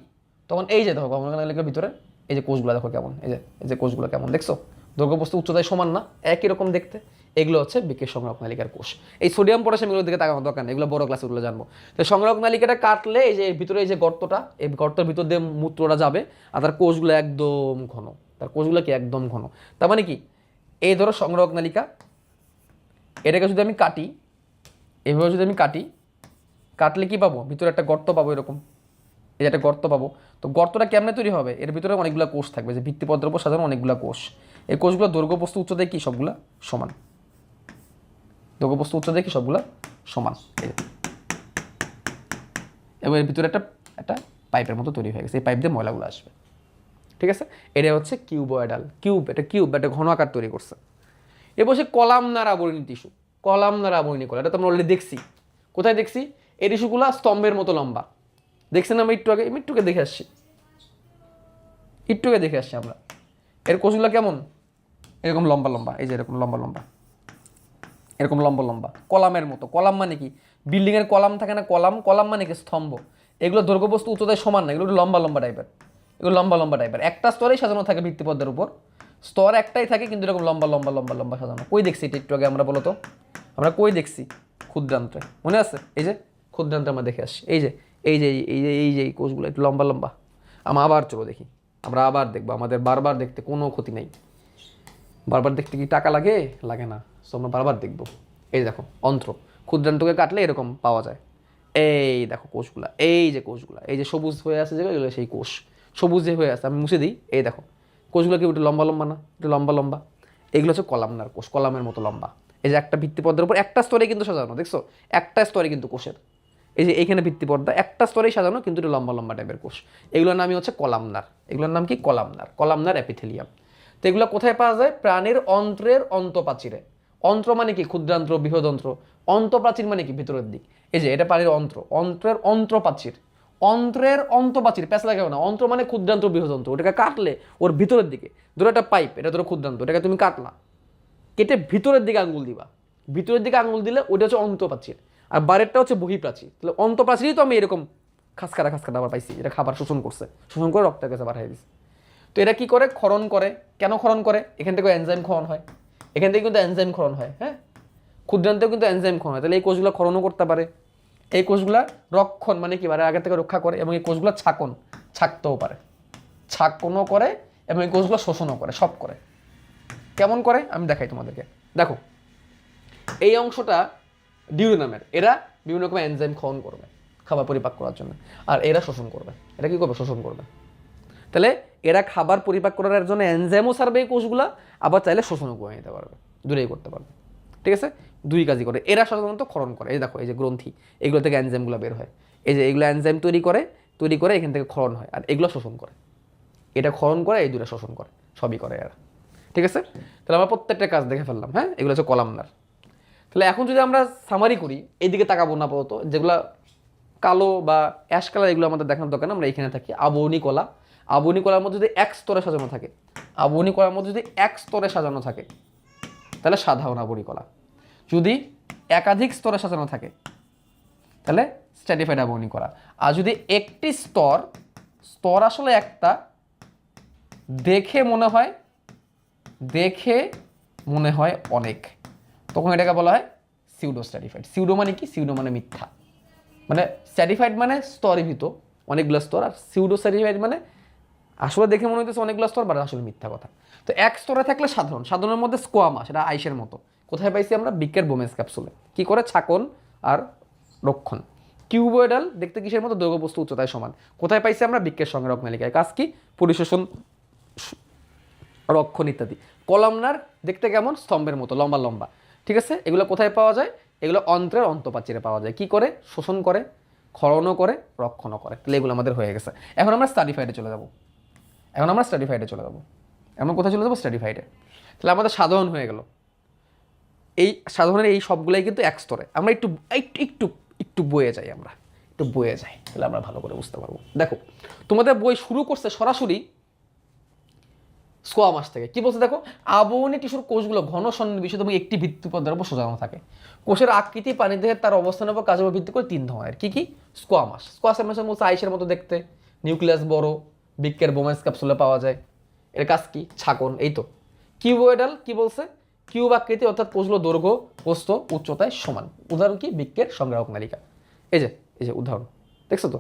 তখন এই যে দেখো সংগ্রাহক নালিকার ভিতরে এই যে কোষগুলো দেখো কেমন, এই যে কোষগুলো কেমন দেখছো, দৈর্ঘ্য প্রস্থ উচ্চতায় সমান না, একই রকম দেখতে। এগুলো হচ্ছে বৃক্কের সংগ্রাহক নালিকার কোষ। এই সোডিয়াম পটাশিয়াম এগুলোর দিকে তাকানোর দরকার নেই, এগুলো বড় ক্লাসে এগুলো জানবো। তো সংগ্রাহক নালিকাটা কাটলে এই যে ভিতরে এই যে গর্তটা, এই গর্তের ভিতর দিয়ে মূত্রটা যাবে, আর তার কোষগুলো একদম ঘন, তার কোষগুলো কি একদম ঘন। তার মানে কি? এই ধরো সংগ্রাহক নালিকা, এটাকে যদি আমি কাটি, এইভাবে যদি আমি কাটলে কি পাবো? ভিতরে একটা গর্ত পাবো, এরকম এই যে একটা গর্ত পাবো। তো গর্তটা কেমনে তৈরি হবে? এর ভিতরে অনেকগুলো কোষ থাকবে, যে ভিত্তিপত্রের উপর সাধারণ অনেকগুলো কোষ। এই কোষগুলো দৈর্ঘ্য প্রস্থ উচ্চতায় কি সবগুলা সমান, দৈর্ঘ্য প্রস্থ উচ্চতায় কি সবগুলা সমান। এবং এর ভিতরে একটা পাইপের মতো তৈরি হয়ে গেছে, এই পাইপ দিয়ে ময়লাগুলো আসবে। ঠিক আছে, এটা হচ্ছে কিউবয়েডাল। একটা ঘন আকার তৈরি করছে। এবার সে কলামনার আবরণী টিস্যু, কলামনার আবরণী কলা, এটা তো আমরা অলরেডি দেখছি। কোথায় দেখছি? এই টিস্যুগুলো স্তম্ভের মতো লম্বা, দেখছেন আমরা একটুকে দেখে আসছি, আমরা। এর কোষগুলো কেমন? এরকম লম্বা লম্বা, এই যে এরকম লম্বা লম্বা, এরকম লম্বা লম্বা, কলামের মতো। কলাম মানে কি? বিল্ডিং এর কলাম থাকে না, কলাম মানে কি? স্তম্ভ। এগুলো দৈর্ঘ্য বস্তু উচ্চতায় সমান না, এগুলো লম্বা লম্বা টাইপের, এগুলো লম্বা লম্বা টাইপের। একটা স্তরেই সাজানো থাকে ভিত্তিপদ্মের উপর, স্তর একটাই থাকে কিন্তু এরকম লম্বা লম্বা লম্বা লম্বা সাজানো। কই দেখছি এটা একটু আগে আমরা? বলো তো, আমরা কই দেখছি? ক্ষুদ্রান্তে, মনে আছে? এই যে ক্ষুদ্রান্তে আমরা দেখে আসছি, এই কোষগুলো একটু লম্বা লম্বা। আমরা আবার চলো দেখি, আমরা আবার দেখবো, আমাদের বারবার দেখতে কোনো ক্ষতি নেই। বারবার দেখতে কি টাকা লাগে? লাগে না। সো আমরা বারবার দেখবো। এই দেখো অন্ত্র, ক্ষুদ্রান্তকে কাটলে এরকম পাওয়া যায়। এই দেখো কোষগুলা, এই যে সবুজ হয়ে আছে যেগুলো, এগুলো সেই কোষ। সবুজ যে হয়ে আছে, আমি মুছে দিই। এই দেখো কোষগুলো কি একটু লম্বা লম্বা না? একটু লম্বা লম্বা। এগুলো হচ্ছে কলামনার কোষ, কলামের মতো লম্বা। এই যে একটা ভিত্তিপর্দার উপর একটা স্তরে কিন্তু সাজানো, দেখছো একটা স্তরে কিন্তু কোষের, এই যে এইখানে ভিত্তিপর্দা একটা স্তরেই সাজানো কিন্তু এটা লম্বা লম্বা টাইপের কোষ। এগুলোর নামই হচ্ছে কলামনার। এগুলোর নাম কি? Columnar, columnar epithelium. তো এগুলো কোথায় পাওয়া যায়? প্রাণীর অন্ত্রের অন্তঃপ্রাচীরে। অন্ত্র মানে কি? ক্ষুদ্রান্ত্র, বৃহদন্ত্র। অন্তঃপ্রাচীর মানে কি? ভিতরের দিক। এই যে এটা প্রাণীর অন্ত্র, অন্ত্রের অন্ত্রপ্রাচীর। অন্ত্রের অন্তঃপ্রাচীর, প্যাঁচ লাগে না। অন্ত্র মানে ক্ষুদ্রান্ত্র, বৃহদন্ত্র। ওটাকে কাটলে ওর ভিতরের দিকে, ধরো একটা পাইপ, এটা ধরো ক্ষুদ্রান্ত্র, এটাকে তুমি কাটলা, কেটে ভিতরের দিকে আঙ্গুল দিবা, ভিতরের দিকে আঙ্গুল দিলে ওটা হচ্ছে অন্তঃপ্রাচীর, আর বাইরেরটা হচ্ছে বহিঃপ্রাচীর। তাহলে অন্তঃপ্রাচীরই তো আমি এরকম খাসকাটা খাসকাটা আবার পাইছি, এটা খাবার শোষণ করছে, শোষণ করে রক্তের কাছে পাঠিয়ে দিচ্ছে। তো এটা কি করে? ক্ষরণ করে। কেন ক্ষরণ করে? এখান থেকে এনজাইম ক্ষরণ হয়, এখান থেকে কিন্তু এনজাইম ক্ষরণ হয়। হ্যাঁ, ক্ষুদ্রান্তেও কিন্তু এনজাইম ক্ষরণ হয়। তাহলে এই কোষগুলো ক্ষরণও করতে পারে। এই কোষগুলা রক্ষণ মানে কি? মানে আগে থেকে রক্ষা করে। এবং এই কোষগুলো ছাকন, ছাকতেও পারে, ছাকনও করে, এবং এই কোষগুলো শোষণও করে, সব করে। কেমন করে আমি দেখাই তোমাদেরকে। দেখো এই অংশটা ডিউরেনামের, এরা বিভিন্ন রকম এনজাইম ক্ষরণ করবে খাবার পরিপাক করার জন্য, আর এরা শোষণ করবে। এরা কি করবে? শোষণ করবে। তাহলে এরা খাবার পরিপাক করার জন্য এনজাইমও সারবে এই কোষগুলা, আবার চাইলে শোষণও করে নিতে পারবে, দূরেই করতে পারবে। ঠিক আছে, দুই কাজই করে। এরা সাধারণত ক্ষরণ করে। এই দেখো এই যে গ্রন্থি, এগুলো থেকে এনজাইমগুলো বের হয়। এই যে এগুলো এনজাইম তৈরি করে এখান থেকে ক্ষরণ হয়, আর এগুলো শোষণ করে। এটা ক্ষরণ করে, এই দুটো শোষণ করে, সবই করে এরা। ঠিক আছে, তাহলে আমরা প্রত্যেকটা কাজ দেখে ফেললাম। হ্যাঁ, এগুলো হচ্ছে কলামনার। তাহলে এখন যদি আমরা সামারি করি, এইদিকে তাকাবো না আপাতত, যেগুলো কালো বা অ্যাশ কালার এগুলো আমাদের দেখানোর দরকার না, আমরা এখানে থাকি। আবরণী কলা, আবরণী কলার মধ্যে যদি এক স্তরে সাজানো থাকে, আবরণী কলার মধ্যে যদি এক স্তরে সাজানো থাকে তাহলে সাধারণ আবরণী কলা। যদি একাধিক স্তরে সাজানো থাকে তাহলে স্ট্র্যাটিফাইড আবরণী কলা। আর যদি একটি স্তর, স্তর আসলে একটা, দেখে মনে হয় অনেক, তখন এটাকে বলা হয় সিউডো স্ট্র্যাটিফাইড। সিউডো মানে কি? সিউডো মানে মিথ্যা। মানে স্ট্র্যাটিফাইড মানে স্তরীভূত অনেকগুলো স্তর, আর সিউডো স্ট্র্যাটিফাইড মানে আসলে দেখে মনে হইতেছে অনেকগুলো স্তর, বাট আসলে মিথ্যা কথা। তো এক স্তরে থাকলে সাধারণ, সাধারণের মধ্যে স্কোয়ামা, সেটা আইসের মতো। কোথায় পাইছি আমরা? বৃক্কের বোমেন্স ক্যাপসুলে। কি করে? ছাকন আর রক্ষণ। কিউবয়েডাল, দেখতে কিসের মতো? দৈর্ঘ্য বস্তু উচ্চতায় সমান। কোথায় পাইছি আমরা? বৃক্কের সংগ্রহ নালিকায়। কাজ কি? পরিশোষণ, রক্ষণ ইত্যাদি। কলামনার দেখতে কেমন? স্তম্ভের মতো, লম্বা লম্বা। ঠিক আছে, এগুলো কোথায় পাওয়া যায়? এগুলো অন্ত্রের অন্তঃপ্রাচীরে পাওয়া যায়। কি করে? শোষণ করে, ক্ষরণও করে, রক্ষণও করে। তাহলে এগুলো আমাদের হয়ে গেছে। এখন আমরা স্টাডিফাইডে চলে যাব। এখন কোথায় চলে যাবো? স্টাডিফাইডে। তাহলে আমাদের সাধারণ হয়ে গেল। এই সাধারণের এই সবগুলাই কিন্তু এক স্তরে। আমরা একটু একটু একটু বয়ে যাই, তাহলে আমরা ভালো করে বুঝতে পারবো। দেখো তোমাদের বই শুরু করছে সরাসরি স্কোয়ামাস থেকে। কি বলছে দেখো? আবরণী টিস্যুর কোষগুলো ঘন সন্নিবেশিত এবং একটি ভিত্তিপর্দার উপর সাজানো থাকে। কোষের আকৃতি, প্রাণীদেহের তার অবস্থানের উপর কাজের উপর ভিত্তি করে তিন ধরনের। কি কি? স্কোয়ামাস। স্কোয়ামাস বলছে আইসের মতো দেখতে, নিউক্লিয়াস বড়, বৃক্কের বোমেন্স ক্যাপসুলে পাওয়া যায়। এর কাজ কি? ছাকন। এই তো। কিউবয়েডাল কি বলছে? কিউব আকৃতি, অর্থাৎ কোষগুলো দৈর্ঘ্য প্রস্থ উচ্চতায় সমান। উদাহরণ কি? বৃক্কের সংগ্রাহক নালিকা। এই যে উদাহরণ দেখছো তো?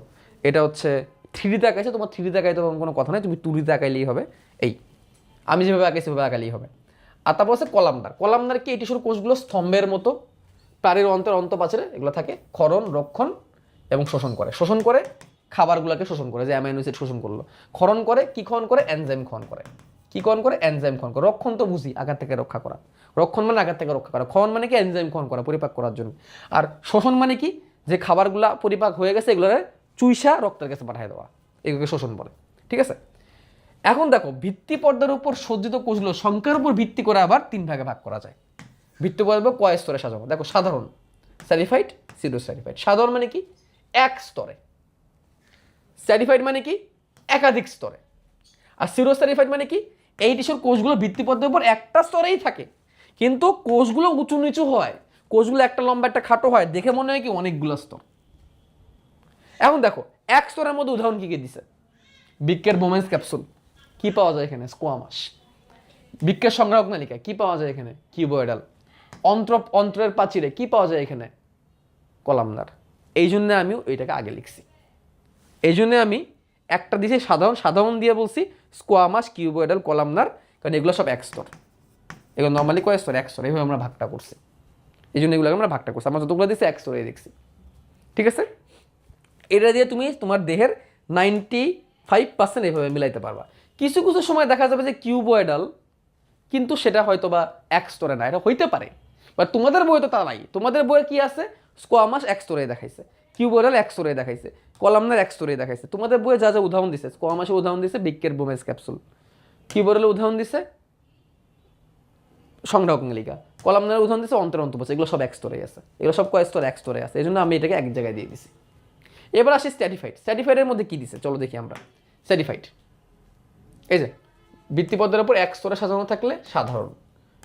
এটা হচ্ছে 3D আঁকাইছে, তোমার 3D আঁকাইতে কোনো কথা নেই, তুমি 2D আঁকাইলেই হবে। এই আমি যেভাবে আঁকাই সেভাবে আঁকালেই হবে। আর তারপর হচ্ছে কলামনার। কলামনার কি? এই টিস্যুর কোষগুলো স্তম্ভের মতো, প্রাণীর অন্তঃপ্রাচীরে এগুলো থাকে, ক্ষরণ, রক্ষণ এবং শোষণ করে খাবারগুলোকে শোষণ করে, যে অ্যামাইনো অ্যাসিড শোষণ করলো। ক্ষরণ করে, কি ক্ষরণ করে? এনজাইম ক্ষরণ করে। কি ক্ষরণ করে? এনজাইম ক্ষরণ করে। রক্ষণ তো বুঝি, আঘাত থেকে রক্ষা করা। রক্ষণ মানে আঘাত থেকে রক্ষা করা। ক্ষরণ মানে কি? এনজাইম ক্ষরণ করা, পরিপাক করার জন্য। আর শোষণ মানে কি? যে খাবারগুলো পরিপাক হয়ে গেছে এগুলো চুইসা রক্তের কাছে পাঠিয়ে দেওয়া, এগুলোকে শোষণ বলে। ঠিক আছে, এখন দেখো ভিত্তিপর্দার উপর সজ্জিত কোষগুলো সংখ্যার উপর ভিত্তি করে আবার তিন ভাগে ভাগ করা যায়। ভিত্তিপর্দা কয় স্তরে সাজাবো? দেখো সাধারণ, স্ট্র্যাটিফাইড, সিউডো স্ট্র্যাটিফাইড। সাধারণ মানে কি? এক স্তরে। স্ট্র্যাটিফাইড মানে কি? একাধিক স্তরে। আর সিউডো স্ট্র্যাটিফাইড মানে কি? এই টিস্যুর কোষগুলো ভিত্তিপর্দার উপর একটা স্তরেই থাকে, কিন্তু কোষগুলো উঁচু নিচু হয়, কোষগুলো একটা লম্বা একটা খাটো হয়, দেখে মনে হয় কি অনেকগুলো স্তর। এখন দেখো এক স্তরের মধ্যে উদাহরণ কি কি দিছে? বৃক্কের বোমেন্স ক্যাপসুল। কি পাওয়া যায় এখানে? স্কোয়ামাস। বৃক্কের সংগ্রাহক নালিকায় কি পাওয়া যায় এখানে? কিউবয়েডাল। অন্ত্রের প্রাচীরে কি পাওয়া যায় এখানে? কলামনার। এই জন্য আমি ওইটাকে আগে লিখছি। এই জন্য আমি একটা দিয়েছি সাধারণ দিয়ে বলছি স্কোয়ামাস, কিউবয়েডাল, কলামনার, কারণ এগুলো সব এক স্তর। এগুলো নর্মালি কয় স্তর? এক স্তর। এইভাবে আমরা ভাগটা করছি, এই জন্য এগুলোকে আমরা ভাগটা করছি। আমরা যতগুলো দিচ্ছি এক স্তরে দেখছি। ঠিক আছে, এটা দিয়ে তুমি তোমার দেহের 95% এইভাবে মিলাইতে পারবা। কিছু কিছু সময় দেখা যাবে যে কিউবয়েডাল কিন্তু সেটা হয়তো বা এক স্তরে না, এটা হইতে পারে, বাট তোমাদের বইয়ে তো তা নাই। তোমাদের বইয়ে কি আছে, স্কোয়ামাস এক স্তরে দেখাইছে, কিউবোরেল এক স্তরে দেখাইছে, কলামনার এক স্তরে দেখাইছে। তোমাদের বইয়ে যা যা উদাহরণ দিছে, স্কোয়ামাসের উদাহরণ দিছে বৃক্কের বোমেস ক্যাপসুল, কিউবোরেলের উদাহরণ দিছে সংগ্রাহক নলিকা, কলামনার উদাহরণ দিছে অন্তর অন্তঃপ্রস্থ, এগুলো সব এক স্তরে আছে, এগুলো সব কয় স্তর, এক স্তরে আছে, এই জন্য আমি এটাকে এক জায়গায় দিয়ে দিছি। এবার আসি স্ট্র্যাটিফাইড। স্ট্র্যাটিফাইডের মধ্যে কি দিছে চলো দেখি আমরা। স্ট্র্যাটিফাইড এই যে ভিত্তিপদের উপর এক স্তরে সাজানো থাকলে সাধারণ,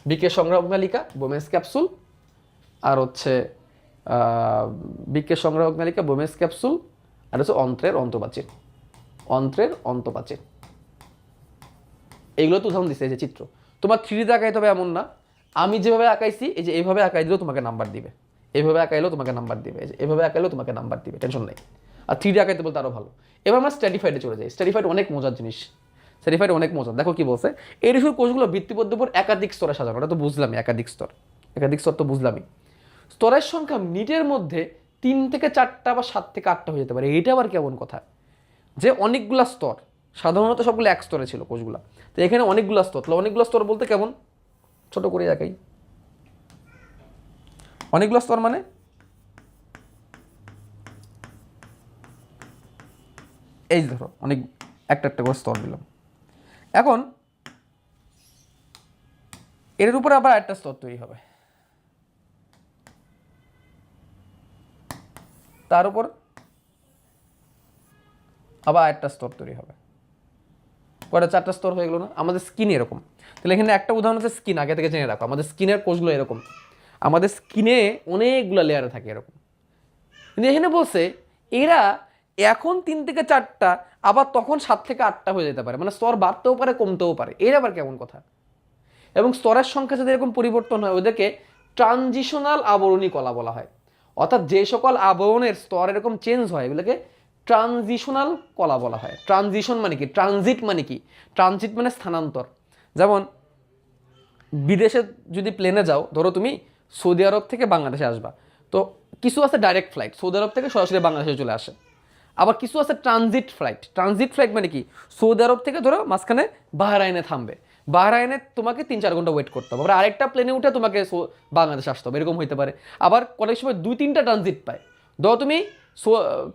বৃক্কের সংগ্রাহক নালিকা বোমেস ক্যাপসুল, আর হচ্ছে বৃক্কের সংগ্রাহক নালিকা বোমেস ক্যাপসুল, আর হচ্ছে অন্ত্রের অন্তঃপ্রাচীর, অন্ত্রের অন্তঃপ্রাচীর। এইগুলো তো উদাহরণ দিচ্ছে, এই যে চিত্র। তোমার 3D আঁকাইতে হবে এমন না, আমি যেভাবে আঁকাইছি এই যে এইভাবে আঁকাই দিলেও তোমাকে নাম্বার দিবে, এইভাবে আঁকাইলেও তোমাকে নাম্বার দিবে, এই যে এইভাবে আঁকাইলেও তোমাকে নাম্বার দিবে, টেনশন নেই। আর 3D আঁকাইতে বলতে আরও ভালো। এবার আমরা স্ট্র্যাটিফাইডে চলে যাই। স্ট্র্যাটিফাইড অনেক মজার জিনিস, স্ট্র্যাটিফাইড অনেক মজার। দেখো কি বলছে, এই টিস্যুর কোষগুলো ভিত্তিপদের উপর একাধিক স্তরে সাজানো, এটা তো বুঝলামই, একাধিক স্তর, একাধিক স্তর তো বুঝলামই। স্তরের সংখ্যা মিনিটের মধ্যে 3 থেকে 4টা বা 7 থেকে 8টা হয়ে যেতে পারে। এটা আবার কেমন কথা, যে অনেকগুলা স্তর, সাধারণত সবগুলো এক স্তরে ছিল কোষগুলা, তো এখানে অনেকগুলো স্তর। তাহলে অনেকগুলো স্তর বলতে কেমন, ছোট করে দেখাই। অনেকগুলো স্তর মানে এই ধরো অনেক একটা একটা করে স্তর দিলাম। এখন এর উপরে আবার একটা স্তর তৈরি হবে, তার উপর আবার একটা স্তর তৈরি হবে, কয়টা 4টা স্তর হয়ে গেল না। আমাদের স্কিন এরকম। তাহলে এখানে একটা উদাহরণ হচ্ছে স্কিন, আগে থেকে জেনে রাখো। আমাদের স্কিনের কোষগুলো এরকম, আমাদের স্কিনে অনেকগুলো লেয়ারে থাকে এরকম। কিন্তু এখানে বলছে এরা এখন 3 থেকে 4টা, আবার তখন 7 থেকে 8টা হয়ে যেতে পারে, মানে স্তর বাড়তেও পারে কমতেও পারে। এর আবার কেমন কথা। এবং স্তরের সংখ্যা যদি এরকম পরিবর্তন হয়, ওদেরকে ট্রানজিশনাল আবরণী কলা বলা হয়। অর্থাৎ যে সকল আবরণের স্তর এরকম চেঞ্জ হয়, এগুলোকে ট্রানজিশনাল কলা বলা হয়। ট্রানজিশন মানে কি, ট্রানজিট মানে কি, ট্রানজিট মানে স্থানান্তর। যেমন বিদেশে যদি প্লেনে যাও, ধরো তুমি সৌদি আরব থেকে বাংলাদেশে আসবা, তো কিছু আছে ডাইরেক্ট ফ্লাইট, সৌদি আরব থেকে সরাসরি বাংলাদেশে চলে আসে। আবার কিছু আছে ট্রানজিট ফ্লাইট। ট্রানজিট ফ্লাইট মানে কি, সৌদি আরব থেকে ধরো মাঝখানে বাহরাইনে থামবে, বাহরাইনে তোমাকে 3-4 ঘন্টা ওয়েট করতে হবে, আবার আরেকটা প্লেনে উঠে তোমাকে বাংলাদেশ আসতে হবে, এরকম হইতে পারে। আবার অনেক সময় 2-3টা ট্রানজিট পায়। ধরো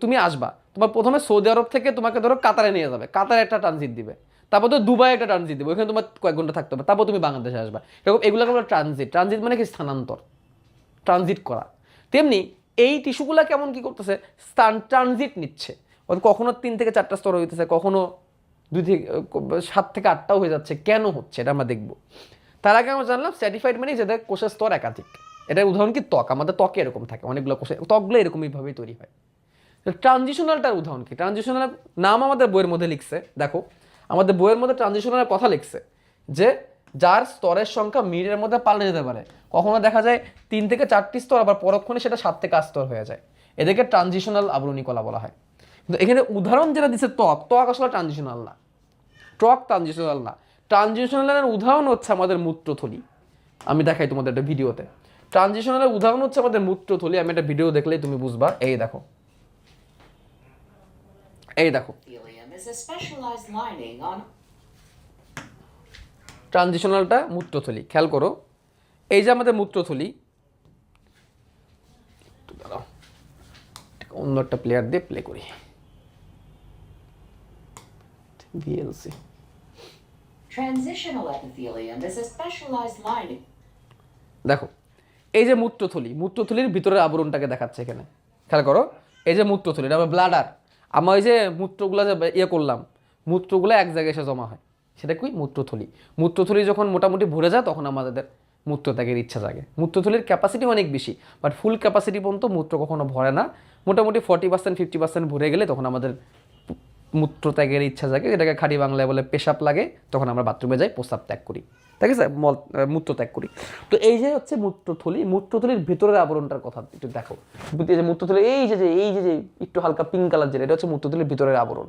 তুমি আসবা, তোমার প্রথমে সৌদি আরব থেকে তোমাকে ধরো কাতারে নিয়ে যাবে, কাতারে একটা ট্রানজিট দিবে, তারপর তো দুবাই একটা ট্রানজিট দিবে, ওইখানে তোমার কয়েক ঘন্টা থাকতে হবে, তারপর তুমি বাংলাদেশে আসবা। এরকম এগুলোকে বলে ট্রানজিট। ট্রানজিট মানে কি, স্থানান্তর, ট্রানজিট করা। তেমনি এই টিস্যুগুলো কেমন কি করতেছে, ট্রানজিট নিচ্ছে। কখনো 3 থেকে 4টা স্তর হইতেছে, কখনো 2 থেকে 7 থেকে 8টাও হয়ে যাচ্ছে। কেন হচ্ছে এটা আমরা দেখব। তার আগে আমরা জানলাম স্ট্র্যাটিফাইড মানে যাদের কোষের স্তর একাধিক। এটার উদাহরণ কি, ত্বক। আমাদের ত্বকে এরকম থাকে অনেকগুলো কোষের, ত্বকগুলো এরকমইভাবেই তৈরি হয়। ট্রানজিশনালটার উদাহরণ কি, ট্রানজিশনাল নাম আমাদের বইয়ের মধ্যে লিখছে, দেখো আমাদের বইয়ের মধ্যে ট্রানজিশনালের কথা লিখছে যে যার স্তরের সংখ্যা মিনিটের মধ্যে পাল্টে যেতে পারে। কখনো দেখা যায় 3 থেকে 4টি স্তর, আবার পরক্ষণে সেটা 7 থেকে 8 স্তর হয়ে যায়। এদেরকে ট্রানজিশনাল আবরণী কলা বলা হয়। কিন্তু এখানে উদাহরণ যেটা দিচ্ছে ত্বক, ত্বক আসলে ট্রানজিশনাল না, ত্বক ট্রানজিশনাল না। ট্রানজিশনালের উদাহরণ হচ্ছে আমাদের মূত্রথলি। আমি দেখাই তোমাদের একটা ভিডিওতে। ট্রানজিশনালের উদাহরণ হচ্ছে আমাদের মূত্রথলি। আমি একটা ভিডিও দেখলেই তুমি বুঝবা। এই দেখো, এই দেখো, ট্রানজিশনালটা মূত্রথলি, খেয়াল করো। এই যে আমাদের মূত্রথলি, অন্য একটা প্লেয়ার দিয়ে প্লে করি, VLC। Transitional epithelium is a specialized lining. দেখো এই যে মূত্রথলি, মূত্রথলির ভিতরের আবরণটাকে দেখাচ্ছে এখানে, খেয়াল করো। এই যে মূত্রথলি, এটা আমার ব্লাডার। আমার ওই যে মূত্রগুলো যে করলাম, মূত্রগুলো এক জায়গায় এসে জমা হয়, সেটা কি, মূত্রথলি। মূত্রথলি যখন মোটামুটি ভরে যায়, তখন আমাদের মূত্রত্যাগের ইচ্ছা জাগে। মূত্রথলির ক্যাপাসিটি অনেক বেশি, বাট ফুল ক্যাপাসিটি পর্যন্ত মূত্র কখনো ভরে না। মোটামুটি 40% 50% ভরে গেলে তখন আমাদের মূত্রত্যাগের ইচ্ছা জাগে, যেটাকে খাঁটি বাংলায় বলে পেশাব লাগে। তখন আমরা বাথরুমে যাই, প্রস্রাব ত্যাগ করি, ঠিক আছে, মূত্র ত্যাগ করি। তো এই যে হচ্ছে মূত্রথলি, মূত্রথলির ভিতরের আবরণটার কথা একটু দেখো। এই যে মূত্রথলি, এই যে একটু হালকা পিঙ্ক কালার, যেটা এটা হচ্ছে মূত্রথলির ভিতরের আবরণ।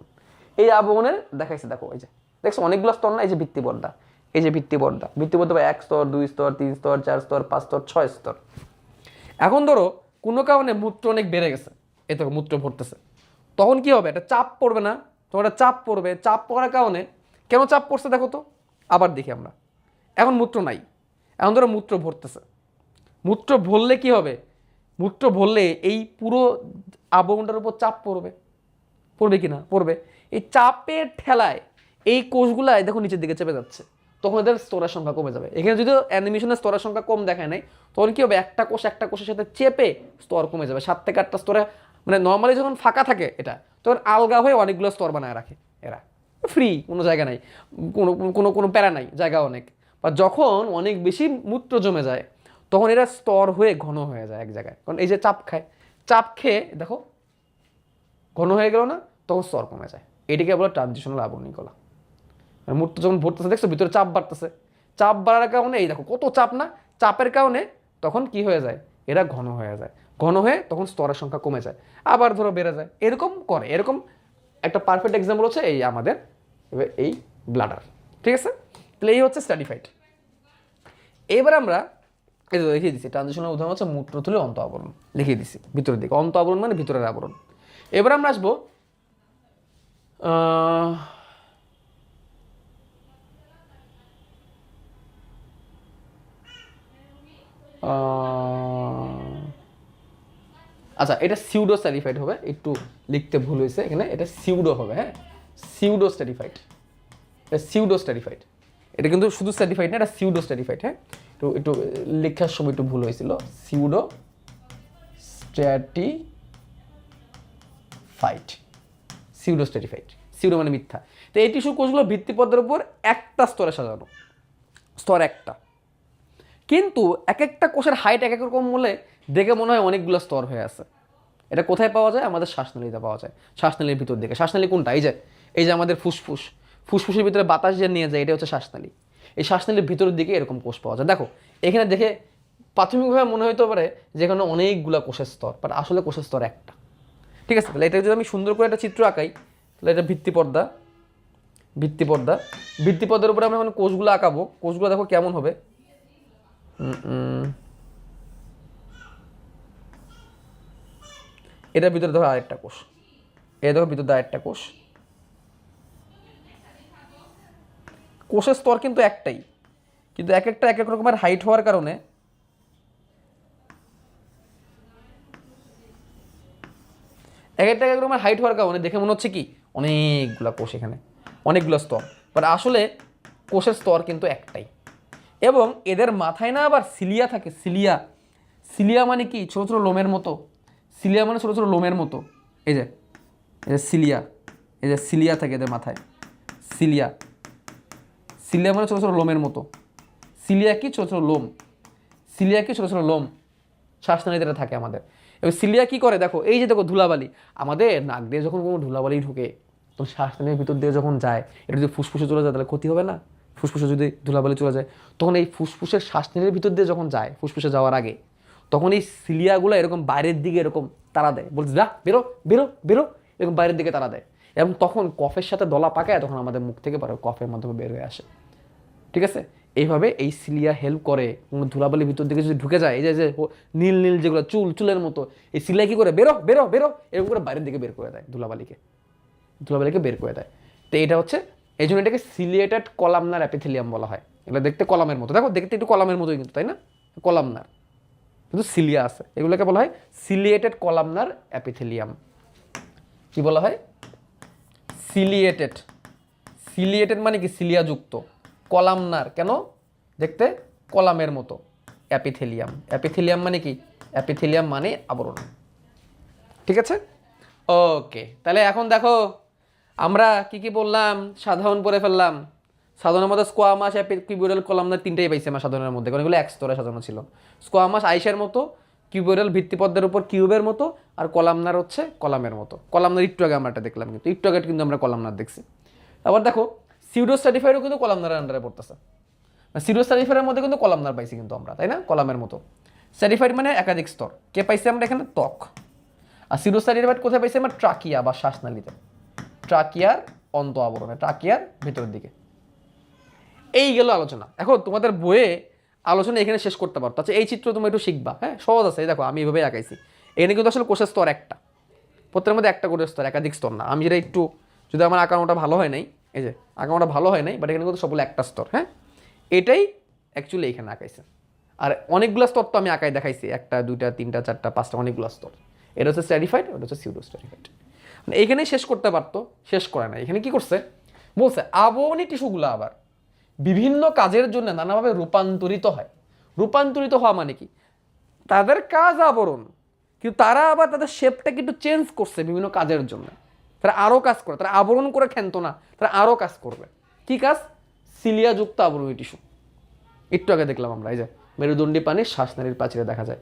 এই আবরণের দেখাইছে, দেখো এই যে দেখছো অনেকগুলো স্তর না, এই যে ভিত্তিপর্দা, এই যে ভিত্তিপর্দা, ভিত্তিপর্দা 1 স্তর 2 স্তর 3 স্তর 4 স্তর 5 স্তর 6 স্তর। এখন ধরো কোনো কারণে মূত্র অনেক বেড়ে গেছে, এই তো মূত্র ভরতেছে, তখন কি হবে, একটা চাপ পড়বে না, তোমার একটা চাপ পড়বে। চাপ পড়ার কারণে, কেন চাপ পড়ছে দেখো তো, আবার দেখি আমরা। এখন মূত্র নাই, এখন ধরো মূত্র ভরতেছে, মূত্র ভরলে কি হবে, মূত্র ভরলে এই পুরো আবরণটার উপর চাপ পড়বে, পড়বে কি না, পড়বে। এই চাপের ঠেলায় এই কোষগুলাই দেখো নিচের দিকে চেপে যাচ্ছে, তখন এদের স্তরের সংখ্যা কমে যাবে। এখানে যদি অ্যানিমেশনের স্তরের সংখ্যা কম দেখায় নাই, তখন কি হবে, একটা কোষ একটা কোষের সাথে চেপে স্তর কমে যাবে, 7 থেকে 8টা স্তরে। মানে নর্মালি যখন ফাঁকা থাকে এটা, তখন আলগা হয়ে অনেকগুলো স্তর বানায় রাখে এরা, ফ্রি, কোনো জায়গা নাই, কোনো কোনো কোনো প্যারা নাই, জায়গা অনেক। বা যখন অনেক বেশি মূত্র জমে যায়, তখন এরা স্তর হয়ে ঘন হয়ে যায় এক জায়গায়, কারণ এই যে চাপ খায়, চাপ খেয়ে দেখো ঘন হয়ে গেল না, তখন স্তর কমে যায়। এটিকে বলে ট্রানজিশনাল আবরণী কলা। মূর্ত যখন ভরতেছে দেখছো ভিতরে চাপ বাড়তেছে, চাপ বাড়ার কারণে এই দেখো কত চাপ না, চাপের কারণে তখন কি হয়ে যায়, এরা ঘন হয়ে যায়, ঘন হয়ে তখন স্তরের সংখ্যা কমে যায়, আবার ধরো বেড়ে যায়, এরকম করে। এরকম একটা পারফেক্ট এক্সাম্পল হচ্ছে এই আমাদের এই ব্লাডার। ঠিক আছে, তাহলে এই হচ্ছে স্ট্র্যাটিফাইড। এবার আমরা এই যে লিখিয়ে দিচ্ছি, ট্রানজিশনাল উদাহরণ হচ্ছে মূত্রথলি অন্ত আবরণ, লিখিয়ে দিচ্ছি ভিতরের দিকে, অন্ত আবরণ মানে ভিতরের আবরণ। এবার আমরা আসবো আচ্ছা, এটা সিউডো স্ট্র্যাটিফাইড হবে, একটু লিখতে ভুল হয়েছে এখানে, এটা সিউডো হবে, হ্যাঁ, সিউডো স্ট্র্যাটিফাইড, এটা সিউডো স্ট্র্যাটিফাইড। এটা কিন্তু শুধু স্ট্র্যাটিফাইড না, এটা সিউডো স্ট্র্যাটিফাইড। হ্যাঁ, একটু একটু লেখার সময় একটু ভুল হয়েছিল, pseudo stratified, pseudo stratified, pseudo মানে মিথ্যা। তো এই টিস্যু কোষগুলো ভিত্তিপদের উপর একটা স্তরে সাজানো, স্তর একটা, কিন্তু এক একটা কোষের হাইট এক এক রকম হলে দেখে মনে হয় অনেকগুলো স্তর হয়ে আছে। এটা কোথায় পাওয়া যায়, আমাদের শ্বাসনালীতে পাওয়া যায়, শ্বাসনালীর ভিতর দিকে। শ্বাসনালী কোনটা, এই যে আমাদের ফুসফুস, ফুসফুসের ভিতরে বাতাস যে নিয়ে যায়, এটা হচ্ছে শ্বাসনালী। এই শ্বাসনালীর ভিতরের দিকে এরকম কোষ পাওয়া যায়। দেখো এখানে দেখে প্রাথমিকভাবে মনে হতে পারে যে এখানে অনেকগুলো কোষের স্তর, বাট আসলে কোষের স্তর একটা। ঠিক আছে, তাহলে এটা যদি আমি সুন্দর করে একটা চিত্র আঁকাই, তাহলে এটা ভিত্তিপর্দা, ভিত্তিপর্দা, ভিত্তিপর্দার উপরে আমরা এখন কোষগুলো আঁকাবো। কোষগুলো দেখো কেমন হবে, এটার ভিতরে ধরো আরেকটা কোষ, এই দেখো ভিতরে আরেকটা কোষ। কোষের স্তর কিন্তু একটাই, কিন্তু এক একটা এক এক রকমের হাইট হওয়ার কারণে এক একটা এক এক রকমের হাইট হওয়ার কারণে দেখে মনে হচ্ছে কি অনেকগুলা কোষ, এখানে অনেকগুলো স্তর, বাট আসলে কোষের স্তর কিন্তু একটাই। এবং এদের মাথায় না আবার সিলিয়া থাকে, সিলিয়া, সিলিয়া মানে কি, ছোটো ছোটো লোমের মতো, সিলিয়া মানে ছোটো ছোটো লোমের মতো, এই যে সিলিয়া, এই যে সিলিয়া থাকে এদের মাথায়, সিলিয়া, সিলিয়া মানে ছোটো ছোটো লোমের মতো, সিলিয়া কি ছোটো ছোটো লোম, সিলিয়া কি ছোটো ছোটো লোম শ্বাসনালীতে থাকে আমাদের। এবার সিলিয়া কি করে দেখো, এই যে দেখো ধুলাবালি, আমাদের নাক দিয়ে যখন কোনো ধুলাবালি ঢুকে, তখন শ্বাসনালীর ভিতর দিয়ে যখন যায়, এটা যদি ফুসফুসে চলে যায় তাহলে ক্ষতি হবে না, ফুসফুসে যদি ধুলাবালি চলে যায়, তখন এই ফুসফুসের শ্বাসনালীর ভিতর দিয়ে যখন যায়, ফুসফুসে যাওয়ার আগে, তখন এই সিলিয়াগুলো এরকম বাইরের দিকে এরকম তাড়া দেয়, বলছে যা বেরো বেরো বেরো, এরকম বাইরের দিকে তাড়া দেয়। এবং তখন কফের সাথে দলা পাকায়, তখন আমাদের মুখ থেকে কফের মাধ্যমে বের হয়ে আসে। ঠিক আছে, এইভাবে এই সিলিয়া হেল্প করে। কোনো ধুলাবালির ভিতর দিকে যদি ঢুকে যায়, এই যে নীল নীল যেগুলো চুলের মতো, এই সিলিয়া কি করে বেরো বেরো বেরো এরকম করে বাইরের দিকে বের করে দেয়, ধুলাবালিকে বের করে দেয়। তো এটা হচ্ছে, এই জন্য এটাকে সিলিয়েটেড কলামনার অ্যাপিথেলিয়াম বলা হয়। এগুলো দেখতে কলামের মতো, দেখো দেখতে একটু কলামের মতোই কিন্তু, তাই না, কলামনার, কিন্তু সিলিয়া আছে, এগুলোকে বলা হয় সিলিয়েটেড কলামনার অ্যাপিথেলিয়াম। কি বলা হয়, সিলিয়েটেড, সিলিয়েটেড মানে কি সিলিয়াযুক্ত, কলামনার কেন, দেখতে কলামের মতো, অ্যাপিথেলিয়াম, অ্যাপিথেলিয়াম মানে কি, অ্যাপিথেলিয়াম মানে আবরণ। ঠিক আছে, ওকে। তাহলে এখন দেখো আমরা কি কি বললাম, সাধারণ পড়ে ফেললাম। সাধারণের মধ্যে স্কোয়ামাস, কিউবোইডাল, কলামনার তিনটেই পাইছে আমার সাধারণের মধ্যে, কারণ এগুলো এক স্তরে সাজানো ছিল। স্কোয়ামাস আইসের মতো, কিউবোইডাল ভিত্তিপদ্মের উপর কিউবের মতো, আর কলামনার হচ্ছে কলামের মতো। কলামনার একটু আগে আমরা এটা দেখলাম, কিন্তু একটু আগে কিন্তু আমরা কলামনার দেখছি। আবার দেখো সিউডো স্ট্র্যাটিফাইডও কিন্তু কলামনারের আন্ডারে পড়তেছে, সিউডো স্ট্র্যাটিফাইডের মধ্যে কিন্তু কলামনার পাইছি কিন্তু আমরা, তাই না, কলামের মতো। স্ট্র্যাটিফাইড মানে একাধিক স্তর, কে পাইছি আমরা এখানে, ত্বক। আর সিউডো স্ট্র্যাটিফাইড কোথায় পাইছি আমরা, ট্রাকিয়া বা শ্বাসনালীতে, ট্রাকিয়ার অন্ত আবরণে, ট্রাকিয়ার ভেতরের দিকে। এই গেল আলোচনা। এখন তোমাদের বইয়ে আলোচনা এখানে শেষ করতে পারতো। আচ্ছা এই চিত্র তুমি একটু শিখবা, হ্যাঁ সহজ আছে, দেখো আমি এইভাবে আঁকাইছি। এখানে কিন্তু আসলে কোষের স্তর একটা, প্রত্যেকের মধ্যে একটা কোষের স্তর, একাধিক স্তর না। আমি যেটা একটু, যদি আমার আঁকানোটা ভালো হয় নাই, এই যে আঁকানোটা ভালো হয় নাই, বাট এখানে কিন্তু সবগুলো একটা স্তর। হ্যাঁ, এটাই অ্যাকচুয়ালি এখানে আঁকাইছে। আর অনেকগুলো স্তর তো আমি আঁকাই দেখাইছি, 1টা 2টা 3টা 4টা 5টা অনেকগুলো স্তর। এটা হচ্ছে স্ট্র্যাটিফাইড, ওটা হচ্ছে সিউডো স্ট্র্যাটিফাইড। মানে এইখানেই শেষ করতে পারতো, শেষ করে না। এখানে কি করছে বলছে আবরণী টিস্যুগুলো আবার বিভিন্ন কাজের জন্য নানাভাবে রূপান্তরিত হয়। রূপান্তরিত হওয়া মানে কি, তাদের কাজ আবরণ, কিন্তু তারা আবার তাদের শেপটাকে একটু চেঞ্জ করছে বিভিন্ন কাজের জন্য। তারা আরও কাজ করে, তারা আবরণ করে ক্ষান্ত না, তারা আরও কাজ করবে। কি কাজ? সিলিয়াযুক্ত আবরণী টিস্যু। একটু আগে দেখলাম আমরা, এই যে মেরুদণ্ডী প্রাণীর শ্বাসনালীর প্রাচীরে দেখা যায়।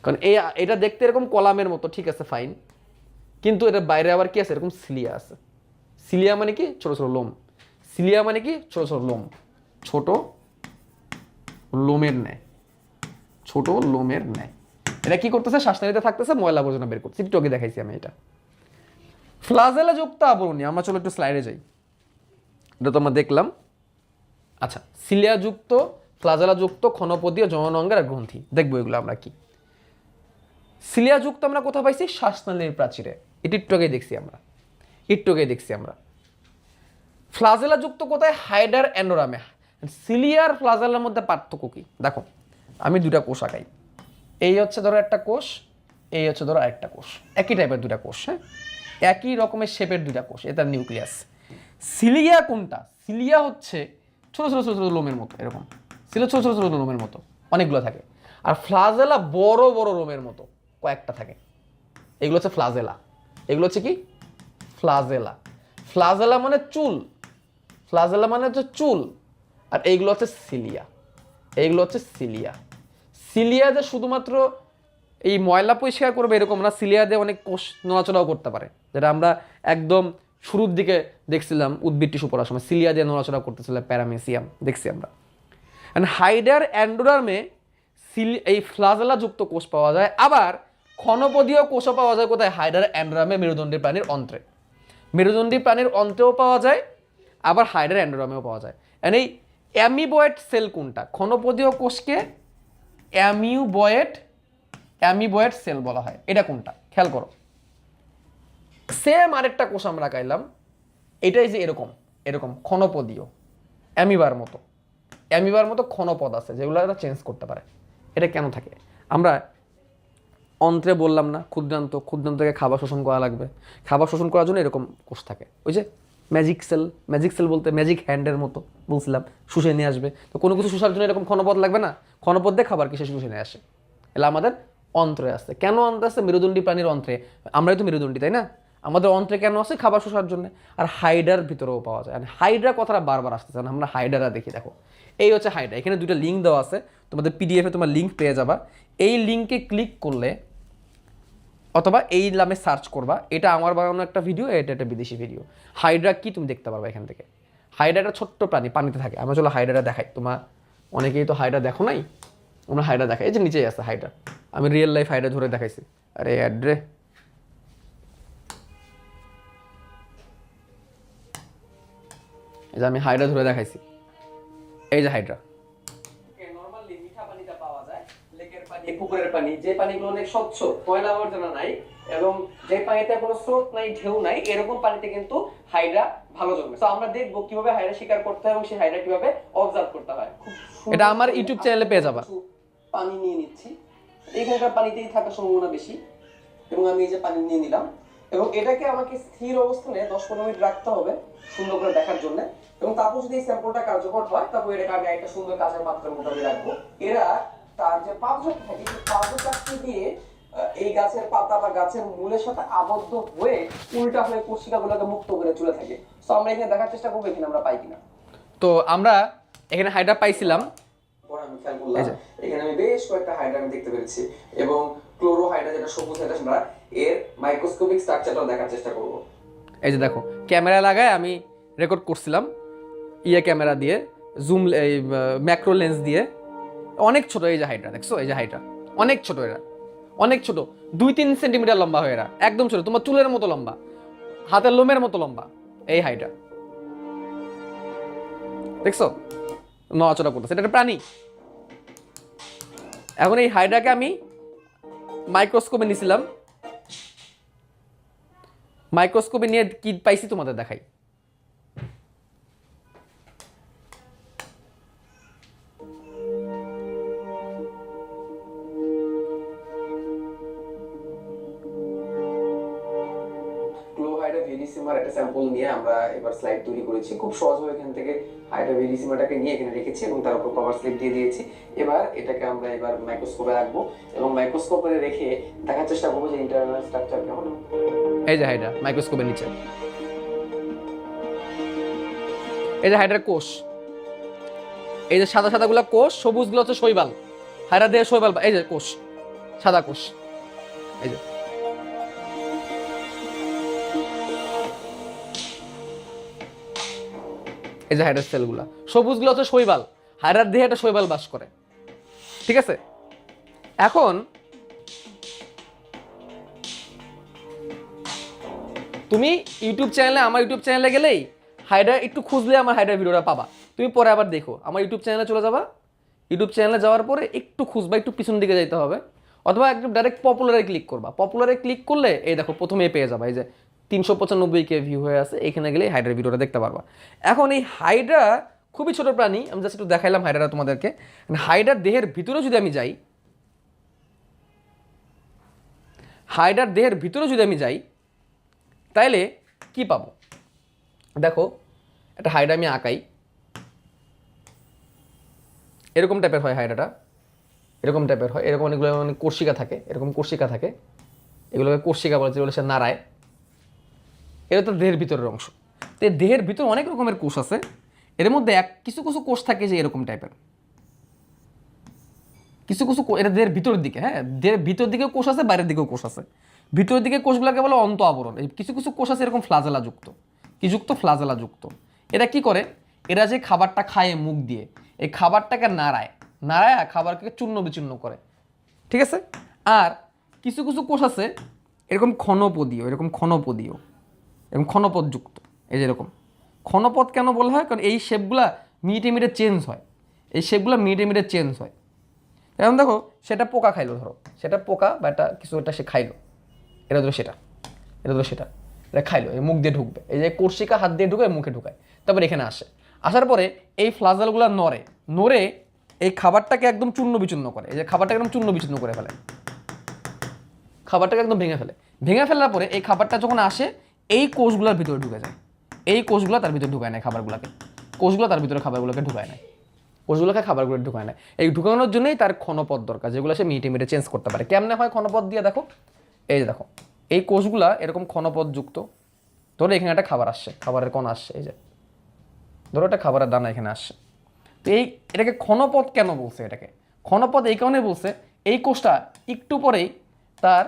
কারণ এটা দেখতে এরকম কলামের মতো, ঠিক আছে ফাইন, কিন্তু এটার বাইরে আবার কি আছে, এরকম সিলিয়া আছে। সিলিয়া মানে কি? ছোট ছোট লোম। সিলিয়া মানে কি? ছোট ছোট লোম, ছোট লোমের ন্যায়, ছোট লোমের ন্যায়। এটা কি করতেছে? শ্বাসনালীতে থাকতেছে, ময়লা আবর্জনা বের করছে। একটু আগে দেখাইছি আমি এটা। ফ্লাজেলা যুক্ত আবরণী, আমরা চলো একটু স্লাইডে যাই। এটা তো আমরা দেখলাম। আচ্ছা, সিলিয়া যুক্ত, ফ্লাজেলা যুক্ত ক্ষণপদীয় যৌন অঙ্গের আর গ্রন্থি দেখবো এগুলো আমরা কি। সিলিয়া যুক্ত আমরা কোথায় পাইছি? শ্বাসনালীর প্রাচীরে। এটা একটু আগেই দেখছি আমরা। ফ্লাজেলা যুক্ত কোথায়? হাইডার অ্যান্ডোরামে। সিলিয়ার ফ্লাজেলার মধ্যে পার্থক্য কি দেখো, আমি দুটা কোষ আঁকাই। এই হচ্ছে ধরো একটা কোষ, এই হচ্ছে ধরো আরেকটা কোষ, একই টাইপের দুটা কোষ, হ্যাঁ, একই রকমের শেপের দুটা কোষ, এটা নিউক্লিয়াস। সিলিয়া কোনটা? সিলিয়া হচ্ছে ছোট ছোট ছোট ছোট লোমের মতো, এরকম সিলিয়া ছোট ছোট ছোট লোমের মতো অনেকগুলো থাকে। আর ফ্লাজেলা বড় বড় লোমের মতো কয়েকটা থাকে। এগুলো হচ্ছে ফ্লাজেলা। এগুলো হচ্ছে কি? ফ্লাজেলা। ফ্লাজেলা মানে চুল, ফ্লাজেলা মানে হচ্ছে চুল। আর এইগুলো হচ্ছে সিলিয়া, এইগুলো হচ্ছে সিলিয়া। সিলিয়া যে শুধুমাত্র এই ময়লা পরিষ্কার করবে এরকম না, সিলিয়া দিয়ে অনেক কোষ নড়াচড়াও করতে পারে, যেটা আমরা একদম শুরুর দিকে দেখছিলাম উদ্ভিদ টিস্যু পড়ার সময়, সিলিয়া দিয়ে নড়াচড়া করতেছিল, প্যারামেসিয়াম দেখছি আমরা। হাইডার অ্যান্ডোরামে এই ফ্লাজেলা যুক্ত কোষ পাওয়া যায়। আবার ক্ষণপদীয় কোষও পাওয়া যায় কোথায়? হাইডার অ্যান্ডোরামে, মেরুদণ্ডী প্রাণীর অন্ত্রে। মেরুদণ্ডী প্রাণীর অন্ত্রেও পাওয়া যায়, আবার হাইডার অ্যান্ডোরামেও পাওয়া যায়। এই অ্যামিবয়েড সেল কোনটা? ক্ষণপদীয় কোষকে অ্যামিবয়েড সেল বলা হয়। এটা কোনটা খেয়াল করো। সেম আরেকটা কোষ আমরা কাইলাম, এটাই যে এরকম এরকম ক্ষণপদীয় অ্যামিবার মতো ক্ষণপদ আছে, যেগুলো এটা চেঞ্জ করতে পারে। এটা কেন থাকে? আমরা অন্ত্রে বললাম না, ক্ষুদ্রান্তকে খাবার শোষণ করা লাগবে। খাবার শোষণ করার জন্য এরকম কোষ থাকে, ওই যে ম্যাজিক সেল বলতে ম্যাজিক হ্যান্ডের মতো বলছিলাম, শুষে নিয়ে আসবে। তো কোনো কিছু শুষার জন্য এরকম ক্ষণপদ লাগবে না? ক্ষণপদ দিয়ে খাবার কিসে শুষে নিয়ে আসে। এলা আমাদের অন্ত্রে আছে। কেন অন্ত্রে আছে? মেরুদণ্ডী প্রাণীর অন্ত্রে। আমরাই তো মেরুদণ্ডী, তাই না? আমাদের অন্ত্রে কেন আছে? খাবার শোষার জন্য। আর হাইডার ভিতরেও পাওয়া যায়। হাইড্রা কথাটা বারবার আসতেছে, আমরা হাইডারা দেখি। দেখো, এই হচ্ছে হাইড্রা। এখানে দুটো লিঙ্ক দেওয়া আছে, তোমাদের পিডিএফে তোমার লিঙ্ক পেয়ে যাবা। এই লিঙ্কে ক্লিক করলে অথবা এই নামে সার্চ করবা, এটা আমার বানানো একটা ভিডিও, এটা একটা বিদেশি ভিডিও। হাইড্রা কি তুমি দেখতে পারবা এখান থেকে। হাইড্রা একটা ছোট্ট প্রাণী, পানিতে থাকে। আমরা চলো হাইড্রাটা দেখাই। তোমার অনেকেই তো হাইড্রা দেখো নাই, আমরা হাইড্রা দেখাই। এই যে নিচেই আছে হাইড্রা, আমি রিয়েল লাইফ হাইড্রা ধরে দেখাইছি। আরে অ্যাড্রে, এই যে আমি হাইড্রা ধরে দেখাইছি। এই যে হাইড্রা নরমালি মিঠা পানিতে পাওয়া যায়, লেকের পানি, পুকুরের পানি, যে পানিগুলো অনেক স্বচ্ছ, ময়লা আবর্জনা নাই এবং যে পানিতে কোনো স্রোত নাই, ঢেউ নাই, এরকম পানিতে কিন্তু হাইড্রা ভালো জন্মে। তো আমরা দেখবো কিভাবে হাইড্রা শিকার করতে হয় এবং সেই হাইড্রা কিভাবে অবজার্ভ করতে হয়। এটা আমার ইউটিউব চ্যানেলে পেয়ে যাবা। পানি নিয়ে নিচ্ছি, এইখানকার পানিতেই থাকার সম্ভাবনা বেশি, এবং আমি এই যে পানি নিয়ে নিলাম, এবং এটাকে আমাকে স্থির অবস্থানে 10-15 মিনিট রাখতে হবে সুন্দর করে দেখার জন্য। এবং তারপর যদি এই স্যাম্পলটা কার্যকর হয়, তারপর এটাকে আমি একটা সুন্দর কাঁচের পাত্রের মধ্যে আমি রাখবো। এরা তার যে পাপজাতি থাকে, সেই পাপজাতি দিয়ে এই গাছের পাতা বা গাছের মূলের সাথে আবদ্ধ হয়ে উল্টা হয়ে কোষিকাগুলোকে মুক্ত করে চলে থাকে। তো আমরা এখানে দেখার চেষ্টা করবো এখানে আমরা পাই কিনা। তো আমরা এখানে হাইড্রা পাইছিলাম, আমি খেয়াল করলাম এখানে আমি বেশ কয়েকটা হাইড্রা আমি দেখতে পেরেছি, এবং ক্লোরো হাইড্রা যেটা সবুজ হাইড্রা, আমরা এর মাইক্রোস্কোপিক স্ট্রাকচারটাও দেখার চেষ্টা করব। এই যে দেখো, ক্যামেরা লাগায় আমি রেকর্ড করছিলাম, ক্যামেরা দিয়ে, জুম, এই ম্যাক্রো লেন্স দিয়ে। অনেক ছোট এই যে হাইড্রা, দেখছো এই যে হাইড্রা অনেক ছোট, এরা অনেক ছোট, 2-3 সেন্টিমিটার লম্বা হয়, এরা একদম ছোট, তোমার চুলের মতো লম্বা, হাতের লোমের মতো লম্বা এই হাইড্রা। দেখছো নড়াচড়া করতেছে, এটা একটা প্রাণী। এখন এই হাইড্রাকে আমি মাইক্রোস্কোপে নিয়েছিলাম, মাইক্রোস্কোপে নিয়ে কি পাইছি তোমাদের দেখাই। ভেরিসিমার একটা স্যাম্পল নিয়ে আমরা এবার স্লাইড তৈরি করেছি। খুব সহজভাবে এখান থেকে হাইড্রা ভেরিসিমাটাকে নিয়ে এখানে রেখেছি এবং তার উপর কভার স্লিপ দিয়ে দিয়েছি। এবার এটাকে আমরা এবার মাইক্রোস্কোপে রাখবো এবং মাইক্রোস্কোপে রেখে দেখার চেষ্টা করবো যে ইন্টারনাল স্ট্রাকচার কেমন। এই যে হাইড্রা মাইক্রোস্কোপের নিচে, এই যে হাইড্রার কোষ, এই যে সাদা সাদা গুলা কোষ, সবুজ গুলো হচ্ছে শৈবাল। হাইড্রা দেহের শৈবাল, এই যে কোষ, সাদা কোষ, এই যে এই যে হাইড্রার সেলগুলা, সবুজ গুলো হচ্ছে শৈবাল। হাইড্রার দেহে একটা শৈবাল বাস করে, ঠিক আছে? এখন তুমি ইউটিউব চ্যানেলে, আমার ইউটিউব চ্যানেলে গেলেই হাইড্রা একটু খুঁজলে আমার হাইড্রার ভিডিওটা পাবা। তুমি পরে আবার দেখো, আমার ইউটিউব চ্যানেলে চলে যাবা, ইউটিউব চ্যানেলে যাওয়ার পরে একটু খুঁজবা, একটু পিছন দিকে যেতে হবে, অথবা একদম ডাইরেক্ট পপুলারে ক্লিক করবা। পপুলারে ক্লিক করলে এই দেখো প্রথমে পেয়ে যাবা, এই যে 395K ভিউ হয়ে আছে, এখানে গেলে হাইড্রার ভিডিওটা দেখতে পারবা। এখন এই হাইড্রা খুবই ছোট প্রাণী, আমি জাস্ট একটু দেখাইলাম হাইড্রা তোমাদেরকে। হাইড্রার দেহের ভিতরে যদি আমি যাই, হাইড্রার দেহের ভিতরে যদি আমি যাই তাইলে কি পাবো? দেখো একটা হাইড্রা আমি আঁকাই, এরকম টাইপের হয় হাইড্রাটা, এরকম টাইপের হয়, এরকম অনেকগুলো অনেক কোর্সিকা থাকে, এরকম কোর্সিকা থাকে, এগুলোকে কোর্সিকা বলে, যেগুলো সে নাড়ায়। এটা তো দেহের ভিতরের অংশ। তো দেহের ভিতরে অনেক রকমের কোষ আছে, এর মধ্যে কিছু কিছু কোষ থাকে যে এরকম টাইপের, কিছু কিছু এটা দেহের ভিতরের দিকে, হ্যাঁ, দেহের ভিতর দিকেও কোষ আছে, বাইরের দিকেও কোষ আছে। ভিতরের দিকে কোষগুলোকে বলে অন্ত আবরণ। এই কিছু কিছু কোষ আছে এরকম ফ্লাজেলা যুক্ত, কি যুক্ত? ফ্লাজেলা যুক্ত। এরা কি করে? এরা যে খাবারটা খায় মুখ দিয়ে, এই খাবারটাকে নাড়ায়, নাড়ায় খাবারকে চূর্ণ বিচূর্ণ করে, ঠিক আছে? আর কিছু কিছু কোষ আছে এরকম ক্ষণপদীয়, এরকম ক্ষণপদীয়, এরকম ক্ষণপদ যুক্ত। এই যে এরকম ক্ষণপদ কেন বলা হয়? কারণ এই শেপগুলা মিনিটে মিনিটে চেঞ্জ হয়, এই শেপগুলো মিনিটে মিনিটে চেঞ্জ হয়। এখন দেখো সেটা পোকা খাইলো, ধরো সেটা পোকা বা একটা কিছু একটা সে খাইলো, এটা ধরো সেটা, এটা ধরো সেটা, এটা খাইলো, এই মুখ দিয়ে ঢুকবে, এই যে কোর্সিকা হাত দিয়ে ঢুকে মুখে ঢুকায়, তারপর এখানে আসে, আসার পরে এই ফ্লাজেলগুলো নড়ে, নড়ে এই খাবারটাকে একদম চূর্ণ বিচূর্ণ করে, এই যে খাবারটাকে একদম চূর্ণ বিচূর্ণ করে ফেলে, খাবারটাকে একদম ভেঙে ফেলে। ভেঙে ফেলার পরে এই খাবারটা যখন আসে এই কোষগুলোর ভিতরে ঢুকে যায়, এই কোষগুলো তার ভিতরে ঢুকায় নেয় খাবারগুলোকে, কোষগুলো তার ভিতরে খাবারগুলোকে ঢুকায় নেয়, কোষগুলোকে খাবারগুলো ঢুকায় নেয়। এই ঢুকানোর জন্যই তার ক্ষণপদ দরকার, যেগুলো সে মিনিটে মিনিটে চেঞ্জ করতে পারে। কেমনে হয় ক্ষণপদ দিয়ে? দেখো এই যে দেখো এই কোষগুলা এরকম ক্ষণপদ যুক্ত। ধরো এখানে একটা খাবার আসছে, খাবারের কণা আসছে, এই যে ধরো একটা খাবারের দানা এখানে আসছে। তো এটাকে ক্ষণপদ কেন বলছে? এটাকে ক্ষণপদ এই কারণে বলছে, এই কোষটা একটু পরেই তার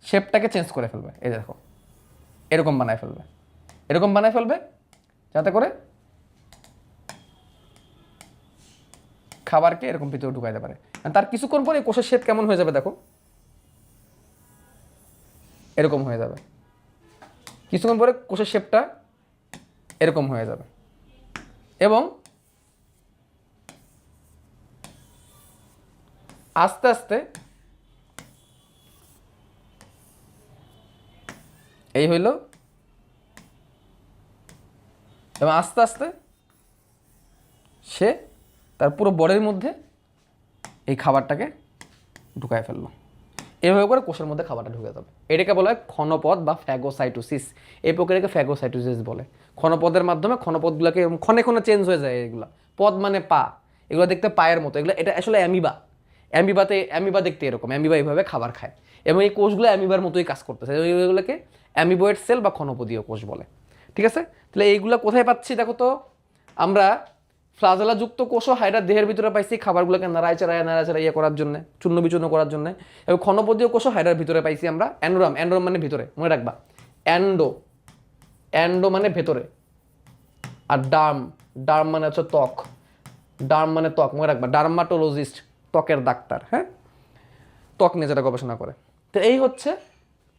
শেপটাকে চেঞ্জ করে ফেলবে, এই দেখো এরকম বানায় ফেলবে, এরকম বানায় ফেলবে যাতে করে খাবারকে এরকম ভিতরে ঢুকাইতে পারে। তার কিছুক্ষণ পরে কোষের শেপ কেমন হয়ে যাবে দেখো, এরকম হয়ে যাবে। কিছুক্ষণ পরে কোষের শেপটা এরকম হয়ে যাবে এবং আস্তে আস্তে এই হইল, এবং আস্তে আস্তে সে তার পুরো বডির মধ্যে এই খাবারটাকে ঢুকায় ফেললো। এভাবে করে কোষের মধ্যে খাবারটা ঢুকে যাবে। এটাকে বলা হয় ক্ষণপদ বা ফ্যাগোসাইটোসিস। এই প্রক্রিয়াকে ফ্যাগোসাইটোসিস বলে। ক্ষণপদের মাধ্যমে ক্ষণপদগুলোকে ক্ষণে ক্ষণে চেঞ্জ হয়ে যায়। এগুলো পদ মানে পা, এগুলো দেখতে পায়ের মতো, এগুলো এটা আসলে অ্যামিবা। অ্যামিবা দেখতে এরকম, অ্যামিবা এইভাবে খাবার খায় এবং এই কোষগুলো অ্যামিবার মতোই কাজ করতেছে। এগুলোকে অ্যামিবয়েড সেল বা ক্ষণপদীয় কোষ বলে, ঠিক আছে? তাহলে এইগুলো কোথায় পাচ্ছি দেখো তো, আমরা ফ্লাজেলাযুক্ত কোষও হাইড্রার দেহের ভিতরে পাইছি খাবারগুলোকে নাড়াচাড়া ইয়ে করার জন্য, চূর্ণ বিচূর্ণ করার জন্য, এবং ক্ষণপদীয় কোষও হাইড্রার ভিতরে পাইছি আমরা। অ্যান্ডোরাম মানে ভিতরে, মনে রাখবা, অ্যান্ডো মানে ভেতরে, আর ডার্ম মানে হচ্ছে ত্বক, ডার্ম মানে ত্বক, মনে রাখবা, ডার্মাটোলজিস্ট ত্বকের ডাক্তার, হ্যাঁ, ত্বক নিয়ে যেটা গবেষণা করে। তো এই হচ্ছে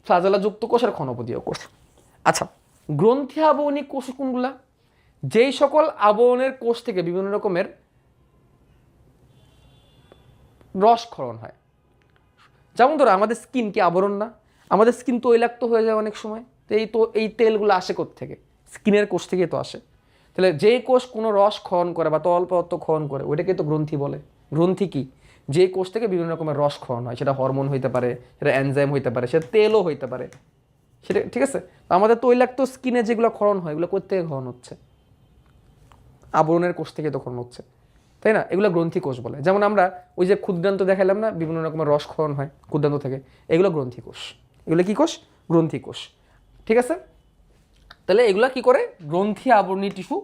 ফ্লাজেলাযুক্ত কোষ আর ক্ষণপদীয় কোষ। আচ্ছা, গ্রন্থি আবরণী কোষ কোনগুলা? যেই সকল আবরণের কোষ থেকে বিভিন্ন রকমের রসক্ষরণ হয়। যেমন ধরো আমাদের স্কিন কি আবরণ না? আমাদের স্কিন তৈলাক্ত হয়ে যায় অনেক সময়, তো এই তেলগুলো আসে কোত্থেকে? স্কিনের কোষ থেকে তো আসে। তাহলে যেই কোষ কোনো রস ক্ষরণ করে বা তরল পদার্থ ক্ষরণ করে ওইটাকে তো গ্রন্থি বলে। গ্রন্থি কি? যে কোষ থেকে বিভিন্ন রকমের রস ক্ষরণ হয়, সেটা হরমোন হইতে পারে, সেটা এনজাইম হইতে পারে, সেটা তেলও হইতে পারে, সেটা ঠিক আছে। তো আমাদের তৈলাক্ত স্কিনে যেগুলো ক্ষরণ হয় এগুলো কোথা থেকে ক্ষরণ হচ্ছে? আবরণের কোষ থেকে তো ক্ষরণ হচ্ছে, তাই না? এগুলো গ্রন্থি কোষ বলে। যেমন আমরা ওই যে ক্ষুদ্রান্ত দেখালাম না, বিভিন্ন রকমের রস ক্ষরণ হয় ক্ষুদ্রান্ত থেকে, এগুলো গ্রন্থি কোষ। এগুলো কি কোষ? গ্রন্থি কোষ, ঠিক আছে। তাহলে এগুলা কি করে? গ্রন্থি আবরণী টিস্যু,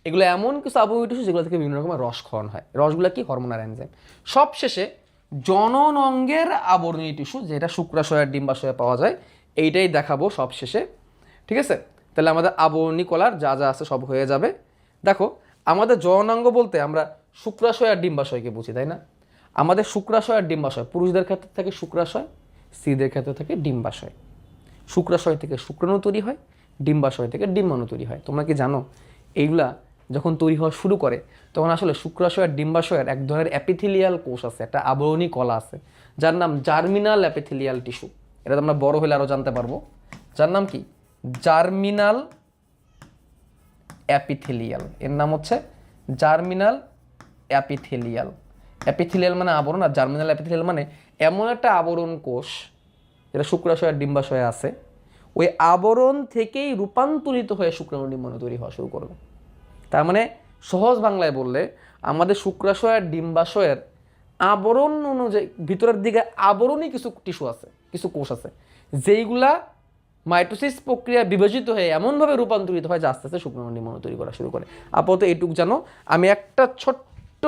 এগুলো এমন কিছু আবরণী টিস্যু যেগুলো থেকে বিভিন্ন রকমের রস ক্ষরণ হয়। রসগুলো কি? Hormonal enzyme. সবশেষে জনন অঙ্গের আবরণী টিস্যু, যেটা শুক্রাশয় আর ডিম্বাশয়ে পাওয়া যায়, এইটাই দেখাবো সবশেষে, ঠিক আছে। তাহলে আমাদের আবরণী কলার যা যা আছে সব হয়ে যাবে। দেখো, আমাদের জননাঙ্গ বলতে আমরা শুক্রাশয় আর ডিম্বাশয়কে বুঝি, তাই না? আমাদের শুক্রাশয় আর ডিম্বাশয়, পুরুষদের ক্ষেত্রে থাকে শুক্রাশয়, স্ত্রীদের ক্ষেত্রে থাকে ডিম্বাশয়। শুক্রাশয় থেকে শুক্রাণু তৈরি হয়, ডিম্বাশয় থেকে ডিম্বাণু তৈরি হয়। তোমরা কি জানো এইগুলা যখন তৈরি হওয়া শুরু করে তখন আসলে শুক্রাশয় আর ডিম্বাশয়ের এক ধরনের অ্যাপিথেলিয়াল কোষ আছে, একটা আবরণী কলা আছে, যার নাম জার্মিনাল অ্যাপিথেলিয়াল টিস্যু। এটা তোমরা বড় হলে আরও জানতে পারবো। যার নাম কি? জার্মিনাল অ্যাপিথেলিয়াল। এর নাম হচ্ছে জার্মিনাল অ্যাপিথেলিয়াল। অ্যাপিথেলিয়াল মানে আবরণ, আর জার্মিনাল অ্যাপিথেলিয়াল মানে এমন একটা আবরণ কোষ যেটা শুক্রাশয় আর ডিম্বাশয়ে আছে, ওই আবরণ থেকেই রূপান্তরিত হয়ে শুক্রাণু ডিম্বাণু তৈরি হওয়া শুরু করবে। তার মানে সহজ বাংলায় বললে আমাদের শুক্রাশয় আর ডিম্বাশয়ের আবরণ অনুযায়ী ভিতরের দিকে আবরণী কিছু টিস্যু আছে, কিছু কোষ আছে, যেইগুলা মাইটোসিস প্রক্রিয়া বিভাজিত হয়ে এমনভাবে রূপান্তরিত হয় যে আস্তে আস্তে শুক্রাণু ডিম্বাণু তৈরি করা শুরু করে। আপাতত এইটুকু জানো। আমি একটা ছোট্ট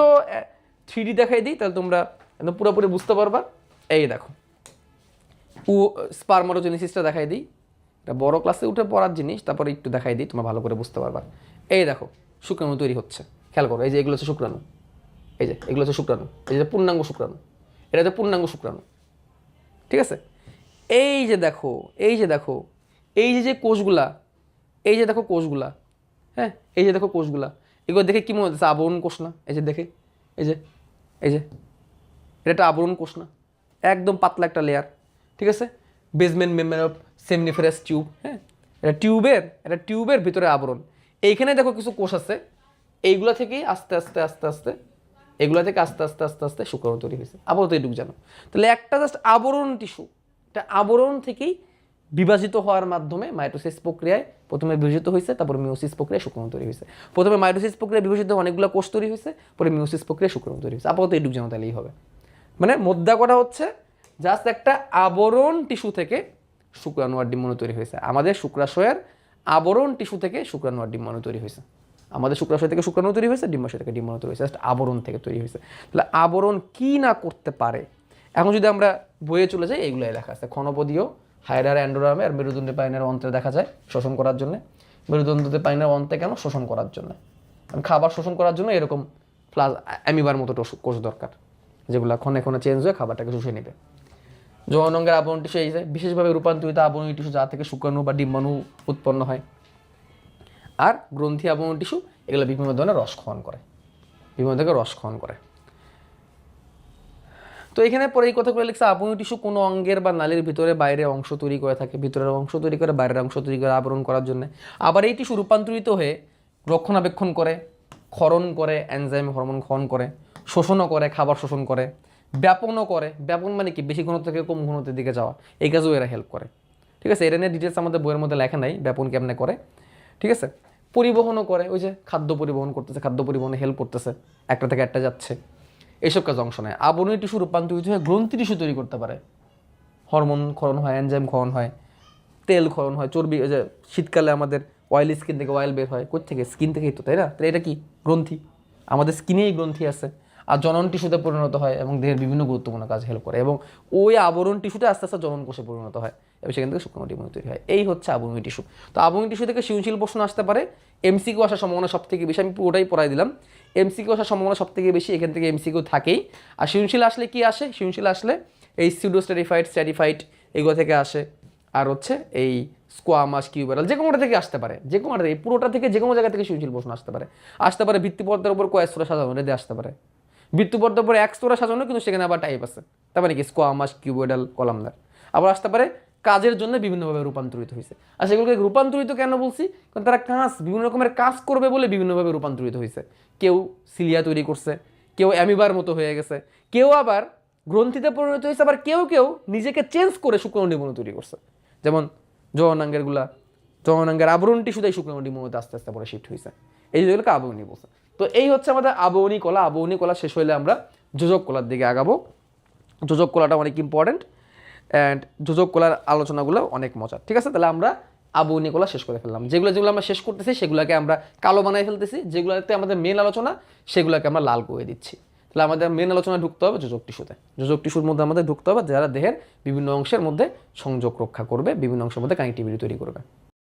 3D দেখাই দিই, তাহলে তোমরা একদম পুরোপুরি বুঝতে পারবা। এই দেখো, স্পারমাটোজেনেসিসটা দেখাই দিই। এটা বড় ক্লাসে উঠে পড়ার জিনিস, তারপরে একটু দেখাই দিই, তোমরা ভালো করে বুঝতে পারবা। এই দেখো, শুক্রাণু তৈরি হচ্ছে, খেয়াল করো। এই যে এগুলো হচ্ছে শুক্রাণু, এই যে এগুলো হচ্ছে শুক্রাণু, এই যে পূর্ণাঙ্গ শুক্রাণু, এটা হচ্ছে পূর্ণাঙ্গ শুক্রাণু, ঠিক আছে। এই যে দেখো, এই যে দেখো, এই যে যে কোষগুলা, এই যে দেখো কোষগুলা, হ্যাঁ, এই যে দেখো কোষগুলা, এগুলো দেখে কি মনে হচ্ছে? আবরণ কোষ না? এই যে দেখে, এই যে এই যে এটা একটা আবরণ কোষ না? একদম পাতলা একটা লেয়ার, ঠিক আছে। বেসমেন্ট মেমব্রেন অফ সেমনিফেরাস টিউব, হ্যাঁ, এটা টিউবের ভিতরে আবরণ। এইখানে দেখো কিছু কোষ আছে, এইগুলা থেকেই আস্তে আস্তে আস্তে আস্তে এগুলা থেকে আস্তে আস্তে আস্তে আস্তে শুক্রাণু তৈরি হয়েছে। আপাতত এইটুকু জানো। তাহলে একটা জাস্ট আবরণ টিস্যু, এটা আবরণ থেকেই বিভাজিত হওয়ার মাধ্যমে মাইটোসিস প্রক্রিয়ায় প্রথমে বিভাজিত হয়েছে, তারপর মিওসিস প্রক্রিয়ায় শুক্রাণু তৈরি হয়েছে। প্রথমে মাইটোসিস প্রক্রিয়ায় বিভাজিত অনেকগুলো কোষ তৈরি হয়েছে, পরে মিওসিস প্রক্রিয়ায় শুক্রাণু তৈরি হয়েছে। আপাতত এইটুকু জানো, তাহলেই হবে। মানে মোদ্দা কথা হচ্ছে জাস্ট একটা আবরণ টিস্যু থেকে শুক্রাণু আর ডিম্বাণু তৈরি হয়েছে। আমাদের শুক্রাশয়ের আবরণ টিস্যু থেকে শুক্রাণু আর ডিম্বাণু তৈরি হয়েছে। আমাদের শুক্রাশয় থেকে শুক্রাণু তৈরি হয়েছে, ডিম্বাশয় থেকে ডিম্বাণু তৈরি হয়েছে, জাস্ট আবরণ থেকে তৈরি হয়েছে। তাহলে আবরণ কি না করতে পারে? এখন যদি আমরা বইয়ে চলে যাই, এইগুলাই লেখা আছে। ক্ষণপদীয় হাইডার অ্যান্ডোরামে আর মেরুদণ্ডে পাইনের অন্ত্রে দেখা যায় শোষণ করার জন্য। মেরুদণ্ডতে পাইনের অন্ত্রে কেন? শোষণ করার জন্য, খাবার শোষণ করার জন্য এরকম অ্যামিবার মতো কোষ দরকার, যেগুলো ক্ষণে ক্ষণে চেঞ্জ হয়ে খাবারটাকে শুষে নেবে। যৌন অঙ্গের আবরণ টিস্যু এই যে বিশেষভাবে রূপান্তরিত আবরণী টিস্যু, যা থেকে শুক্রাণু বা ডিম্বাণু উৎপন্ন হয়। আর গ্রন্থি আবরণ টিস্যু, এগুলো বিভিন্ন ধরনের রস ক্ষরণ করে, বিভিন্ন থেকে রস ক্ষরণ করে। তো এখানে পরে এই কথাগুলো লিখছে, আবরণী টিস্যু কোনো অঙ্গের বা নালীর ভিতরে বাইরে অংশ তৈরি করে থাকে, ভিতরের অংশ তৈরি করে, বাইরের অংশ তৈরি করে আবরণ করার জন্য। আবার এই টিস্যু রূপান্তরিত হয়ে রক্ষণাবেক্ষণ করে, ক্ষরণ করে, এনজাইম হরমোন ক্ষরণ করে, শোষণও করে, খাবার শোষণ করে, ব্যাপনও করে। ব্যাপন মানে কি? বেশি ঘনত্ব থেকে কম ঘনত্বের দিকে যাওয়া। এই কাজেও এরা হেল্প করে, ঠিক আছে। এটা নিয়ে ডিটেলস আমাদের বইয়ের মধ্যে লেখা নাই, ব্যাপন কেমনে করে, ঠিক আছে। পরিবহনও করে, ওই যে খাদ্য পরিবহন করতেছে, খাদ্য পরিবহনে হেল্প করতেছে, একটা থেকে একটা যাচ্ছে, এইসব কাজ অংশ নেয়। আবরণী টিস্যু রূপান্তরিত হয়ে গ্রন্থি টিস্যু তৈরি করতে পারে। হরমোন ক্ষরণ হয়, এনজাইম ক্ষরণ হয়, তেল ক্ষরণ হয়, চর্বি, যে শীতকালে আমাদের অয়েলি স্কিন থেকে অয়েল বের হয়, কোথা থেকে? স্কিন থেকেই তো, তাই না? তাহলে এটা কি? গ্রন্থি। আমাদের স্কিনেই গ্রন্থি আছে। আর জনন টিস্যুতে পরিণত হয় এবং দেহের বিভিন্ন গুরুত্বপূর্ণ কাজ হেল্প করে, এবং ওই আবরণ টিস্যুতে আস্তে আস্তে জনন কোষে পরিণত হয় এবং সেখান থেকে শুক্রাণু ডিম্বাণু তৈরি হয়। এই হচ্ছে আবরণী টিস্যু। তো আবরণী টিস্যু থেকে সৃজনশীল প্রশ্ন আসতে পারে, এমসিকিউ আসার সম্ভাবনা সব থেকে বেশি। আমি পুরোটাই পড়াই দিলাম। এমসিকিউ আসার সম্ভাবনা সব থেকে বেশি, এখান থেকে এমসিকিউ থাকেই। আর সৃজনশীল আসলে কি আসে? সৃজনশীল আসলে এই স্ট্র্যাটিফাইড এগুলো থেকে আসে, আর হচ্ছে এই স্কোয়ামাস, কিউবেরাল, যে কোনোটা থেকে আসতে পারে, যে কোনোটা থেকে, পুরোটা থেকে যে কোনো জায়গা থেকে সৃজনশীল প্রশ্ন আসতে পারে। আসতে পারে ভিত্তিপর্দার উপর কয়েক স্তরে সাজানো, এটা আসতে পারে। ভিত্তিপর্দার উপর এক স্তরে সাজানো, কিন্তু সেখানে আবার টাইপ আছে, তার মানে কি? Squamous, cuboidal, columnar. আবার আসতে পারে কাজের জন্য বিভিন্নভাবে রূপান্তরিত হয়েছে। আর সেগুলোকে রূপান্তরিত কেন বলছি? কারণ তারা বিভিন্ন রকমের কাজ করবে বলে বিভিন্নভাবে রূপান্তরিত হয়েছে। কেউ সিলিয়া তৈরি করছে, কেউ অ্যামিবার মতো হয়ে গেছে, কেউ আবার গ্রন্থিতে পরিণত হয়েছে, আবার কেউ কেউ নিজেকে চেঞ্জ করে শুক্রাণু ডিম্বাণু তৈরি করছে। যেমন জননাঙ্গের আবরণ টিস্যুতে এই শুক্রাণুটির মধ্যে আস্তে আস্তে পরে শিফট হয়েছে। এই যেগুলোকে আবরণী বলছে। তো এই হচ্ছে আমাদের আবরণী কলা। আবরণী কলা শেষ হইলে আমরা যোজক কলার দিকে আগাবো। যোজক কলাটা অনেক ইম্পর্টেন্ট অ্যান্ড যোজক কলার আলোচনাগুলো অনেক মজার। ঠিক আছে, তাহলে আমরা আবরণী কলা শেষ করে ফেললাম। যেগুলো আমরা শেষ করতেছি সেগুলোকে আমরা কালো বানাই ফেলতেছি, যেগুলোতে আমাদের মেন আলোচনা সেগুলোকে আমরা লাল করে দিচ্ছি। তাহলে আমাদের মেন আলোচনা ঢুকতে হবে যোজক টিস্যুতে। যোজক টিস্যুর মধ্যে আমাদের ঢুকতে হবে যারা দেহের বিভিন্ন অংশের মধ্যে সংযোগ রক্ষা করবে, বিভিন্ন অংশের মধ্যে কানেক্টিভিটি তৈরি করবে।